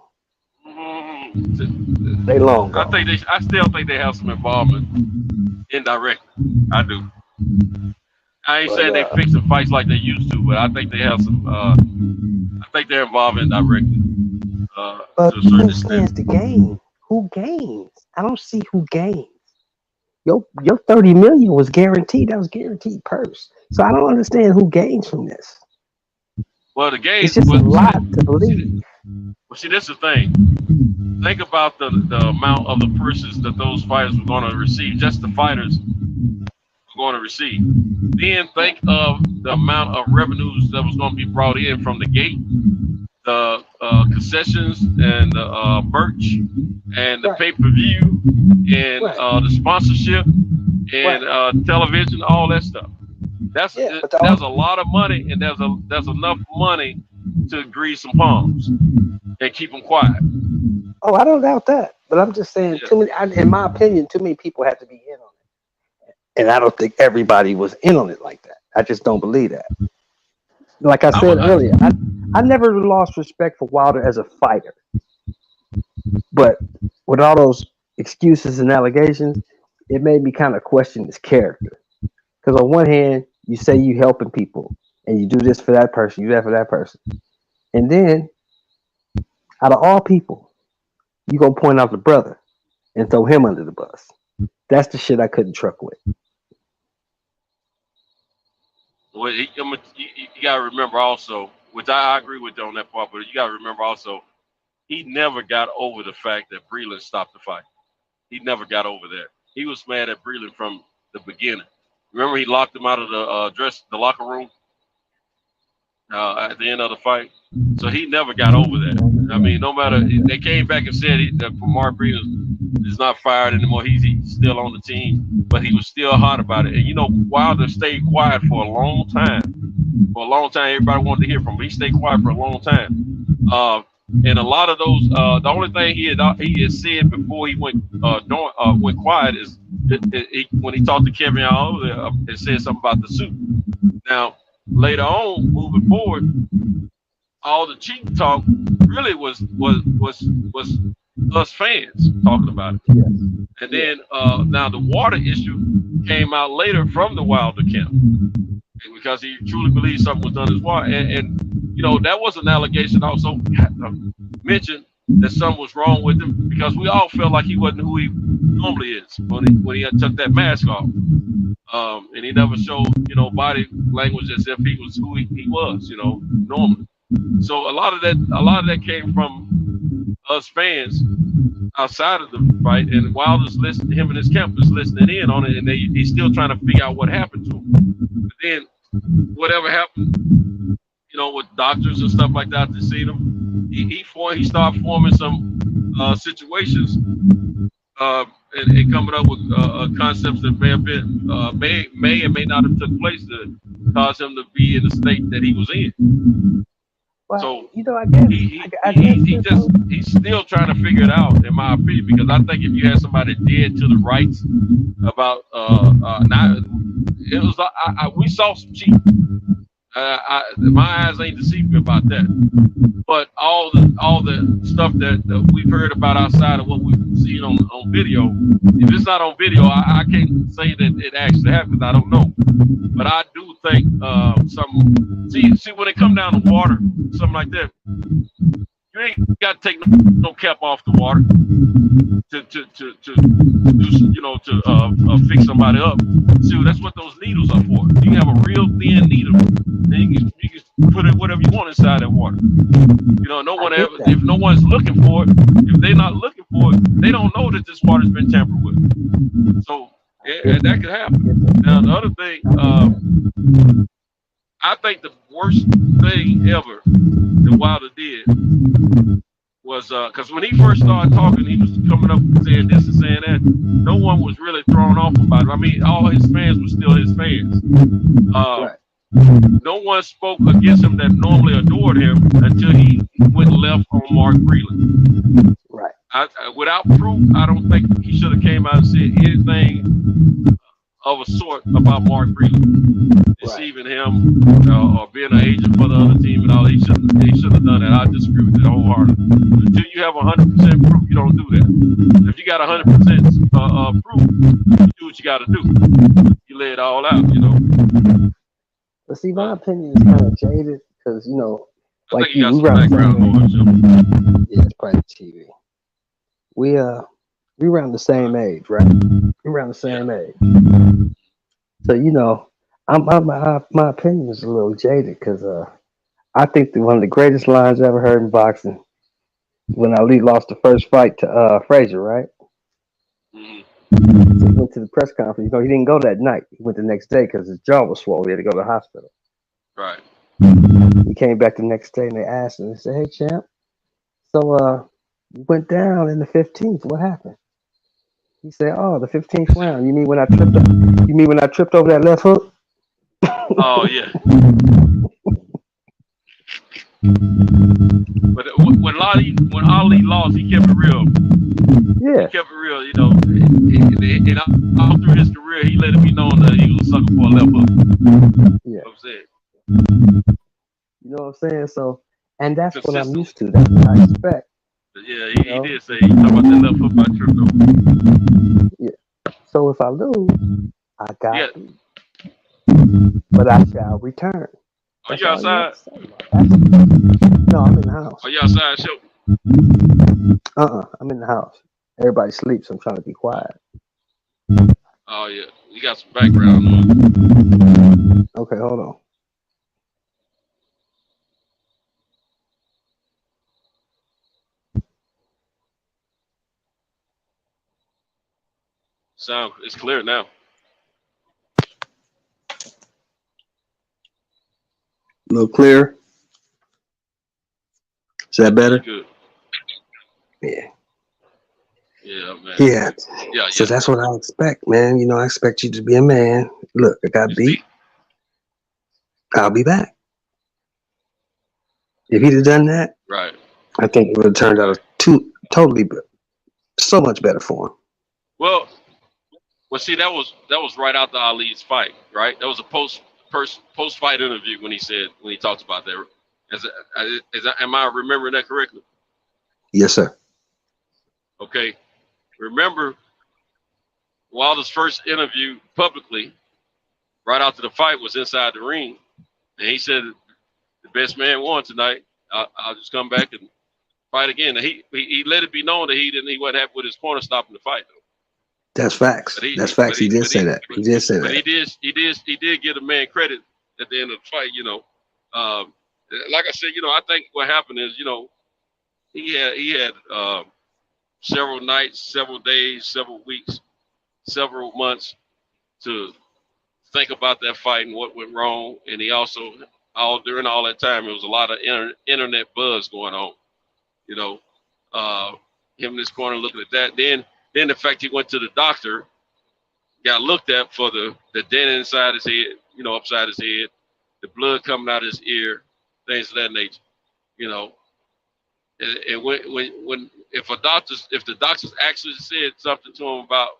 They long gone. I still think they have some involvement indirectly. I do. I ain't saying they fixing fights like they used to, but I think they have some. I think they're involved indirectly. But who stands to gain? Who gains? I don't see who gains. Your 30 million was guaranteed. That was guaranteed purse. So I don't understand who gains from this. Well, the game it's just a lot to believe. Well, see, this is the thing. Think about the amount of the purses that those fighters were going to receive. Just the fighters were going to receive. Then think of the amount of revenues that was going to be brought in from the gate, the concessions, and the merch, and the pay-per-view, and the sponsorship, and television, all that stuff. That's a lot of money, and there's enough money to grease some palms and keep them quiet. Oh, I don't doubt that, but I'm just saying, too many. In my opinion, too many people have to be in on it, and I don't think everybody was in on it like that. I just don't believe that. Like I said earlier, I never lost respect for Wilder as a fighter, but with all those excuses and allegations, it made me kind of question his character. Because on one hand, you say you helping people, and you do this for that person, you do that for that person, and then out of all people, you gonna point out the brother and throw him under the bus. That's the shit I couldn't truck with. Well, you gotta remember also, which I agree with you on that part, but you gotta remember also, he never got over the fact that Breland stopped the fight. He never got over that. He was mad at Breland from the beginning. Remember, he locked him out of the locker room at the end of the fight. So he never got over that. I mean, no matter, they came back and said that Mark Breland is not fired anymore. He's still on the team, but he was still hot about it. And you know, Wilder stayed quiet for a long time. For a long time, everybody wanted to hear from him. He stayed quiet for a long time. And a lot of those, the only thing he had said before he went quiet is when he talked to Kevin Allen, it said something about the suit. Now, later on, moving forward, all the cheating talk really was us fans talking about it. Yes. And then now the water issue came out later from the Wilder camp because he truly believed something was done as water. And you know, that was an allegation also mentioned that something was wrong with him because we all felt like he wasn't who he normally is when he took that mask off. And he never showed, you know, body language as if he was who he was, you know, normally. So a lot of that came from us fans outside of the fight, and Wilder's listening, him and his camp is listening in on it, and he's still trying to figure out what happened to him. But then whatever happened, you know, with doctors and stuff like that to see them, he started forming some situations and coming up with concepts that may have been may and may not have took place to cause him to be in the state that he was in. Well, So you know, I guess he's still trying to figure it out, in my opinion, because I think if you had somebody dead to the rights about it was we saw some cheating. My eyes ain't deceiving me about that. But all the stuff that we've heard about outside of what we've seen on video, if it's not on video, I can't say that it actually happened. I don't know. But I do think see when it come down to water, something like that, you ain't got to take no cap off the water to do, you know, to fix somebody up. See, that's what those needles are for. You can have a real thin needle, and you can put it whatever you want inside that water. You know, if no one's looking for it, if they're not looking for it, they don't know that this water's been tampered with. So that could happen. Now the other thing, I think the worst thing ever that Wilder did was because when he first started talking, he was coming up and saying this and saying that. No one was really thrown off about it. I mean, all his fans were still his fans. right. No one spoke against him that normally adored him until he went left on Mark Breland. Right. Without proof, I don't think he should have came out and said anything of a sort about Mark Breland, deceiving him or being an agent for the other team and all. He should have done that. I disagree with it wholeheartedly. Until you have 100% proof, you don't do that. If you got 100% proof, you do what you got to do. You lay it all out, you know. But see, my opinion is kind of jaded because, you know, I like think you got we some run background noise. yeah, it's probably TV. We around the same age, right? We around the same age. So, you know, my opinion is a little jaded because I think that one of the greatest lines I ever heard in boxing when Ali lost the first fight to Frazier, right? Mhm. So he went to the press conference. You know, he didn't go that night. He went the next day because his jaw was swollen. He had to go to the hospital. Right. He came back the next day and they asked him, they said, "Hey, champ, so you went down in the 15th. What happened?" He said, "Oh, the 15th round. You mean when I tripped over that left hook?" Oh yeah. But when Ali lost, he kept it real. Yeah. He kept it real, you know. And all through his career, he let it be known that he was a sucker for a left hook. Yeah. You know what I'm saying? You know what I'm saying? So, and that's what I'm Consistent. used to. That's what I expect. Yeah, he did say he talked about that left hook by tripped over. Yeah. So if I lose, I got Yeah. beat. But I shall return. Are That's you all outside? No, I'm in the house. Are you outside, show? I'm in the house. Everybody sleeps, so I'm trying to be quiet. Oh yeah, you got some background noise. Okay, hold on. Sound it's clear now. A little clearer. Is that better? Good. Yeah. Yeah, man. Yeah. Yeah. So that's what I expect, man. You know, I expect you to be a man. Look, I got beat. I'll be back. If he'd have done that, right, I think it would have turned out so much better for him. Well, see, that was right after Ali's fight, right? That was a post fight interview when he talked about that, Am I remembering that correctly? Yes, sir. Okay. Remember Wilder's first interview publicly, right after the fight, was inside the ring, and he said, "The best man won tonight. I'll just come back and fight again." And he let it be known that he wasn't happy with his corner stopping the fight, though. That's facts. That's facts. He did say that. He did say that. But he did give the man credit at the end of the fight. Like I said, I think what happened is, he had several nights, several days, several weeks, several months to think about that fight and what went wrong. And he also, during all that time, there was a lot of internet buzz going on. Him in his corner looking at that. Then the fact he went to the doctor, got looked at for the dent inside his head, upside his head, the blood coming out of his ear, things of that nature, And when if the doctors actually said something to him about,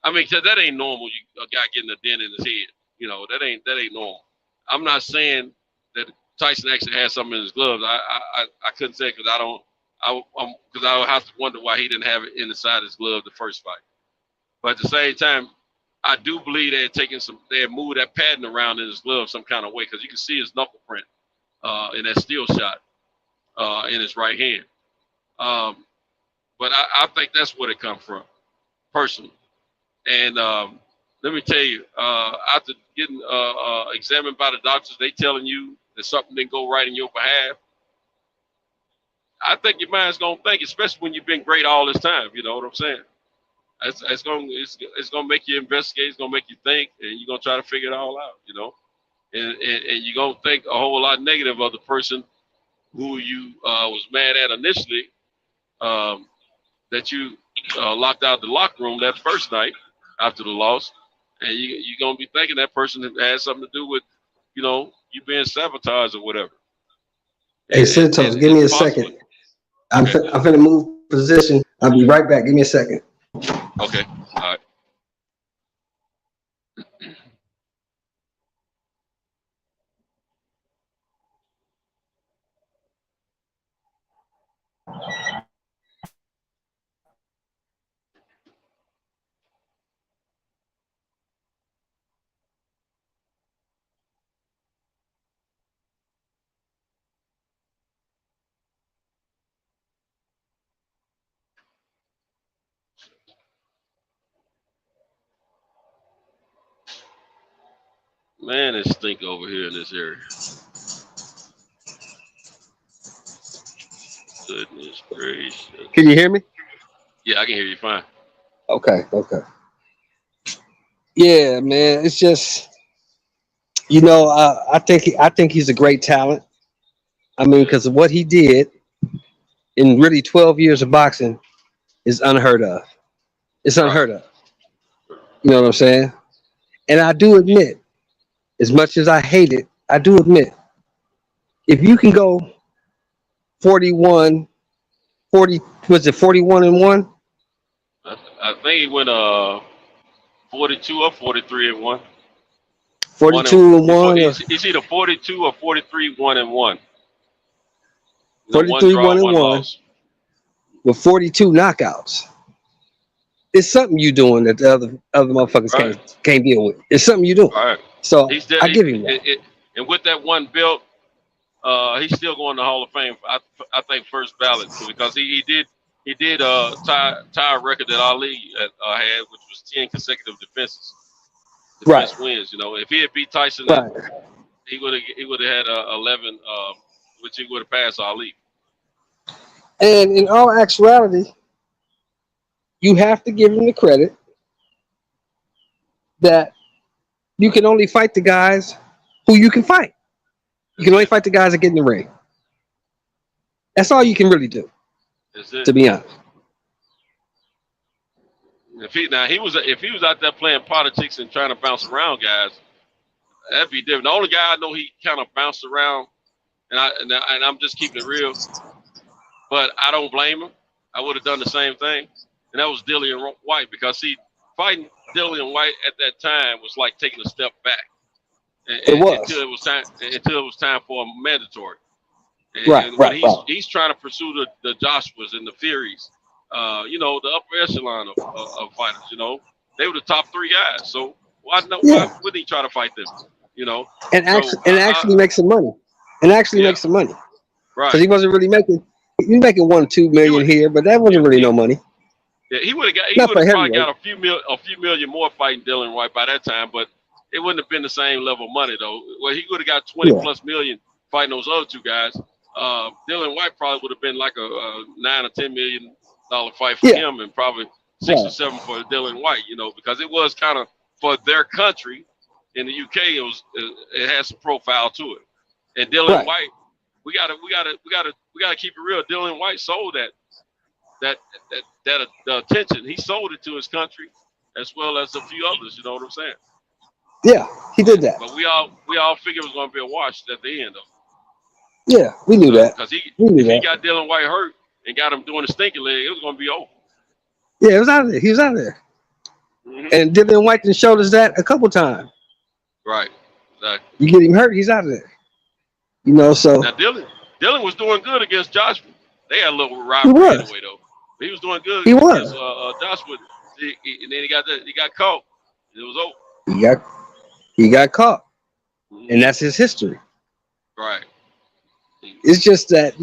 cause that ain't normal. A guy getting a dent in his head, that ain't normal. I'm not saying that Tyson actually had something in his gloves. I couldn't say because I would have to wonder why he didn't have it inside his glove the first fight. But at the same time, I do believe they had moved that padding around in his glove some kind of way, because you can see his knuckle print in that steel shot in his right hand. But I think that's where it comes from, personally. And let me tell you, after getting examined by the doctors, they telling you that something didn't go right in your behalf, I think your mind's gonna think, especially when you've been great all this time. You know what I'm saying? It's gonna make you investigate. It's gonna make you think, and you're gonna try to figure it all out. And you're gonna think a whole lot negative of the person who you was mad at initially, that you locked out the locker room that first night after the loss, and you're gonna be thinking that person had something to do with, you being sabotaged or whatever. Hey, Santos, give me a second. I'm finna move position. I'll be right back. Give me a second. Okay. All right. Man, it stink over here in this area. Goodness gracious. Can you hear me? Yeah, I can hear you fine. Okay. Yeah, man. It's just, I think he's a great talent. Because of what he did in really 12 years of boxing is unheard of. It's unheard of. You know what I'm saying? And I do admit, as much as I hate it, I do admit, if you can go 41 and 1? I think he went 42 or 43 and 1. 42 and 1. It's either 42 or 43 1 and 1. 43 1 and 1 with 42 knockouts. It's something you doing that the other motherfuckers can't deal with. It's something you doing. Right. So I give him that. And with that one belt, he's still going to Hall of Fame. I think first ballot, because he did tie a record that Ali had, which was 10 consecutive defense wins. If he had beat Tyson, he would have had 11, which he would have passed Ali. And in all actuality, you have to give him the credit that you can only fight the guys who you can fight. You can only fight the guys that get in the ring. That's all you can really do, to be honest. If he was out there playing politics and trying to bounce around guys, that'd be different. The only guy I know he kind of bounced around, and I'm just keeping it real, but I don't blame him. I would have done the same thing, and that was Dillian White, because fighting Dillian White at that time was like taking a step back. Until it was time for a mandatory. Right. But he's trying to pursue the Joshuas and the Furies, the upper echelon of fighters. They were the top 3 guys. So why wouldn't he try to fight them? And actually make some money. Make some money. Right. Because he wasn't really making. He was making 1-2 million here, but that wasn't really no money. Yeah, he would have probably got a few million more fighting Dylan White by that time, but it wouldn't have been the same level of money though. Well, he would have got 20 plus million fighting those other 2 guys. Dylan White probably would have been like a $9 or $10 million fight for him, and probably 6 or 7 for Dylan White. Because it was kind of for their country. In the UK, it has some profile to it. And Dylan White, we gotta keep it real. Dylan White sold that attention. He sold it to his country as well as a few others. You know what I'm saying? Yeah, he did that. But we all figured it was going to be a wash at the end, though. Yeah, we knew that. Because he got Dylan White hurt and got him doing the stinky leg, it was going to be over. Yeah, it was out of there. He was out of there. Mm-hmm. And Dylan White showed us that a couple times. Right. Exactly. You get him hurt, he's out of there. So now Dylan was doing good against Joshua. They had a little rivalry anyway, though. He was doing good against Joshua. And then he got caught. It was over. He got caught, and that's his history. Right. It's just that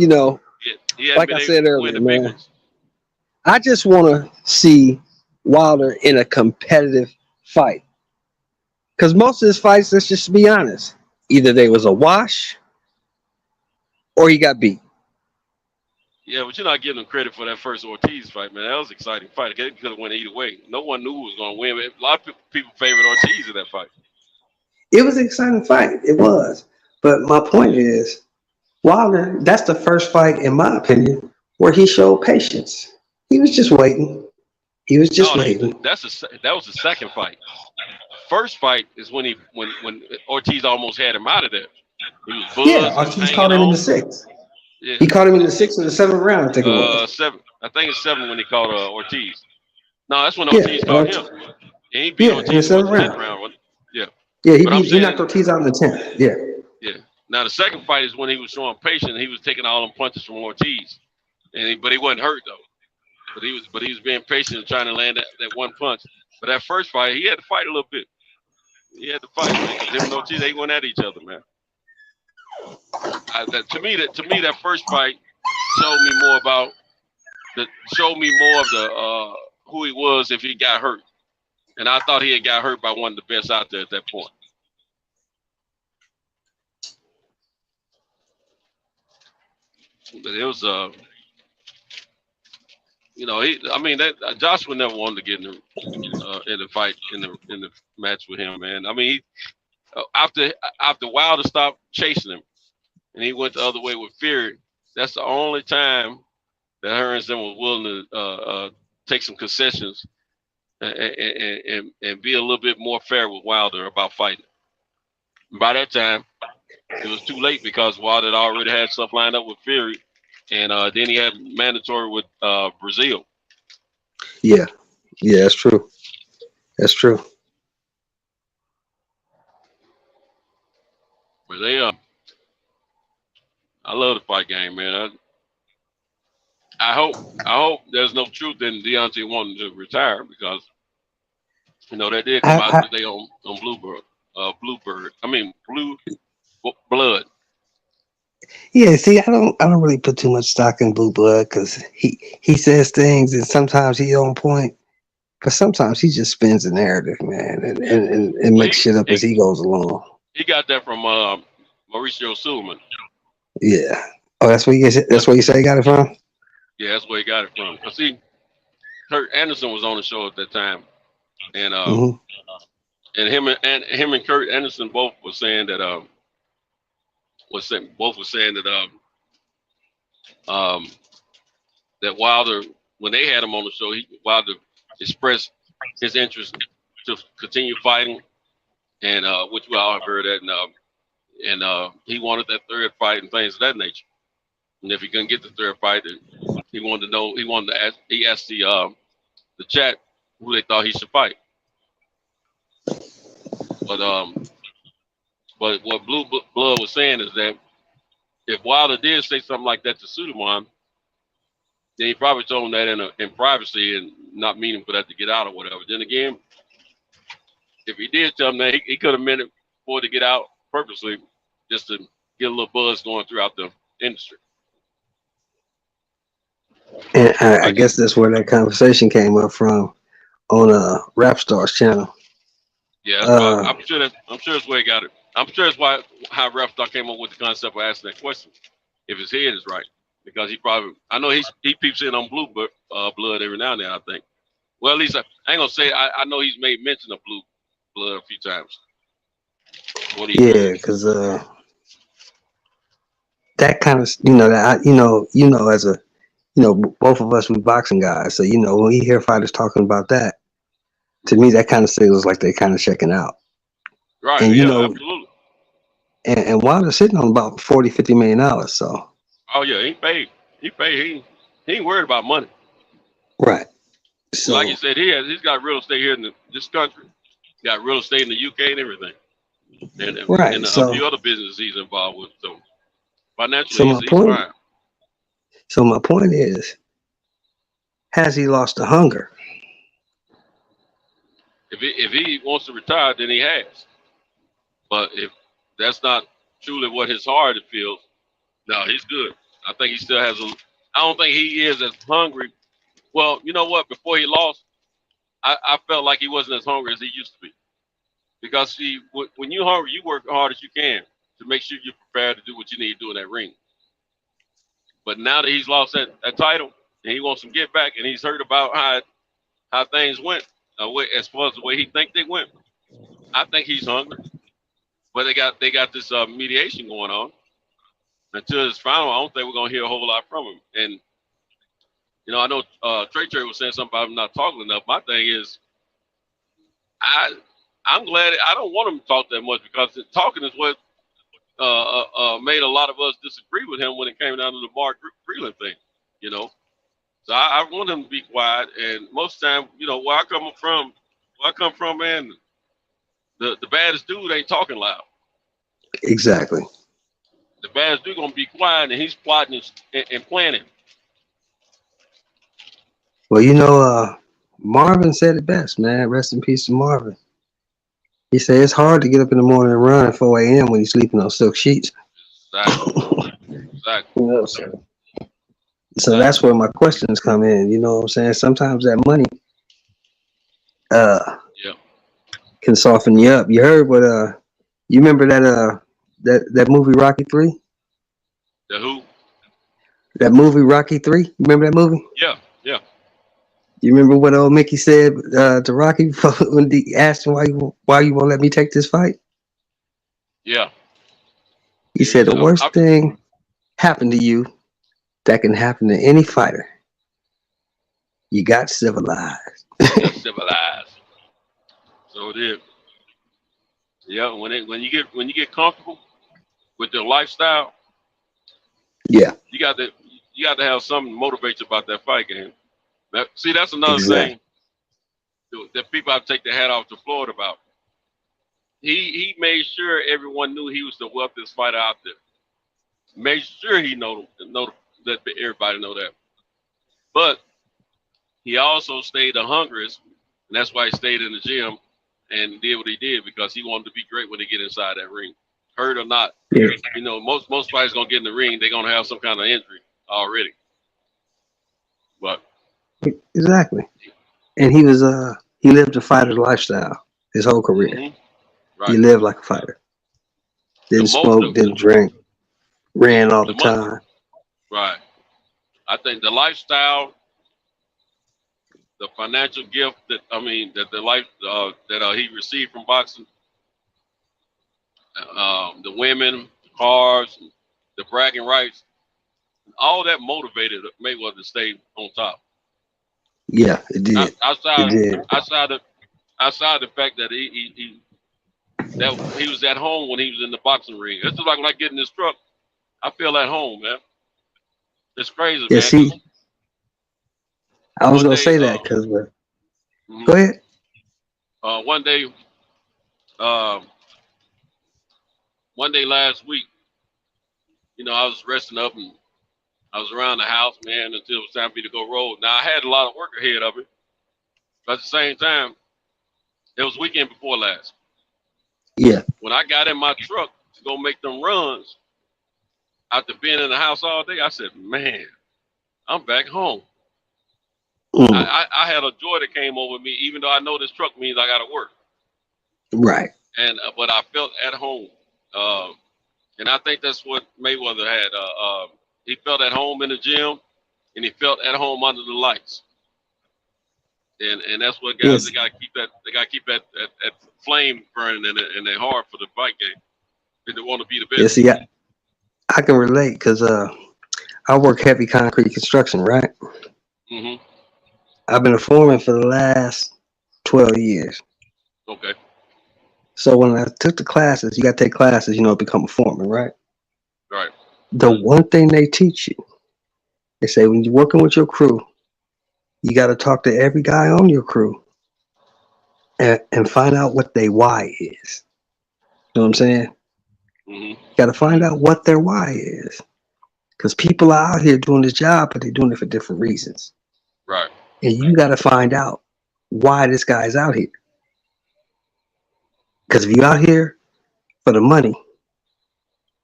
like I said earlier, man. I just want to see Wilder in a competitive fight, because most of his fights, let's just be honest, either they was a wash or he got beat. Yeah, but you're not giving him credit for that first Ortiz fight, man. That was an exciting fight. It could have went either way. No one knew who was going to win. A lot of people favored Ortiz in that fight. It was an exciting fight. It was. But my point is, Wilder, that's the first fight, in my opinion, where he showed patience. He was just waiting. Waiting. That was the second fight. First fight is when Ortiz almost had him out of there. He was buzzed. Yeah, Ortiz caught him in the 6th. Yeah. He caught him in the 6th or the 7th round. I think it was 7. I think it's 7 when he caught Ortiz. No, that's when Ortiz caught him. And he beat Ortiz in the 10th round. Yeah. Yeah, he knocked Ortiz out in the 10th. Yeah. Yeah. Now the second fight is when he was showing patience. And he was taking all them punches from Ortiz, but he wasn't hurt though. But he was being patient and trying to land that one punch. But that first fight, he had to fight a little bit. He had to fight, man. Because him and Ortiz, they went at each other, man. To me, that first fight showed me more of the who he was if he got hurt. And I thought he had got hurt by one of the best out there at that point. But it was Joshua never wanted to get in the fight in the match with him, man. I mean, after Wilder stopped chasing him, and he went the other way with Fury, that's the only time that Hearns was willing to take some concessions and be a little bit more fair with Wilder about fighting. By that time, it was too late because Wilder had already had stuff lined up with Fury, and then he had mandatory with Brazil. Yeah, that's true. That's true. But I love the fight game, man. I hope there's no truth in Deontay wanting to retire, because that did come out today on Blue Blood. Yeah, see, I don't really put too much stock in Blue Blood, because he says things and sometimes he's on point, but sometimes he just spins the narrative, man, and makes shit up as he goes along. He got that from Mauricio Sullivan. Yeah. Oh, that's where you say he got it from? Yeah, that's where he got it from. Cause see, Kurt Anderson was on the show at that time, and and him and Kurt Anderson both were saying that that Wilder, when they had him on the show, Wilder expressed his interest to continue fighting, and which we all have heard that, and he wanted that third fight and things of that nature. And if he couldn't get the third fight, he wanted to know. He asked the chat who they thought he should fight. But what Blue Blood was saying is that if Wilder did say something like that to Suleiman, then he probably told him that in privacy and not meaning for that to get out or whatever. Then again, if he did tell him that, he could have meant it for it to get out purposely, just to get a little buzz going throughout the industry. And I guess that's where that conversation came up from on Rap Stars channel. Yeah, that's probably, I'm sure that's where he got it. I'm sure that's how Rap Star came up with the concept of asking that question, if his head is right, because I know he peeps in on Blue Blood every now and then. I think. Well, at least I ain't gonna say I know he's made mention of Blue Blood a few times. Yeah, because that kind of as a both of us we boxing guys, so when we hear fighters talking about that, to me that kind of signals like they're kind of checking out. Right. And absolutely. And Wilder's sitting on about $40-50 million. So. Oh yeah, he paid. He ain't worried about money. Right. So, like you said, he's got real estate here in this country. He got real estate in the UK and everything. And a few other businesses he's involved with. So financially, he's fine. So my point is, has he lost the hunger? If he wants to retire, then he has. But if that's not truly what his heart feels, no, he's good. I think he still has I don't think he is as hungry. Well, you know what? Before he lost, I felt like he wasn't as hungry as he used to be. Because when you're hungry, you work as hard as you can to make sure you're prepared to do what you need to do in that ring. But now that he's lost that title and he wants some get back, and he's heard about how things went, as far as the way he think they went, I think he's hungry. But they got this mediation going on. Until it's final, I don't think we're gonna hear a whole lot from him. And I know Trey was saying something about him not talking enough. My thing is, I'm glad I don't want him to talk that much, because talking is what made a lot of us disagree with him when it came down to the Mark Freeland thing. So I want him to be quiet. And most of the time, where I come from, man, the baddest dude ain't talking loud. Exactly. The baddest dude gonna be quiet, and he's plotting and planning. Well, Marvin said it best, man. Rest in peace to Marvin. He said it's hard to get up in the morning and run at 4 a.m. when you're sleeping on silk sheets. Exactly. So that's where my questions come in. You know what I'm saying? Sometimes that money can soften you up. You heard what you remember that movie Rocky 3? The who? That movie Rocky 3? You remember that movie? Yeah. You remember what old Mickey said to Rocky when he asked him why you won't let me take this fight? Yeah. He said the worst thing happened to you that can happen to any fighter. You got civilized. So it is. Yeah, when you get comfortable with their lifestyle, yeah, you got to have something to motivate you about that fight game. That's another thing that people have to take their hat off to Floyd about. He made sure everyone knew he was the wealthiest fighter out there. Made sure he let everybody know that. But he also stayed the hungriest, and that's why he stayed in the gym and did what he did, because he wanted to be great when they get inside that ring, hurt or not. Yeah. Most fighters gonna get in the ring, they're gonna have some kind of injury already. But exactly, and he lived a fighter's lifestyle his whole career. Mm-hmm. Right. He lived like a fighter. Didn't smoke, didn't drink, ran all the time. Right. I think the lifestyle, the financial gift that he received from boxing, the women, the cars, the bragging rights, all that motivated Mayweather to stay on top. Yeah, it did. Outside the fact that he was at home when he was in the boxing ring. It's just like when I get in this truck, I feel at home, man. It's crazy, man. See, I was gonna say that because go ahead. One day last week, I was resting up and I was around the house, man, until it was time for me to go roll. Now I had a lot of work ahead of me, but at the same time, it was weekend before last. Yeah. When I got in my truck to go make them runs, after being in the house all day, I said, man, I'm back home. Mm. I had a joy that came over me, even though I know this truck means I got to work. Right. And but I felt at home, and I think that's what Mayweather had. He felt at home in the gym, and he felt at home under the lights. And that's what guys, Yes. they got to keep that flame burning in their heart for the fight game. If they want to be the best. Yeah, see, I can relate because I work heavy concrete construction, right? Mm-hmm. I've been a foreman for the last 12 years. Okay. So when I took the classes, you got to take classes, to become a foreman, right? Right. The one thing they teach you, they say when you're working with your crew, you got to talk to every guy on your crew and find out what their why is. You know what I'm saying? Mm-hmm. You got to find out what their why is. Because people are out here doing this job, but they're doing it for different reasons. Right. And you got to find out why this guy's out here. Because if you're out here for the money,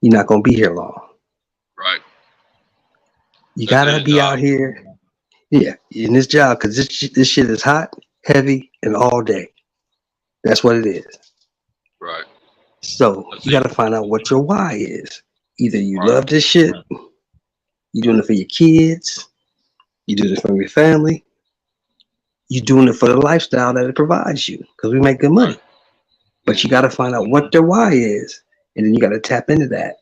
you're not going to be here long. Right. You got to be out here, in this job, because this shit is hot, heavy, and all day. That's what it is. Right. So you got to find out what your why is. Either you Right. love this shit, you're doing it for your kids, you do it for your family, you're doing it for the lifestyle that it provides you, because we make good money. Right. But you got to find out what their why is, and then you got to tap into that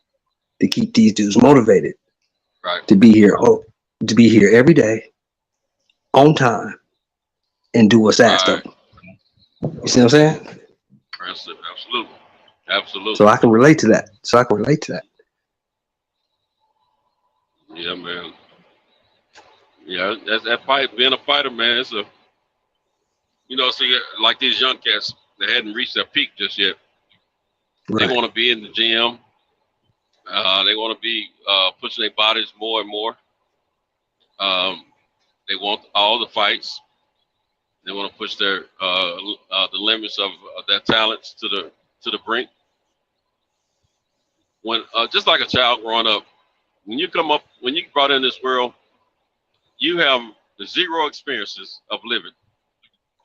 to keep these dudes motivated. Right. To be here every day, on time, and do what's asked of them. You see what I'm saying? Absolutely. Absolutely. So I can relate to that. Yeah, man. Yeah, that's that fight. Being a fighter, man, it's a, see, like these young cats, they hadn't reached their peak just yet. Right. They want to be in the gym. They want to be pushing their bodies more and more. They want all the fights. They want to push their the limits of their talents to the brink. When just like a child growing up, when you brought in this world, you have the zero experiences of living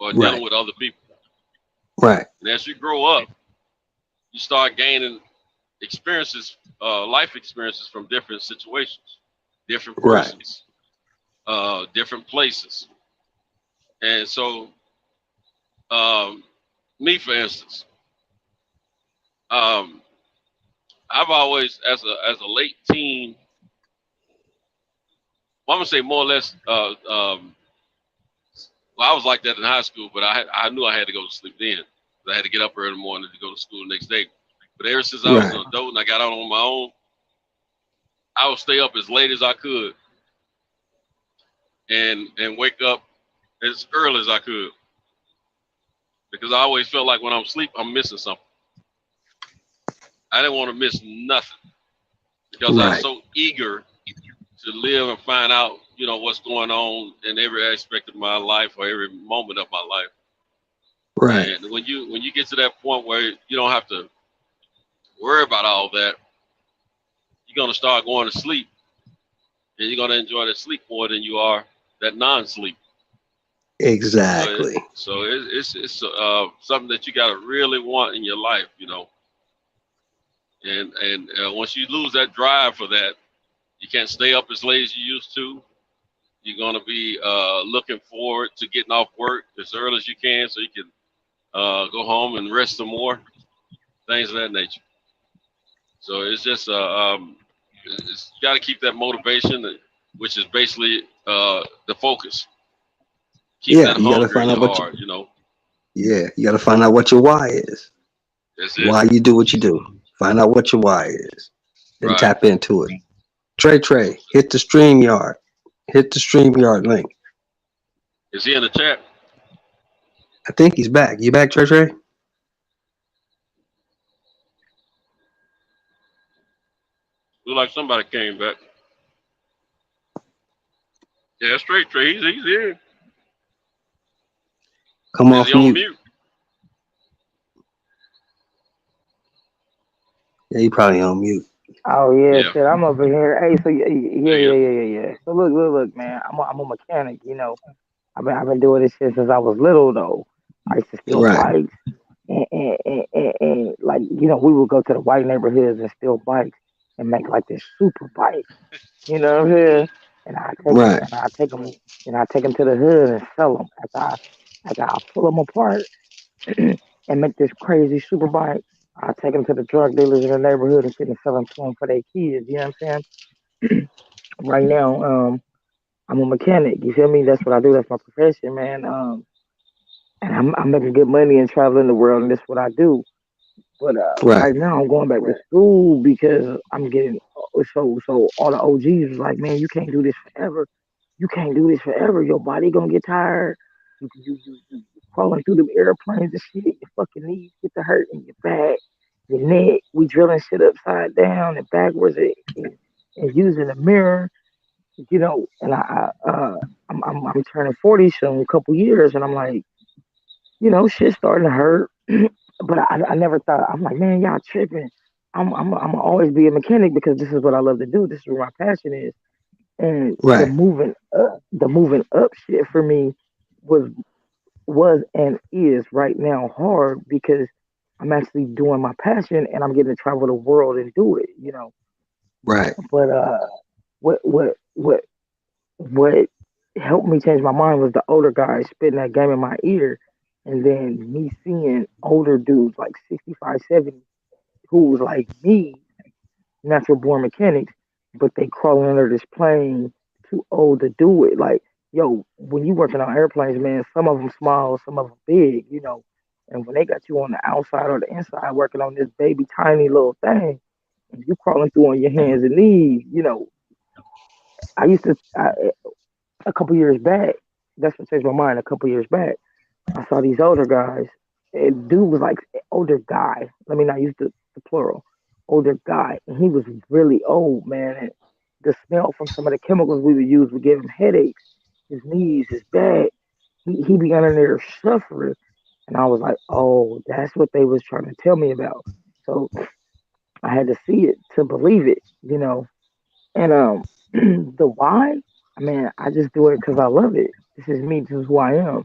or dealing with other people. Right. And as you grow up, you start gaining experiences, life experiences from different situations, different persons, different places. And so, me, for instance, I've always, as a late teen, I'm gonna say more or less, well, I was like that in high school, but I knew I had to go to sleep then. I had to get up early in the morning to go to school the next day. But ever since I was an adult and I got out on my own, I would stay up as late as I could and wake up as early as I could, because I always felt like when I'm asleep, I'm missing something. I didn't want to miss nothing because I was so eager to live and find out, what's going on in every aspect of my life or every moment of my life. Right. And when you get to that point where you don't have to worry about all that, you're gonna start going to sleep, and you're gonna enjoy that sleep more than you are that non-sleep. Exactly. So it's something that you gotta really want in your life, And once you lose that drive for that, you can't stay up as late as you used to. You're gonna be looking forward to getting off work as early as you can, so you can go home and rest some more, things of that nature. So it's just it's got to keep that motivation, which is basically the focus. Keep that you gotta hunger find in out your what heart, Yeah, you gotta find out what your why is. That's it. Why you do what you do. Find out what your why is, and tap into it. Trey, hit the StreamYard. Hit the StreamYard link. Is he in the chat? I think he's back. You back, Trey? Look like somebody came back. Yeah, straight Trey. He's in. Come Is off he on mute. mute? Yeah, he probably on mute. Oh yeah, Yeah. shit. I'm over here. Hey, so There you go. yeah. So look, man. I'm a mechanic. I've been doing this shit since I was little though. I used to steal Right. bikes, and like we would go to the white neighborhoods and steal bikes and make like this super bike. You know what I'm saying? And Right. I take them to the hood and sell them. After I pull them apart and make this crazy super bike, I take them to the drug dealers in the neighborhood and sit and sell them to them for their kids. You know what I'm saying? Right now, I'm a mechanic. You feel me? That's what I do. That's my profession, man. And I'm making good money and traveling the world, and that's what I do. But Right. right now, I'm going back to school because I'm getting so all the OGs was like, man, you can't do this forever. You can't do this forever. Your body gonna get tired. You crawling through the airplanes and shit. Your fucking knees get to hurt in your back, your neck. We drilling shit upside down and backwards and using a mirror. And I'm turning 40 soon, a couple years, and I'm like, shit's starting to hurt. But I never thought. I'm like, man, y'all tripping. I'm always be a mechanic because this is what I love to do. This is where my passion is. And Right. the moving up shit for me was and is right now hard because I'm actually doing my passion and I'm getting to travel the world and do it. Right. But what helped me change my mind was the older guys spitting that game in my ear, and then me seeing older dudes like 65, 70 who was like me, natural born mechanics, but they crawling under this plane too old to do it. Like, yo, when you working on airplanes, man, some of them small, some of them big. And when they got you on the outside or the inside working on this baby tiny little thing, and you crawling through on your hands and knees. I used to, a couple years back, that's what changed my mind. A couple years back, I saw these older guys. And dude was like older guy. Let me not use the plural. Older guy, and he was really old, man. And the smell from some of the chemicals we would use would give him headaches. His knees, his back. He began in there suffering, and I was like, oh, that's what they was trying to tell me about. So I had to see it to believe it. And the why, man, I just do it because I love it. This is me. This is who I am.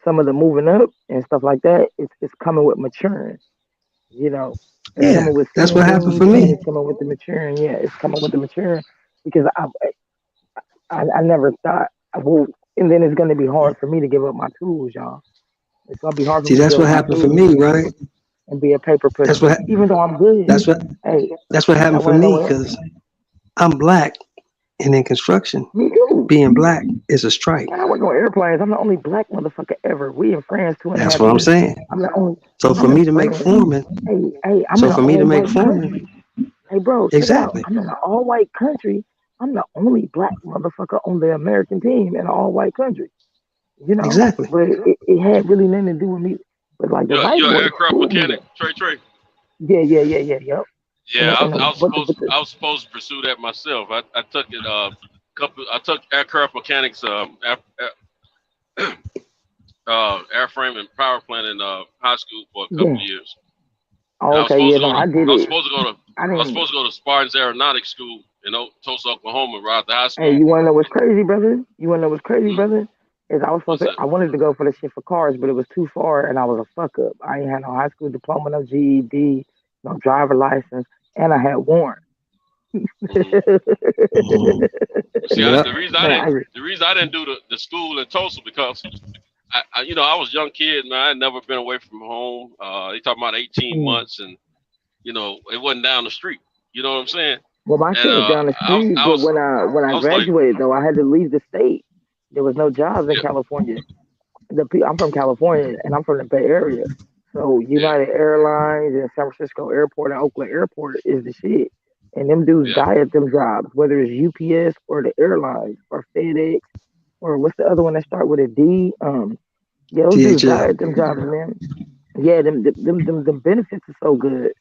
Some of the moving up and stuff like that, it's coming with maturing. You know, it's Yeah. coming with That's seeing what happened things, for and me. it's coming with the maturing. Yeah, it's coming with the maturing because I never thought. Well, and then it's gonna be hard for me to give up my tools, y'all. It's gonna be hard for See, me to that's give what up my happened for tools me, right? and be a paper That's pussy, what even though I'm good. that's what Hey, that's what I happened for want to know me what because I'm black, and in construction, me too. being black is a strike. Man, I work on airplanes. I'm the only black motherfucker ever. We in France two and a That's half what I'm years. saying. I'm the only. So for I'm in me to make France. foreman, Hey, I'm so in an for me to all make white foreman, country. Hey, bro, check it out. exactly, I'm in an all white country. I'm the only black motherfucker on the American team in an all white country. exactly. But it had really nothing to do with me. But like the white You're an boys aircraft pulled me mechanic, there. Trey. Yeah, yep. Yeah, I was But the I was supposed to pursue that myself. I took it I took aircraft mechanics airframe and power plant in high school for a couple yeah. of years. And Oh, okay, yeah, no, I did I was it. supposed to go to I I was didn't. supposed to go to Spartans Aeronautics School in Tulsa, Oklahoma, right after high Hey, school. you wanna know what's crazy, brother? You wanna know what's crazy, Mm, brother? Is what's that? I wanted to go for the shit for cars, but it was too far, and I was a fuck up. I ain't had no high school diploma, no GED, no driver license, and I had warrant. Hmm. Mhm. See, Yep. Man, the reason I didn't do the school in Tulsa because I was a young kid and I had never been away from home. They talking about 18 mm. months and it wasn't down the street. You know what I'm saying? Well, my And shit was down the street, but when I I was like, graduated, though, I had to leave the state. There was no jobs in yeah, California. I'm from California, and I'm from the Bay Area. So yeah, United Airlines and San Francisco Airport and Oakland Airport is the shit. And them dudes yeah. die at them jobs, whether it's UPS or the airlines or FedEx or what's the other one that start with a D? Yeah, those dudes die THL. at them jobs, man. Yeah, them benefits are so good.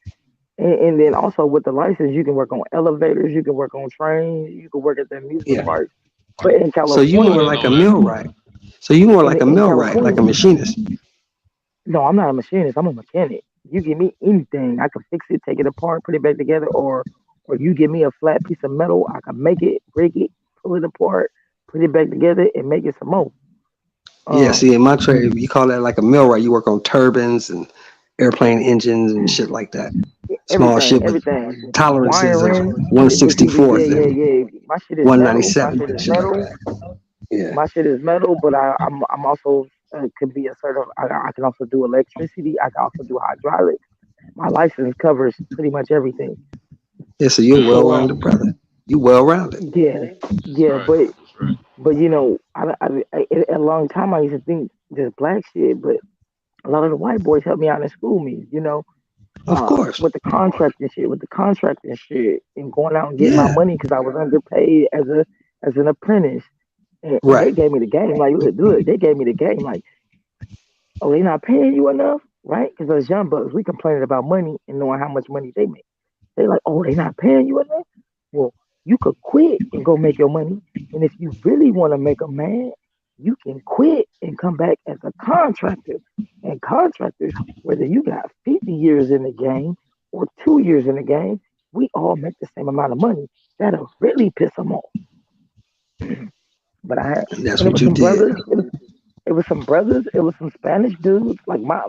And then also with the license, you can work on elevators, you can work on trains, you can work at the amusement Yeah. parks. But in So you California, more I like know a that. millwright. So you more like a in millwright, like a California, machinist. no, I'm not a machinist. I'm a mechanic. You give me anything, I can fix it, take it apart, put it back together, or you give me a flat piece of metal, I can make it, break it, pull it apart, put it back together, and make it some more. Yeah. Um, See, in my trade, you call that like a millwright. You work on turbines and airplane engines and shit like that. Small shit with everything, tolerances of wiring. If it's either 1/64th yeah, and yeah. My shit is metal. My 1/97th shit and is shit like metal. that. Yeah. My shit is metal, but I'm also could be a I can also do electricity. I can also do hydraulics. My license covers pretty much everything. Yeah. So you're a So well-rounded brother. You well-rounded. yeah, That's yeah, right. That's right. but a long time I used to think just black shit, but a lot of the white boys helped me out in school me, Of course. with the contracting shit, and going out and getting my Yeah. money because I was underpaid as an apprentice, and they Right. gave me the game like, look, they gave me the game like, oh, they not paying you enough, right? Because those young bucks, we complaining about money and knowing how much money they make. They like, oh, they not paying you enough. Well, you could quit and go make your money, and if you really want to make a man, you can quit and come back as a contractor. And contractors, whether you got 50 years in the game or 2 years in the game, we all make the same amount of money. That'll really piss them off. But And that's and it what was you some did. brothers. It was some brothers. It was some Spanish dudes. Like my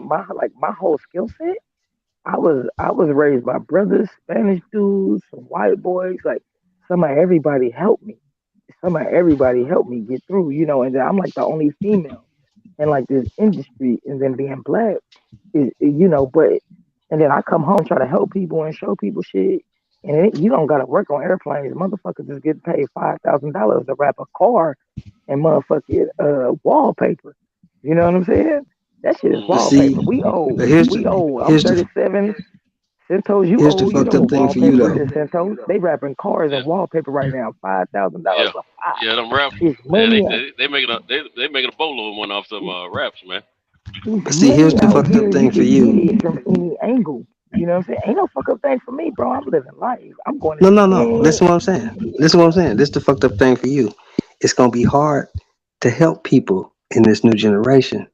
whole skill set. I was raised by brothers, Spanish dudes, some white boys. Like some of everybody helped me. Some of everybody helped me get through. And then I'm like the only female in like this industry, and then being black but and then I come home try to help people and show people shit. And you don't gotta work on airplanes. Motherfuckers just get paid $5,000 to wrap a car and motherfucking wallpaper. You know what I'm saying? That shit is But Mm-hmm. see, wallpaper. We owe. but here's We the owe. I'm here's the 37. Centos, here's the you fucked know up what thing for you wallpaper though. is, Centos. They wrapping cars Yeah. and wallpaper right now. $5,000 Yeah. a pop. Yeah. Them raps. It's Yeah. money out. They making a boatload of money off them raps, man. It's But see, here's money the out fucked up here. You thing for can get you. it from any angle. You know what I'm saying? Ain't no fuck up thing for me, bro. I'm living life. I'm going No, in no, the no. gym. Listen what I'm saying. Listen what I'm saying. This the fucked up thing for you. It's gonna be hard to help people in this new generation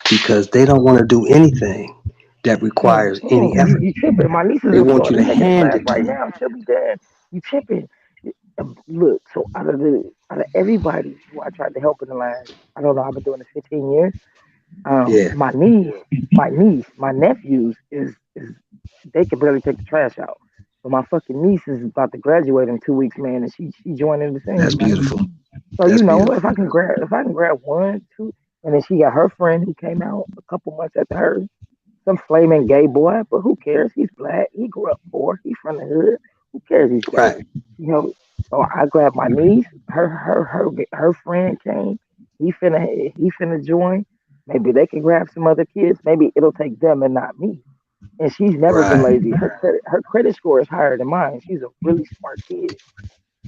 because they don't want to do anything that requires any effort. You tripping. My niece is They in want you Florida to taking a hand class it to right them. now. She'll be there. You tripping. Look, so out of everybody who I tried to help in the last, I don't know, I've been doing this 15 years. Yeah. My nephews is they can barely take the trash out. But my fucking niece is about to graduate in 2 weeks, man, and she joining the That's same, man. beautiful. So That's if beautiful. if I can grab one, two, and then she got her friend who came out a couple months after her, some flaming gay boy, but who cares? He's black. He grew up poor. He's from the hood. Who cares? He's gay. Right. You know. So I grabbed my niece. Her friend came. He finna join. Maybe they can grab some other kids. Maybe it'll take them and not me. And she's never been Right. lazy. Her credit score is higher than mine. She's a really smart kid.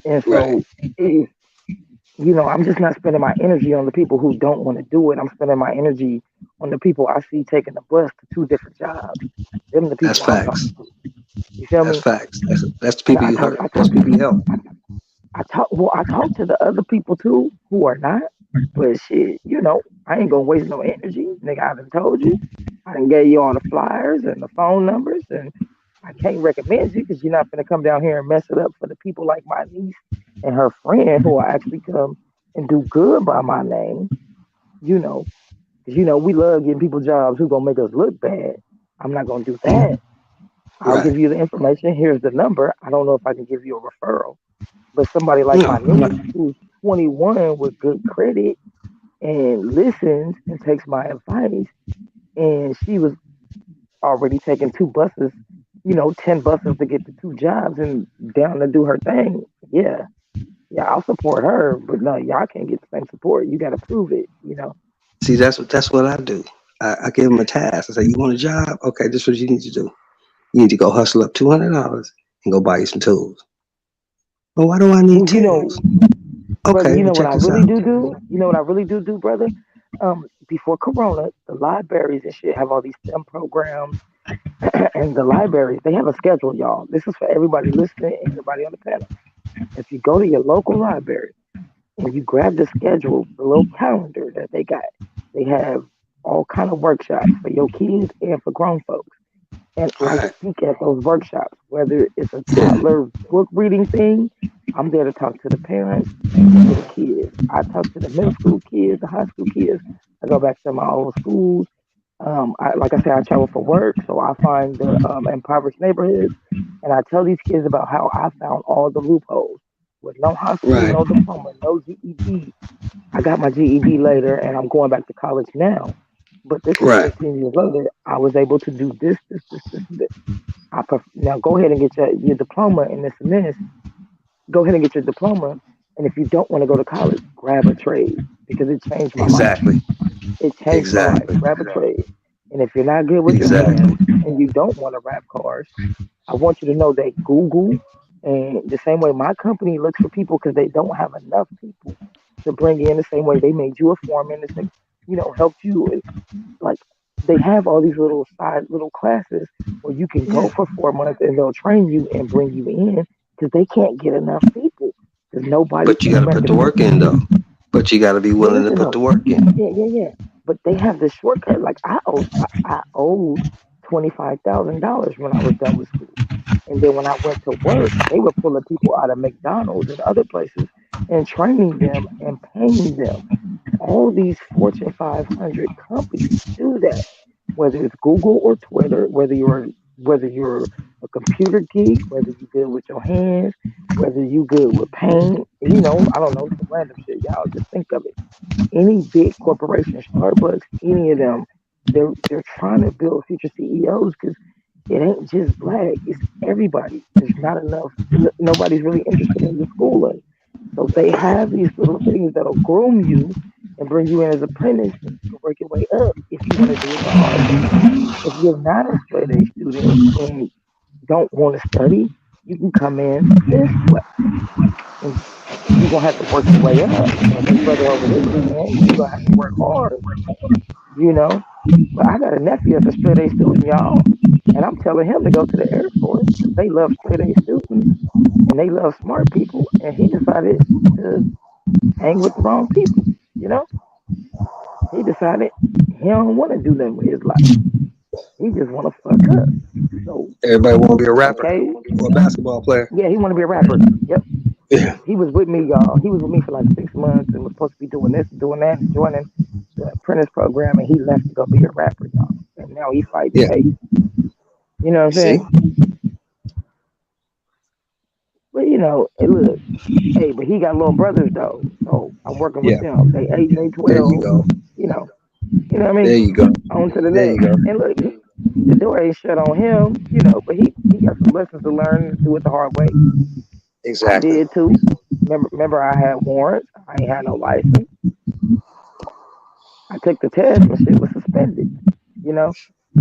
And Right. so I'm just not spending my energy on the people who don't want to do it. I'm spending my energy on the people I see taking the bus to two different jobs. Them the That's people I'm facts. talking to. You feel That's me? facts. That's the And people you hurt. That's the people you help. I talk to the other people too who are not. But shit, I ain't gonna waste no energy. Nigga, I done told you. I done gave you all the flyers and the phone numbers, and I can't recommend you because you're not gonna come down here and mess it up for the people like my niece and her friend who will actually come and do good by my name. You know, because we love getting people jobs who gonna make us look bad. I'm not gonna do that. I'll Right. give you the information. Here's the number. I don't know if I can give you a referral, but somebody like No, my I'm not. niece who's 21 with good credit and listens and takes my advice, and she was already taking two buses, 10 buses to get the two jobs and down to do her thing. Yeah, yeah, I'll support her, but no, y'all can't get the same support. You got to prove it. See, that's what I do. I give them a task. I say, you want a job? Okay, this is what you need to do. You need to go hustle up $200 and go buy you some tools. Well, why do I need Well, tools? brother, Okay, you well know what check I this really out. do? You know what I really do, brother? before Corona, the libraries and shit have all these STEM programs, and the libraries, they have a schedule, y'all. This is for everybody listening and everybody on the panel. If you go to your local library and you grab the schedule, the little calendar that they got, they have all kind of workshops for your kids and for grown folks. And I speak at those workshops, whether it's a toddler book reading thing, I'm there to talk to the parents and to the kids. I talk to the middle school kids, the high school kids. I go back to my old schools. Like I said, I travel for work, so I find the impoverished neighborhoods, and I tell these kids about how I found all the loopholes. With no high school, no diploma, no GED. I got my GED later, and I'm going back to college now. But this is 15 years later. I was able to do this. Now go ahead and get your diploma in this and this. Go ahead and get your diploma. And if you don't want to go to college, grab a trade, because it changed my life. It changed my life. Grab a trade. And if you're not good with your hands and you don't want to wrap cars, I want you to know that Google, and the same way my company looks for people because they don't have enough people to bring in, the same way they made you a foreman, the same, helped you. And like, they have all these little classes where you can go for 4 months and they'll train you and bring you in, because they can't get enough people. Because nobody. But you got to put the work in, though. But you got to be willing to put the work in. Yeah. But they have this shortcut. Like I owed $25,000 when I was done with school. And then when I went to work, they were pulling people out of McDonald's and other places and training them and paying them. All these Fortune 500 companies do that. Whether it's Google or Twitter, whether you're a computer geek, whether you're good with your hands, whether you're good with paint, I don't know, some random shit, y'all. Just think of it. Any big corporation, Starbucks, any of them, they're trying to build future CEOs, because it ain't just black, it's everybody. There's not enough, nobody's really interested in the schooling. So they have these little things that'll groom you and bring you in as an apprentice to work your way up if you want to do it the hard way. If you're not a straight A student and don't want to study, you can come in this way. And you're going to have to work your way up. And this brother over there, man, you're going to have to work hard, But I got a nephew that's a straight A student, y'all. And I'm telling him to go to the Air Force. They love straight A students and they love smart people. And he decided to hang with the wrong people, He decided he don't want to do nothing with his life. He just want to fuck up. So everybody want to be a rapper or a basketball player. Yeah, he want to be a rapper. Yep. Yeah. He was with me, y'all. He was with me for like 6 months and was supposed to be doing this, doing that, and joining the apprentice program, and he left to go be a rapper, y'all. And now he fights hate. You know what I'm saying? But look, but he got little brothers though, so I'm working with them. They 8 and they 12. There you go. You know what I mean? There you go. On to the next. And look, the door ain't shut on him, but he got some lessons to learn and do it the hard way. Exactly. I did too. Remember I had warrants. I ain't had no license. I took the test and shit was suspended.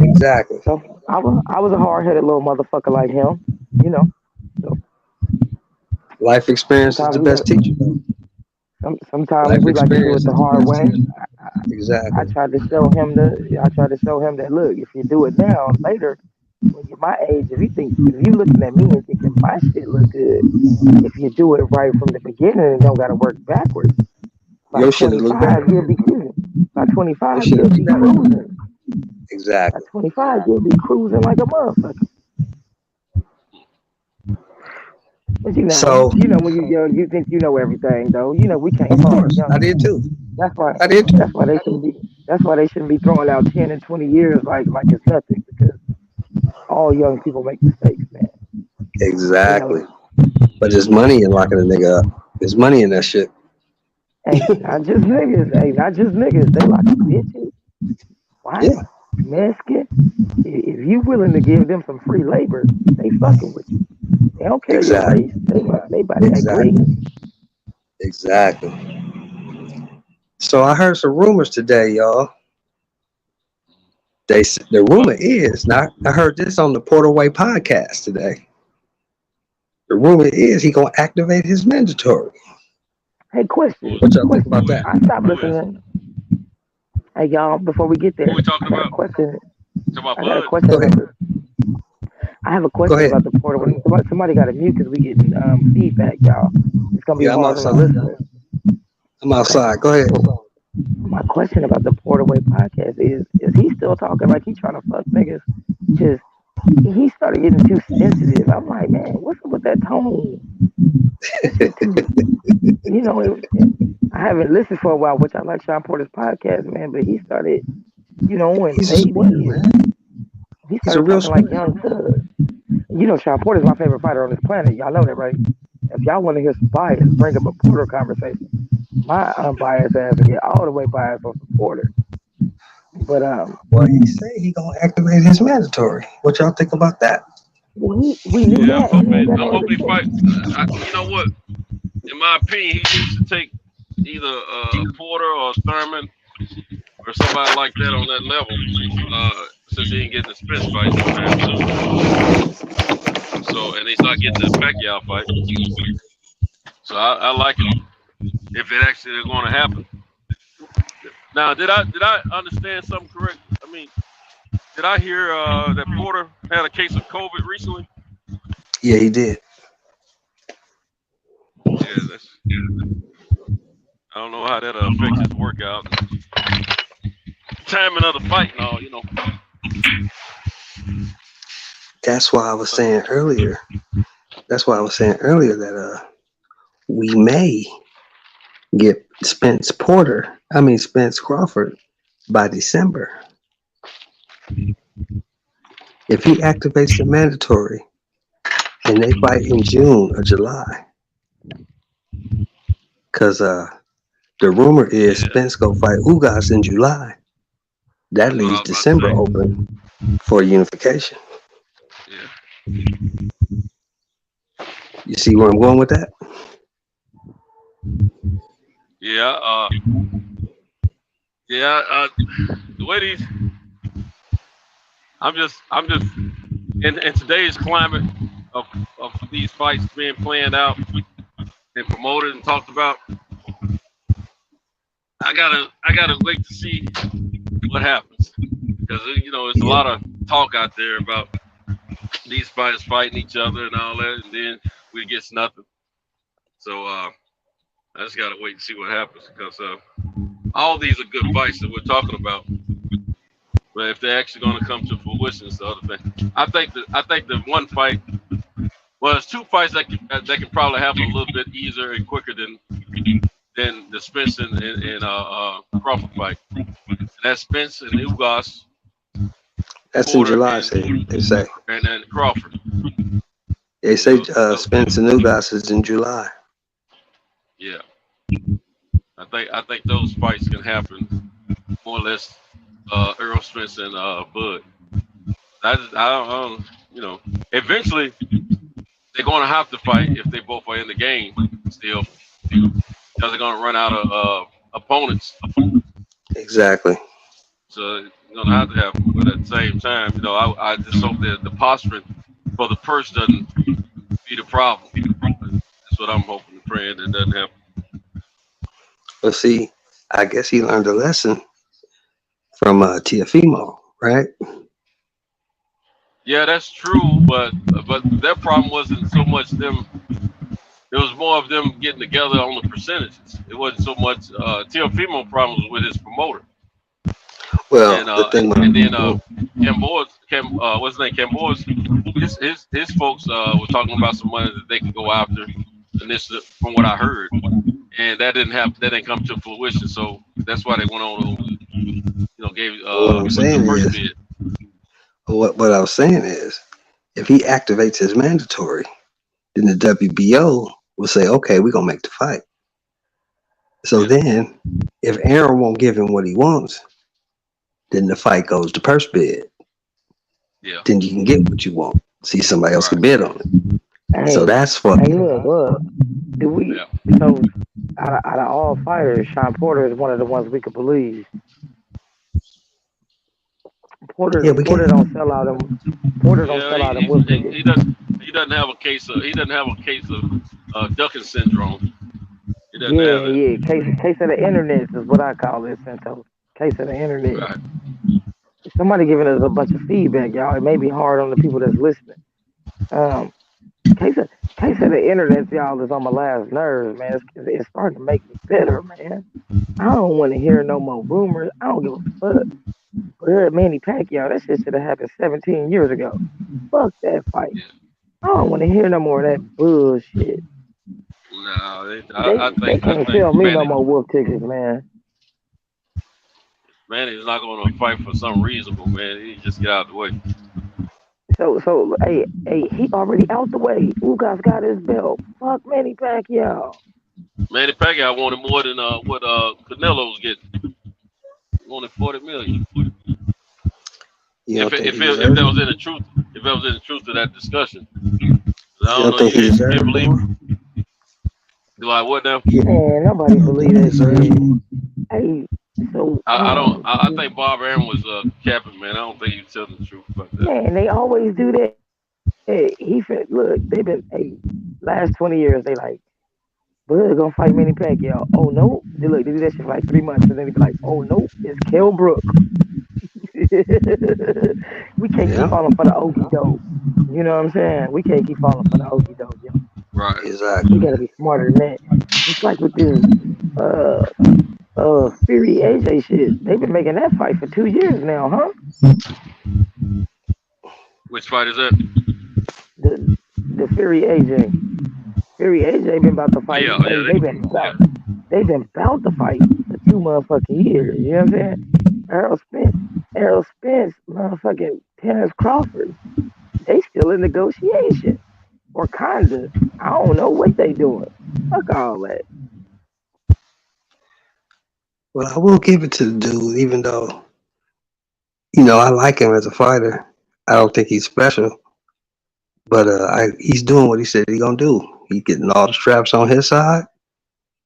Exactly. So I was a hard-headed little motherfucker like him, So life experience is the best teacher. Sometimes we like to do it the hard way. Exactly. I tried to show him that look, if you do it now, later, when you're my age, if you looking at me and thinking my shit look good, if you do it right from the beginning and don't gotta work backwards, by 25 you'll be cruising. By 25 you'll be cruising. Exactly. At 25 you'll be cruising like a motherfucker. But so when you're young, you think you know everything, though. We can't. Of course, I did too. That's why they shouldn't be. That's why they shouldn't be throwing out 10 and 20 years like it's nothing, because all young people make mistakes, man. Exactly. But there's money in locking a nigga up. There's money in that shit. Hey, not just niggas. They lock bitches. Why? Yeah. Mexican. If you willing to give them some free labor, they fucking with you. They don't care your race. They about to agree. Exactly. So I heard some rumors today, y'all. The rumor is, now I heard this on the Porterway podcast today. The rumor is he gonna activate his mandatory. Hey, question. What y'all think about that? I stopped listening. Hey y'all, before we get there, What we talking I got a about? question. Talking about I got a Bud? question Go about ahead. the. I have a Go question ahead. about the portal. Somebody got to mute because we getting feedback, y'all. It's gonna be Yeah, I'm hard on the outside. listeners. I'm Okay. outside. Go ahead. My question about the Porterway podcast is he still talking like he trying to fuck niggas? Just he started getting too sensitive. I'm like, man, what's up with that tone? It's just too, you know. I haven't listened for a while, which I like Sean Porter's podcast, man. But he started, when He's a square, baby, man. he He's a started real talking like square. Young Thug. Sean Porter's my favorite fighter on this planet. Y'all know that, right? If y'all want to hear some bias, bring up a Porter conversation. My unbiased ass will get all the way biased on some Porter. But Well, he say he gonna activate his mandatory. What y'all think about that? we knew Yeah, that, and he ain't got I'm no other hoping he choice. fight. You know what? In my opinion, he needs to take either Porter or Thurman or somebody like that on that level. Since he ain't getting the Spence fight anytime soon. So, and he's not getting the Pacquiao fight. So I like it if it actually is going to happen. Now, did I understand something correct? I mean, did I hear that Porter had a case of COVID recently? Yeah, he did. Yeah, I don't know how that affects his workout, timing of the fight, and all. That's why I was saying earlier. That we may get Spence Crawford by December. If he activates the mandatory and they fight in June or July. Because the rumor is Spence go fight Ugas in July. That leaves December open for unification. Yeah. You see where I'm going with that? Yeah. The way these, I'm just in today's climate of these fights being planned out and promoted and talked about. I gotta wait to see what happens, because there's a lot of talk out there about these fighters fighting each other and all that, and then we get nothing. So I just gotta wait and see what happens, because all these are good fights that we're talking about. But if they're actually going to come to fruition, it's the other thing. I think the one fight, well, there's two fights that can probably happen a little bit easier and quicker than the Spence and Crawford fight. And that's Spence and Ugas. That's in July, they say. And then Crawford. They say Spence and Ugas is in July. Yeah. I think those fights can happen more or less. Earl Spence and Bud. I don't, eventually they're going to have to fight if they both are in the game still, because they're going to run out of opponents. Exactly. So you're going to have to have them. But at the same time, I just hope that the posturing for the purse doesn't be the problem. That's what I'm hoping and praying that doesn't happen. Well, see, I guess he learned a lesson from Teofimo, right? Yeah, that's true, but their problem wasn't so much them. It was more of them getting together on the percentages. It wasn't so much Teofimo problems with his promoter. Well, and then Cambois, what's his name? Cambois, his folks were talking about some money that they can go after, and this, from what I heard, and that didn't come to fruition. So that's why they went on. Gave what I'm saying is, what I was saying is, if he activates his mandatory, then the WBO will say, okay, we're gonna make the fight. So then, if Aaron won't give him what he wants, then the fight goes to purse bid. Yeah. Then you can get what you want. See, somebody else can bid on it. Hey, so that's fucking. Hey, look. Do we? Yeah. So, out of all fighters, Sean Porter is one of the ones we could believe. Porter don't sell out him. Porter don't sell out him. He doesn't have a case of ducking syndrome. Yeah. Case of the internet is what I call it, Santos. Case of the internet. Right. Somebody giving us a bunch of feedback, y'all. It may be hard on the people that's listening. Um, case of the internet, y'all, is on my last nerves, man. It's starting to make me bitter, man. I don't want to hear no more rumors. I don't give a fuck. But Manny Pacquiao, that shit should have happened 17 years ago. Fuck that fight. Yeah. I don't want to hear no more of that bullshit. No, They I can't think sell me no more wolf tickets, man. Manny's not going to fight for something reasonable, man. He just get out of the way. So, hey, he already out the way. Ugas got his belt. Fuck Manny Pacquiao. Manny Pacquiao wanted more than what Canelo's getting. He wanted $40 million. You don't think If he that deserved it? was in the truth, if that was in the truth to that discussion, I You don't don't know. think he You deserved can't it believe. more? You like what now? Man, nobody You don't believe think he that deserved it shit. more? Hey, so I don't. I think Bob Aaron was capping, man. I don't think he was telling the truth about that. man, they always do that. Hey, look, they've been last 20 years. They like Bud gonna fight Manny Pacquiao. Oh no, they do that shit for like 3 months, and then they be like, oh no, it's Kell Brook. We can't keep Yeah, falling for the okie doke. You know what I'm saying? We can't keep falling for the okie doke, yo. Right. We exactly. gotta be smarter than that. Just like with this uh Fury AJ shit. They've been making that fight for 2 years now, huh? Which fight is that? The Fury AJ. Fury AJ been about to fight. Yeah. They've been about to fight for 2 motherfucking years. You know what I'm saying? Errol Spence, motherfucking Terrence Crawford. They still in negotiation. Or kinda. I don't know what they doing. Fuck all that. Well, I will give it to the dude, even though, I like him as a fighter. I don't think he's special, but he's doing what he said he's gonna do. He's getting all the straps on his side,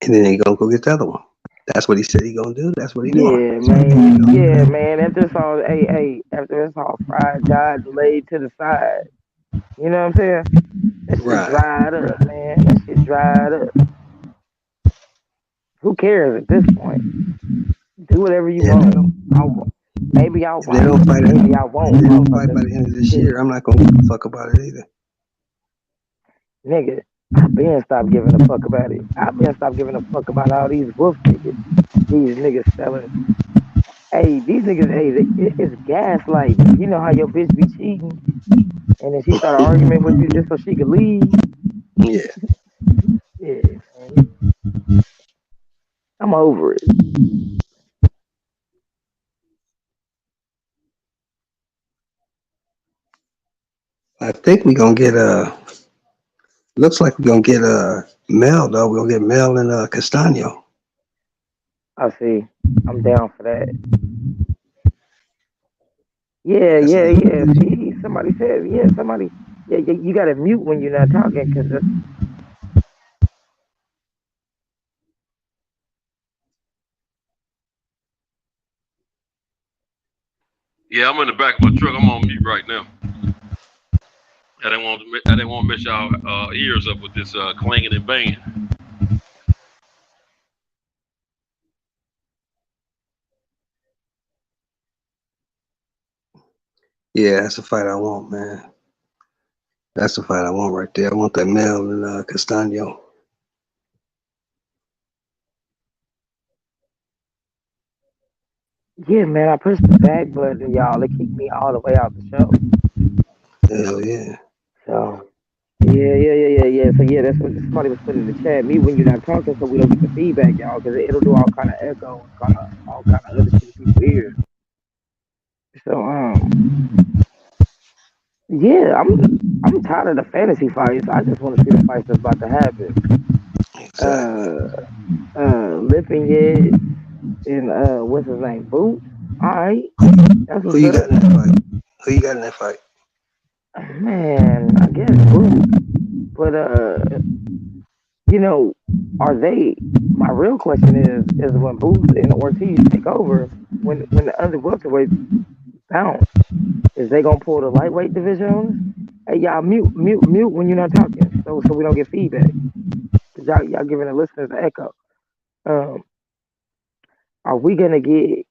and then he gonna go get the other one. That's what he said he's gonna do. That's what he's doing. Yeah, man. After it's all fried, God laid to the side. You know what I'm saying? That shit Right. dried up, man. That shit dried up. Who cares at this point? Do whatever you want. Maybe I'll If they don't watch. fight, Maybe I won't. if they don't fight by the end of this year, I'm not gonna give a fuck about it either. Nigga, I've been stopped giving a fuck about it. I've been stopped giving a fuck about all these wolf tickets. These niggas selling. Hey, these niggas, it's gaslighting. You know how your bitch be cheating, and then she start an argument with you just so she could leave. Yeah. Yeah, man. I'm over it. I think we're gonna get looks like we're gonna get Mel though. We're gonna get Mel and Castano. I see. I'm down for that. Yeah. See, somebody said, yeah, you gotta mute when you're not talking, because Yeah, I'm in the back of my truck. I'm on mute right now. I didn't want to mess y'all ears up with this clanging and banging. Yeah, that's the fight I want, man. That's the fight I want right there. I want that Mel and Castano. yeah, man, I pushed the back button, y'all. It kicked me all the way out the show. Hell yeah. So yeah. So yeah, that's what somebody was putting in the chat. Me when you're not talking, so we don't get the feedback, y'all, because it'll do all kind of echo and all kind of other shit in people's ears. So yeah, I'm tired of the fantasy fights. I just want to see the fights that's about to happen. Exactly. Lipinhead and what's his name? Boots. All right, that's Who you got in that fight? Who you got in that fight? Man, I guess Boots. But are they? My real question is when Boots and Ortiz take over, when the other welterweights bounce, is they gonna pull the lightweight division on us? Hey, y'all mute when you're not talking, so we don't get feedback. Cause y'all giving the listeners an echo. Are we gonna get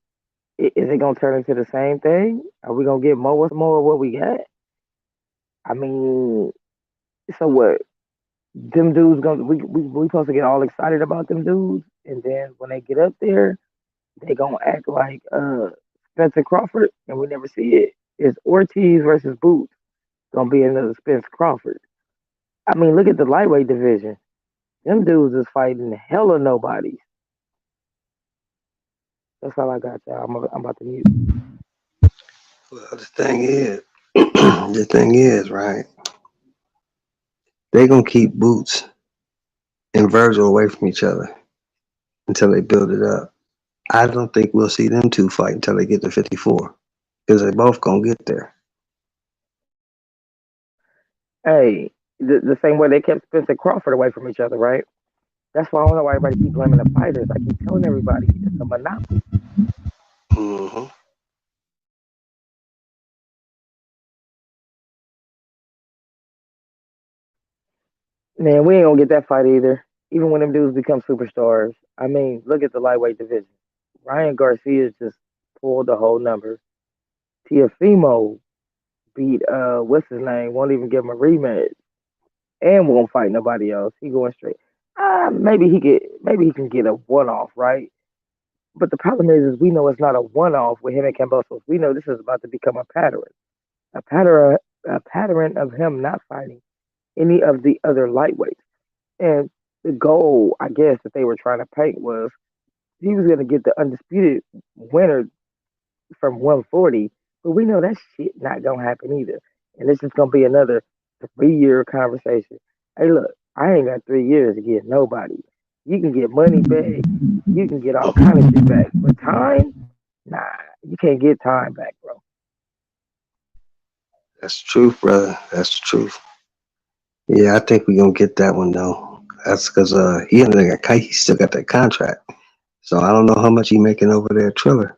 Is it gonna turn into the same thing? Are we gonna get more of what we got? I mean, so what? Them dudes gonna we supposed to get all excited about them dudes, and then when they get up there, they gonna act like Spencer Crawford, and we never see it. It's Ortiz versus Boots gonna be another Spence Crawford. I mean, look at the lightweight division. Them dudes is fighting hella nobodies. That's all I got, y'all. I'm about to mute. Well, the thing is, right? They gonna keep Boots and Virgil away from each other until they build it up. I don't think we'll see them two fight until they get to 54, because they both gonna get there. Hey, the same way they kept Spencer Crawford away from each other, right? That's why I don't know why everybody keep blaming the fighters. I keep telling everybody it's a monopoly. Mm-hmm. Man, we ain't gonna get that fight either. Even when them dudes become superstars. I mean, look at the lightweight division. Ryan Garcia just pulled the whole number. Teofimo beat what's his name? Won't even give him a rematch. And won't fight nobody else. He going straight. Maybe he can get a one off, right? But the problem is we know it's not a one off with him and Kambosos. We know this is about to become a pattern. A pattern of him not fighting any of the other lightweights. And the goal, I guess, that they were trying to paint was he was going to get the undisputed winner from 140. But we know that shit not going to happen either. And this is going to be another 3-year conversation. Hey, look, I ain't got 3 years to get nobody. You can get money back. You can get all kind of shit back. But time? Nah, you can't get time back, bro. That's the truth, brother. That's the truth. Yeah, I think we're gonna get that one though. That's because he still got that contract. So I don't know how much he making over there at Triller,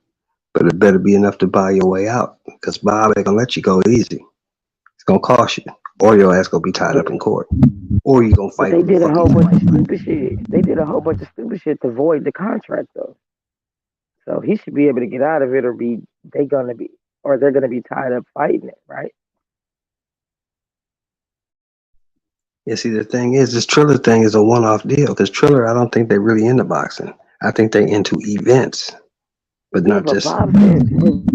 but it better be enough to buy your way out. Because Bob ain't gonna let you go easy. It's gonna cost you, or your ass gonna be tied up in court, or you gonna fight. But they did a whole bunch of stupid shit. They did a whole bunch of stupid shit to void the contract though. So he should be able to get out of it, or they're gonna be tied up fighting it, right? Yeah, see, the thing is, this Triller thing is a one-off deal. Because Triller, I don't think they're really into boxing. I think they into events, but not just. Bob said, no.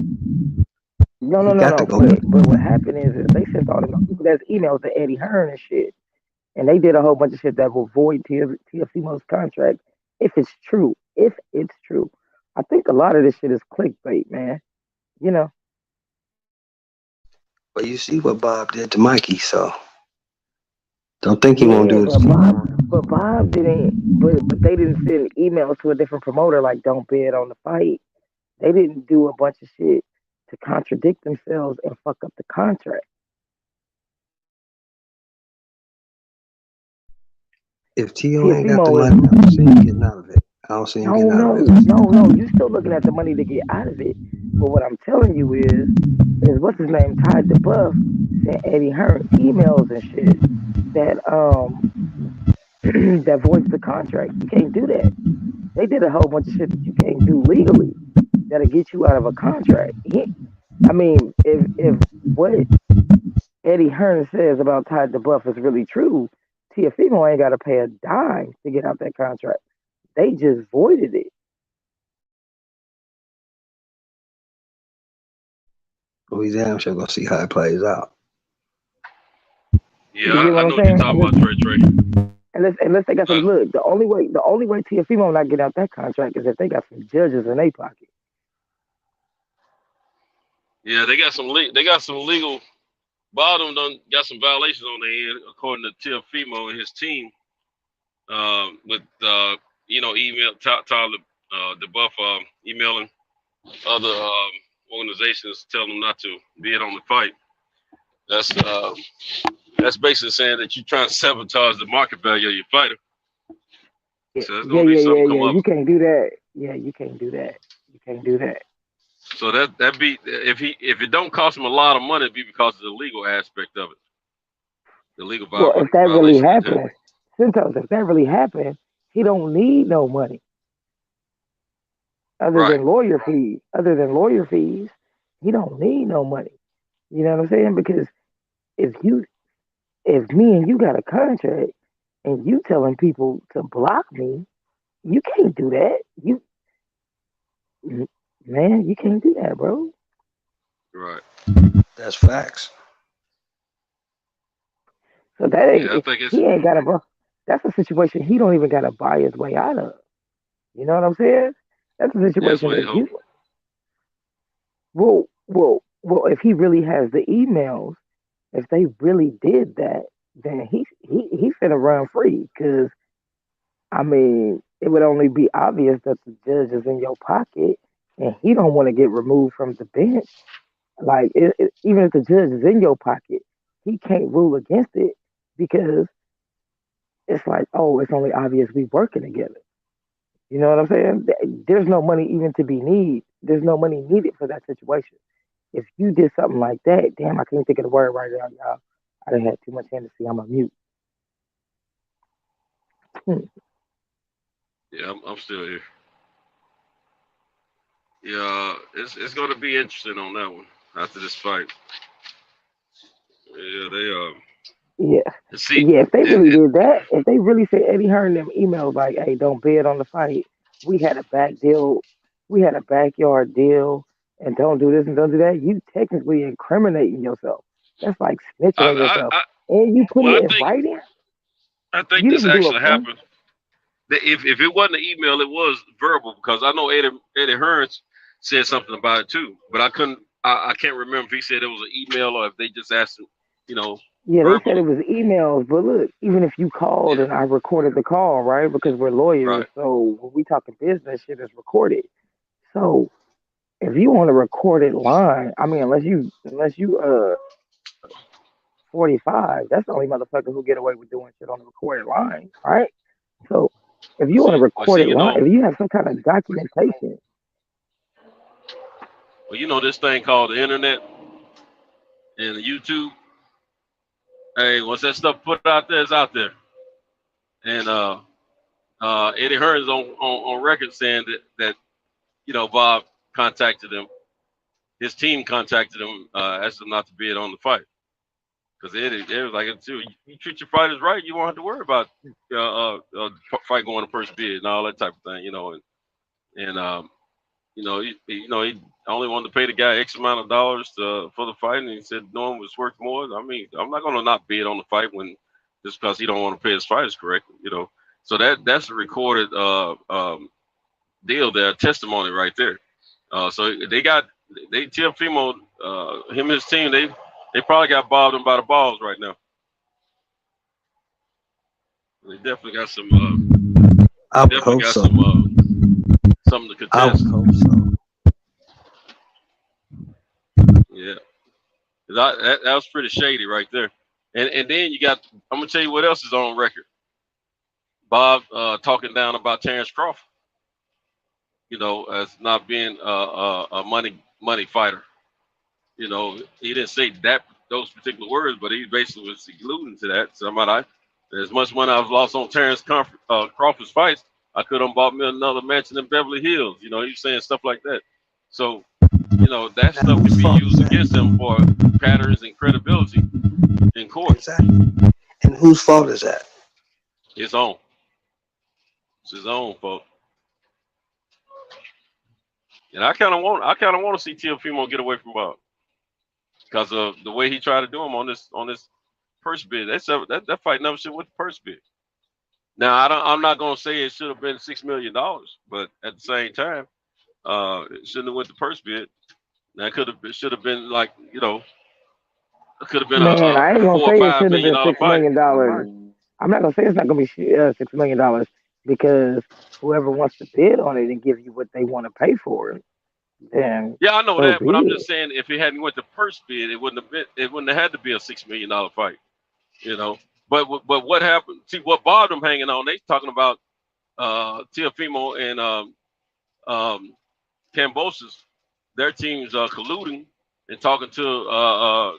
But what happened is they sent all them there's emails to Eddie Hearn and shit, and they did a whole bunch of shit that will void Teofimo's contract if it's true. If it's true, I think a lot of this shit is clickbait, man. You know. But you see what Bob did to Mikey, so. Don't think he won't do it. But Bob didn't. But they didn't send emails to a different promoter like "Don't bid on the fight." They didn't do a bunch of shit to contradict themselves and fuck up the contract. If T.O. ain't got the money, I don't see him getting out of it. I don't see him getting out of it. No. You're still looking at the money to get out of it. But what I'm telling you is what's his name? Ty DeBuff sent Eddie Hearn emails and shit that that voids the contract. You can't do that. They did a whole bunch of shit that you can't do legally that'll get you out of a contract. I mean, if what Eddie Hearn says about Ty DeBuff is really true, Teofimo ain't got to pay a dime to get out that contract. They just voided it. We damn sure gonna see how it plays out. Yeah, I know what you're talking about, Trey. Unless they got some look, the only way Teofimo not getting out that contract is if they got some judges in their pocket. Yeah, they got some legal. Bottom done got some violations on their end, according to Teofimo and his team. With email Tyler DeBuff emailing other organizations telling them not to bid on the fight. That's basically saying that you're trying to sabotage the market value of your fighter. So yeah. You can't do that. Yeah, you can't do that. You can't do that. So that be if it don't cost him a lot of money, it'd be because of the legal aspect of it. The legal violation. Well, if that really happens, Santos, if that really happened, he don't need no money. Right. Other than lawyer fees, he don't need no money. You know what I'm saying? Because if you, if me and you got a contract and you telling people to block me, you can't do that. Man, you can't do that, bro. Right. That's facts. So that Yeah, I ain't think it's he ain't got to, bro. That's a situation he don't even got to buy his way out of. You know what I'm saying? That's a that's situation what he that hope. you well. If he really has the emails, if they really did that, then he finna run free. Cause I mean, it would only be obvious that the judge is in your pocket, and he don't want to get removed from the bench. Like even if the judge is in your pocket, he can't rule against it because it's like, oh, it's only obvious we working together. You know what I'm saying? There's no money even to be need. There's no money needed for that situation. If you did something like that, damn, I can't think of the word right now, y'all. I done had too much Hennessy. I'm a mute. Yeah, I'm still here. Yeah, it's going to be interesting on that one after this fight. Yeah, Yeah, see yeah. If they it, really it, did that, if they really said Eddie Hearn them emails like, "Hey, don't bid on the fight. We had a back deal. We had a backyard deal, and don't do this and don't do that." You technically incriminating yourself. That's like snitching on yourself, I and you put well, it in writing. I think You this didn't do a actually phone. happened. If it wasn't an email, it was verbal because I know Eddie Hearns said something about it too, but I can't remember if he said it was an email or if they just asked him, you know, Yeah, they said it verbally. was emails, but look, even if you called Yeah, and I recorded the call, right? Because we're lawyers, right. so when we talking business, shit is recorded. So if you want a recorded line, I mean, unless you 45, that's the only motherfucker who get away with doing shit on the recorded line, right? So if you want a recorded line, if you have some kind of documentation, This thing called the internet and YouTube. Hey, once that stuff put out there, it's out there. And Eddie Hearns on record saying that Bob contacted him, his team contacted him, asked him not to bid on the fight. Because it was like, too, you treat your fighters right, you won't have to worry about fight going to first bid and all that type of thing. He only wanted to pay the guy X amount of dollars for the fight, and he said no one was worth more. I mean, I'm not gonna not bid on the fight when just because he don't want to pay his fighters correctly. So that's a recorded deal there, testimony right there. So they Teofimo, him and his team, they probably got bobbed him by the balls right now. They definitely got some. I would hope so. Something to contest. I would hope so. Yeah, that was pretty shady right there. And then you got. I'm gonna tell you what else is on record. Bob talking down about Terrence Crawford. As not being a money fighter. He didn't say those particular words, but he basically was alluding to that. As much money I've lost on Terrence Crawford's fights, I could have bought me another mansion in Beverly Hills. He's saying stuff like that. So, that stuff can be used against him for patterns and credibility in court. Exactly. And whose fault is that? His own. It's his own fault. And I kind of want to see Teofimo get away from Bob because of the way he tried to do him on this purse bid. That fight never should have went the purse bid. Now I'm not gonna say it should have been $6 million, but at the same time, it shouldn't have went the purse bid. That should have been like it could have been man, I ain't a gonna $4 or say it $5 shouldn't have million been $6 fight. million. I'm not gonna say it's not gonna be $6 million because whoever wants to bid on it and give you what they want to pay for it, then Yeah, I know so that, be but I'm it. just saying if it hadn't went the purse bid, it wouldn't have had to be a $6 million fight. But what happened? See what bothered them hanging on. They talking about Teofimo and Kambosos, their teams colluding and talking to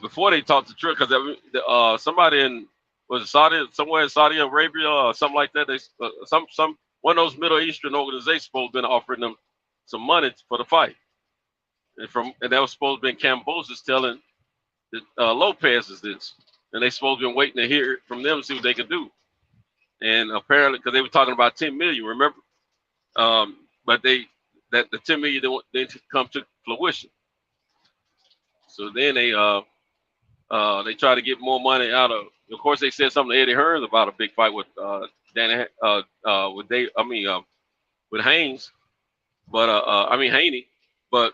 before they talked to Trick because somebody in was it somewhere in Saudi Arabia or something like that. They one of those Middle Eastern organizations supposed to been offering them some money for the fight, and that was supposed to be Cambosis telling Lopez is this, and they supposed to been waiting to hear from them to see what they could do, and apparently because they were talking about 10 million, remember, but the 10 million didn't come to fruition. So then they try to get more money out of. Of course, they said something to Eddie Hearns about a big fight with with Haynes, but Haney, but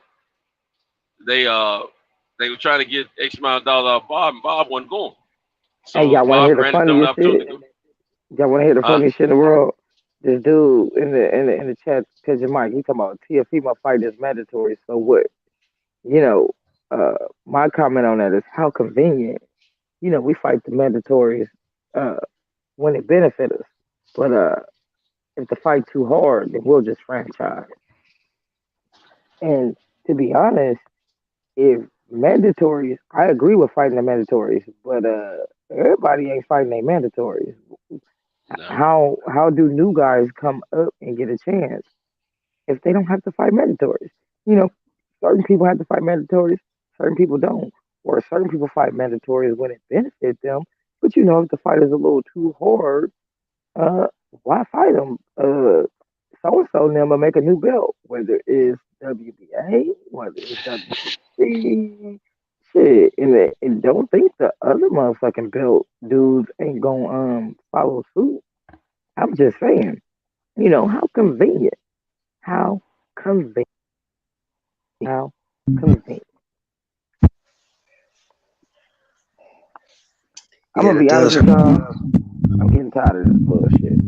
they were trying to get X amount of dollars out of Bob, and Bob wasn't going. So Hey, y'all want to Bob hear the granted them an funniest opportunity shit? to Y'all want to hear the go. funniest shit in the world? This dude in the chat, Pigeon Mike, he talking about TFE fight is mandatory. So what? You know, my comment on that is how convenient. You know, we fight the mandatories when it benefits us, but if the fight too hard, then we'll just franchise. And to be honest, if mandatories, I agree with fighting the mandatories, but everybody ain't fighting their mandatories. No. How do new guys come up and get a chance if they don't have to fight mandatories? You know, certain people have to fight mandatories, certain people don't, or certain people fight mandatories when it benefits them. But you know, if the fight is a little too hard, why fight them? So and so them will make a new belt, whether it's WBA, whether it's WBC, shit, and don't think the other motherfucking belt dudes ain't gonna follow suit. I'm just saying, you know, how convenient, how convenient, how convenient. I'm Yeah, gonna it be honest does. with y'all. I'm getting tired of this bullshit.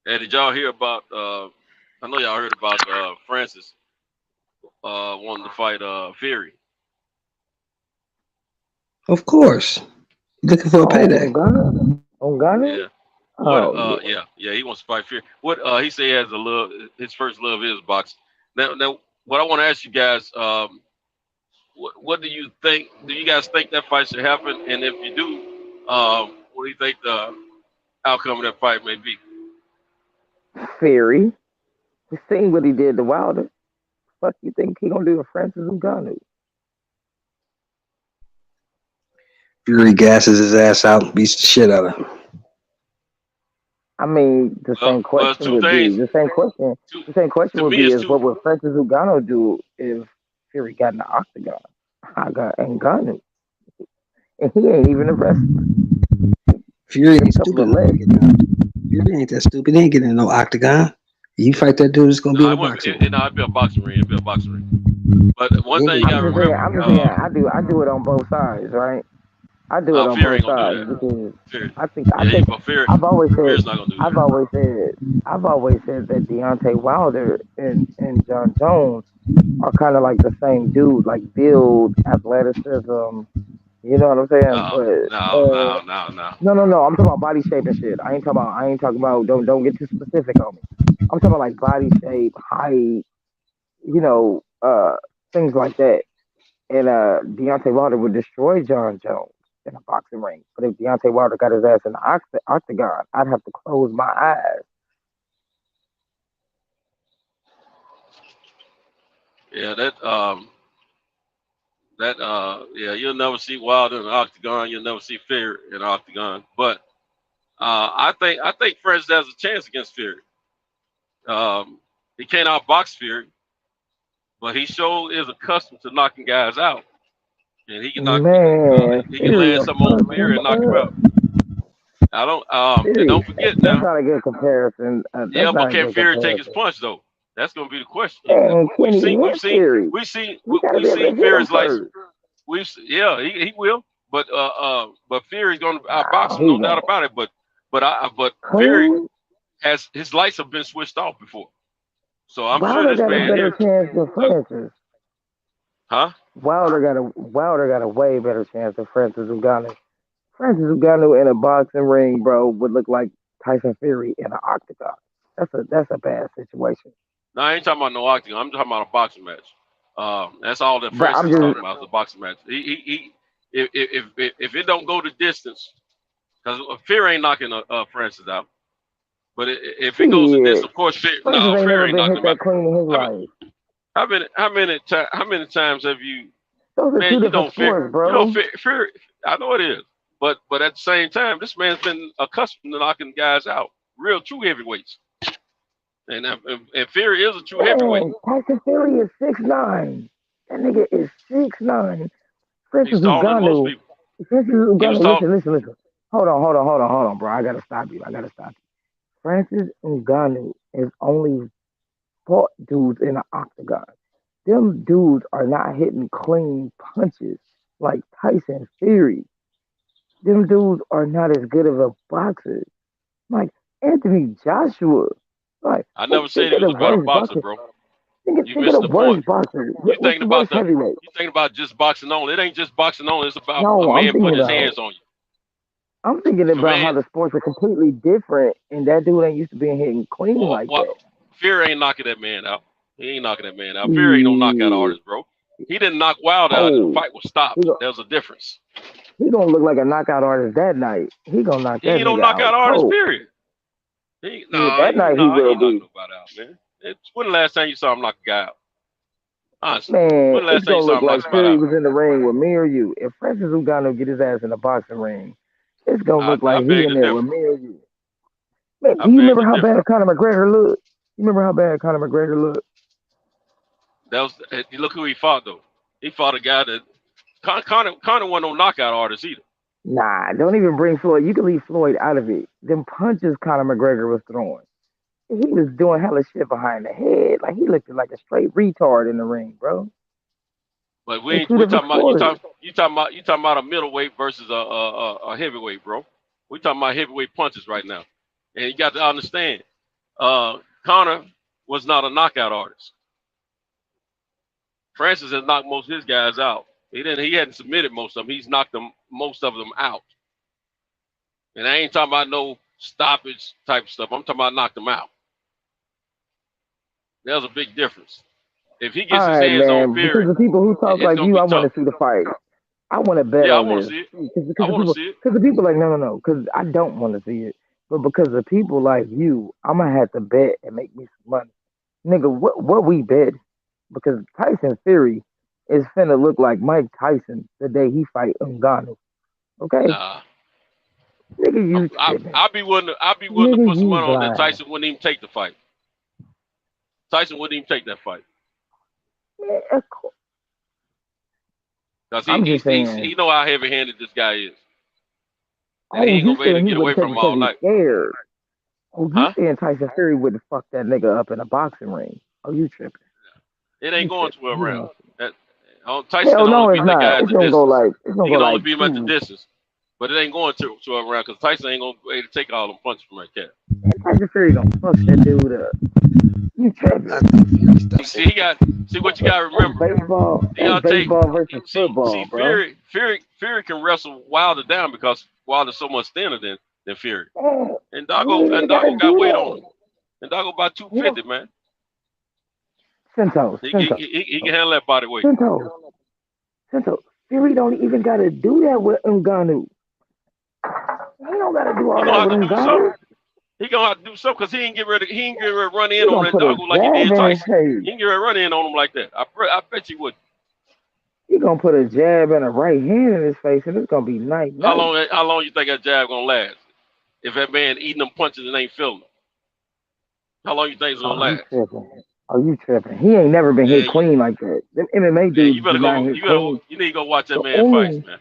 Hey, did y'all hear about? I know y'all heard about Francis wanting to fight Fury. Of course. Looking for a payday. On Ghana? Yeah. Oh, Yeah. He wants to fight Fury. What he say he has a love. His first love is boxing. Now, what I want to ask you guys, what do you think? Do you guys think that fight should happen? And if you do, what do you think the outcome of that fight may be? Fury. You seen what he did to Wilder. Fuck you think he gonna do to Francis Ngannou? Fury gasses his ass out and beats the shit out of him. I mean, the same Well, it's question two would be things. the same question. Two, The same question to would me, be it's is two. what would Francis Ngannou do if Fury got in the octagon? I got Ngannou, and he ain't even a wrestler. Fury Get a ain't couple stupid of enough to legs. get in. Fury ain't that stupid. He ain't getting in no octagon. You fight that dude, it's gonna be No, in a it wouldn't. boxing It'd ring. be a boxing ring. It'd be a boxing ring. But one He ain't thing you gonna gotta get in no I'm remember, just octagon. saying, I do it on both sides, right? I do it on Fury both ain't gonna do sides that. because Fury. I Yeah, think but Fury, I've always said Fury's not gonna do I've that. always said I've always said that Deontay Wilder and John Jones are kind of like the same dude, like build, athleticism. You know what I'm saying? No, But no, no, no, no. no. I'm talking about body shape and shit. I ain't talking about. Don't get too specific on me. I'm talking about like body shape, height. You know, things like that. And Deontay Wilder would destroy John Jones in a boxing ring. But if Deontay Wilder got his ass in the octagon, I'd have to close my eyes. Yeah, yeah, you'll never see Wilder in the octagon. You'll never see Fury in the octagon. But I think Francis has a chance against Fury. He can't outbox Fury, but he sure is accustomed to knocking guys out, and he can Man, he can Fury land will some on fuck Fury him and knock him up. out. I don't and Fury, don't forget that's now. not a good comparison. Yeah, That's but not a can good Fury take his comparison. punch though? That's gonna be the question. And We've Kenny seen hit Fury. You gotta we've be able to seen hit him Fury's like first. yeah, he will, but Fury's gonna outbox Nah, him, he no doubt won't. about it. But Fury Who? has his lights have been switched off before, so I'm sure Wilder this got a man better here, chance than Francis. huh? Wilder got a way better chance than Francis Ngannou. Francis Ngannou in a boxing ring, bro, would look like Tyson Fury in an octagon. That's a bad situation. No, I ain't talking about no octagon. I'm talking about a boxing match. That's all that But Francis I'm is talking just about is a boxing match. if it don't go the distance, because Fury ain't knocking Francis out. But if it goes to this, of course, Francis ain't Fury never ain't been knocking hit him that out. clean in his life. How many times have you? Those are Man, two you different don't fear. sports, bro. You don't fear. I know it is, but at the same time, this man's been accustomed to knocking guys out, real true heavyweights. And Fury is a true heavyweight. Man, Tyson Fury is 6'9". That nigga is 6'9". Francis He's taller than most Ngannou. people. Francis He was Ngannou. tall. Listen. Hold on, bro. I gotta stop you. Francis Ngannou is only fought dudes in the octagon. Them dudes are not hitting clean punches like Tyson Fury. Them dudes are not as good of a boxer. Like Anthony Joshua. Like, I never said think he of was the a better worst boxer, boxer. bro. Think You of missed the the point. worst boxer. You What's thinking the about worst heavyweight? You thinking about just boxing only. It ain't just boxing only. It's about No, a I'm man thinking putting his about. hands on you. I'm thinking If a about how man, the sports are completely different, and that dude ain't used to being hitting clean like that. Fury ain't knocking that man out. He ain't knocking that man out. Fury ain't no knockout artist, bro. He didn't knock Wilder out, and the fight was stopped. There's a difference. He gonna look like a knockout artist that night. He gonna knock He that ain't no nigga knockout out. artist, Oh, period. that night he He will ain't knocking be. nobody out, man. When the last time you saw him knock a guy out? Honestly, Man, when the last it's time you gonna saw look him knock like somebody Fury out? was in the ring with me or you. If Francis Ngannou get his ass in a boxing ring, it's gonna look I like he beg in to there with differ. me or you. Man, I do you beg remember to how differ. bad Conor McGregor looked? You remember how bad Conor McGregor looked? That was look who he fought though. He fought a guy that Conor wasn't no knockout artist either. Nah, don't even bring Floyd. You can leave Floyd out of it. Them punches Conor McGregor was throwing. He was doing hella shit behind the head. Like, he looked like a straight retard in the ring, bro. But It's two different sports. you talking about a middleweight versus a heavyweight, bro. We talking about heavyweight punches right now, and you got to understand, Conor was not a knockout artist. Francis has knocked most of his guys out. He hadn't submitted most of them. He's knocked most of them out. And I ain't talking about no stoppage type stuff. I'm talking about knocked them out. There's a big difference. If he gets his hands on Fury, because the people who talk like you, I want to see the fight. I want to bet on this. I want to see it. Because the people like, no. Because I don't want to see it. But because the people like you, I'm going to have to bet and make me some money. Nigga, what we bet? Because Tyson Fury is finna look like Mike Tyson the day he fight Ngannou. Okay? Nah. Nigga, you I'll be willing to put some money on that Tyson wouldn't even take the fight. Tyson wouldn't even take that fight. Yeah, cool. Because he know how heavy-handed this guy is. And he ain't gonna be able to get away from him all night. Scared. Oh, you saying Tyson Fury wouldn't fuck that nigga up in a boxing ring? Oh, you tripping? It ain't going 12 rounds. Tyson Hell can no, only it's beat that not. guy at It's the gonna distance. go like He can only beat him at the 2. distance. But it ain't going 12 rounds because Tyson ain't gonna be able to take all them punches from that cat. Tyson Fury gonna fuck that dude up. You tripping? See what you gotta remember. Baseball versus football, bro. Fury can wrestle Wilder down because Wilder's so much thinner than Fury. And Doggo got weight on him. And Doggo about 250, man. Cinto. He can handle that body weight. Cinto. Fury don't even gotta do that with Ngannou. He don't gotta do all that with Ngannou. He gonna have to do something because he ain't get ready to run in on that Doggo like he did Tyson. He ain't get ready to run in on him like that. I bet you would. He gonna put a jab and a right hand in his face, and it's gonna be nice. How long you think that jab gonna last? If that man eating them punches and ain't feeling them, how long you think it's gonna last? You tripping? He ain't never been hit clean like that. Them MMA dudes you better go. You need to go watch that man fight, man.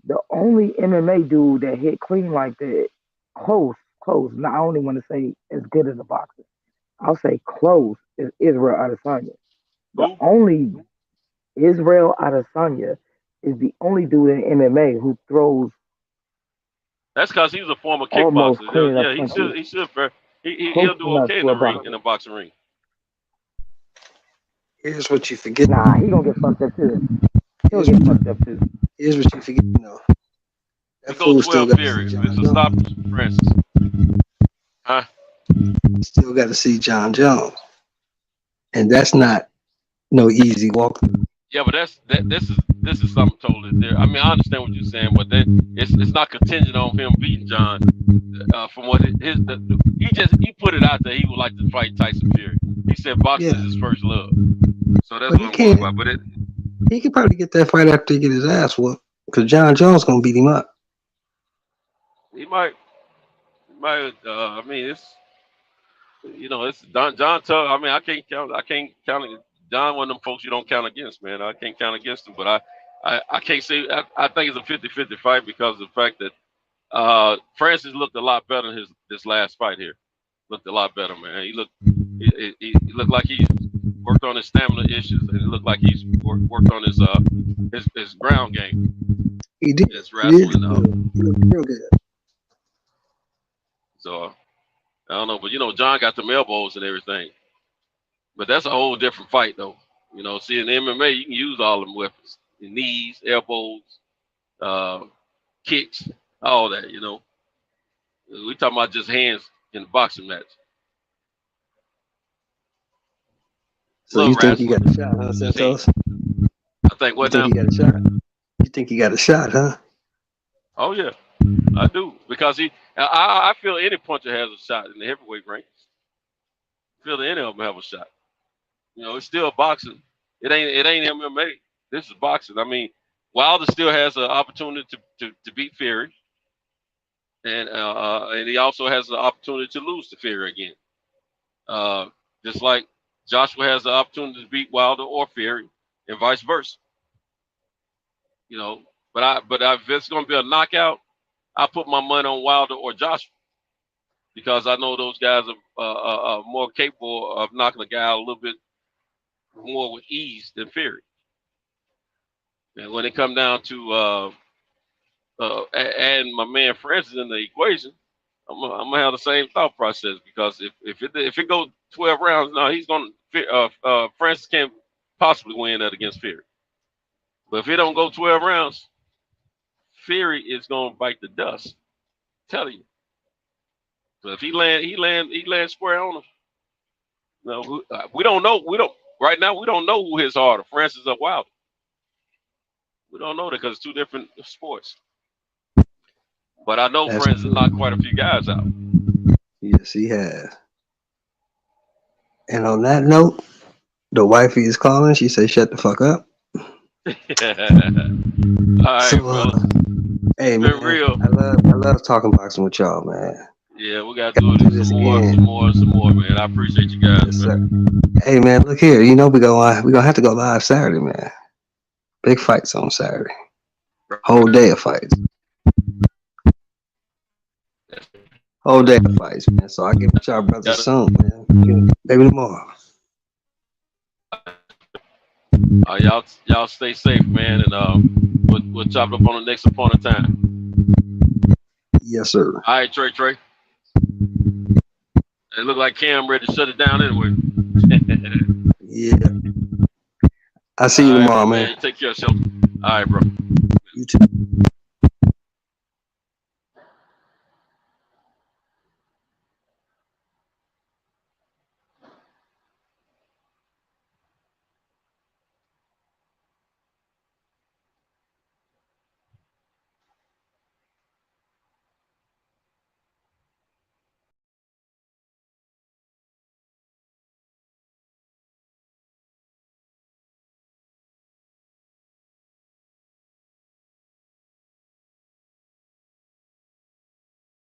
The only MMA dude that hit clean like that, close. Now, I only want to say as good as a boxer. I'll say close is Israel Adesanya. The only Israel Adesanya is the only dude in MMA who throws. That's because he's a former kickboxer. Yeah, he'll do okay in the boxing ring. Here's what you forget. Nah, he gonna get fucked up too. He'll get fucked up too. Here's what you forget. That fool still got Fury. It's a stop, Francis. Huh? Still got to see John Jones, and that's not no easy walk. Yeah, but this is something totally different. I mean, I understand what you're saying, but then it's not contingent on him beating John. From what he put it out there, he would like to fight Tyson Fury. He said boxing is his first love. So that's But what I'm going about. But he could probably get that fight after he get his ass whooped, because John Jones gonna beat him up. he might. I mean, it's it's John Tucker. I mean, I can't count it. John, one of them folks you don't count against, man. I can't count against him, but I can't say. I think it's a 50-50 fight because of the fact that Francis looked a lot better in this last fight here. Looked a lot better, man. He looked like he worked on his stamina issues, and it looked like he's worked on his ground game. He did. His wrestling. He looked real good. So I don't know, but John got the elbows and everything. But that's a whole different fight, though. See, in MMA, you can use all them weapons: your knees, elbows, kicks, all that. We talking about just hands in the boxing match. So you think he got a shot, huh, Santos? I think what you think now? he got a shot? You think he got a shot, huh? Oh yeah, I do, because I feel any puncher has a shot in the heavyweight ranks. I feel that any of them have a shot. It's still boxing. It ain't MMA. This is boxing. I mean, Wilder still has an opportunity to beat Fury, and he also has the opportunity to lose to Fury again. Just like Joshua has the opportunity to beat Wilder or Fury, and vice versa. But if it's going to be a knockout, I put my money on Wilder or Joshua, because I know those guys are more capable of knocking a guy out a little bit more with ease than Fury. And when it come down to adding my man Francis in the equation, I'm gonna have the same thought process, because if it goes 12 rounds, no, he's gonna Francis can't possibly win that against Fury. But if it don't go 12 rounds, Fury is gonna bite the dust. I'm telling you. So if he land square on him. We don't know. Right now, we don't know who hits harder, Francis or Wilder. We don't know that, because it's two different sports. But I know Francis knocked quite a few guys out. Yes, he has. And on that note, the wifey is calling. She said, "Shut the fuck up." All right, So, brother. Hey, It's man, been real. I love talking boxing with y'all, man. Yeah, we got to do this some more, man. I appreciate you guys, Yes, man. sir. Hey, man, look here. We gonna have to go live Saturday, man. Big fights on Saturday. Whole day of fights. Whole day of fights, man. So I'll get with y'all brothers soon, man. Maybe tomorrow. Y'all stay safe, man, and we'll chop it up on the next opponent time. Yes, sir. All right, Trey. It look like Cam ready to shut it down anyway. Yeah. I'll see you tomorrow, man. Take care of yourself. All right, bro. You too.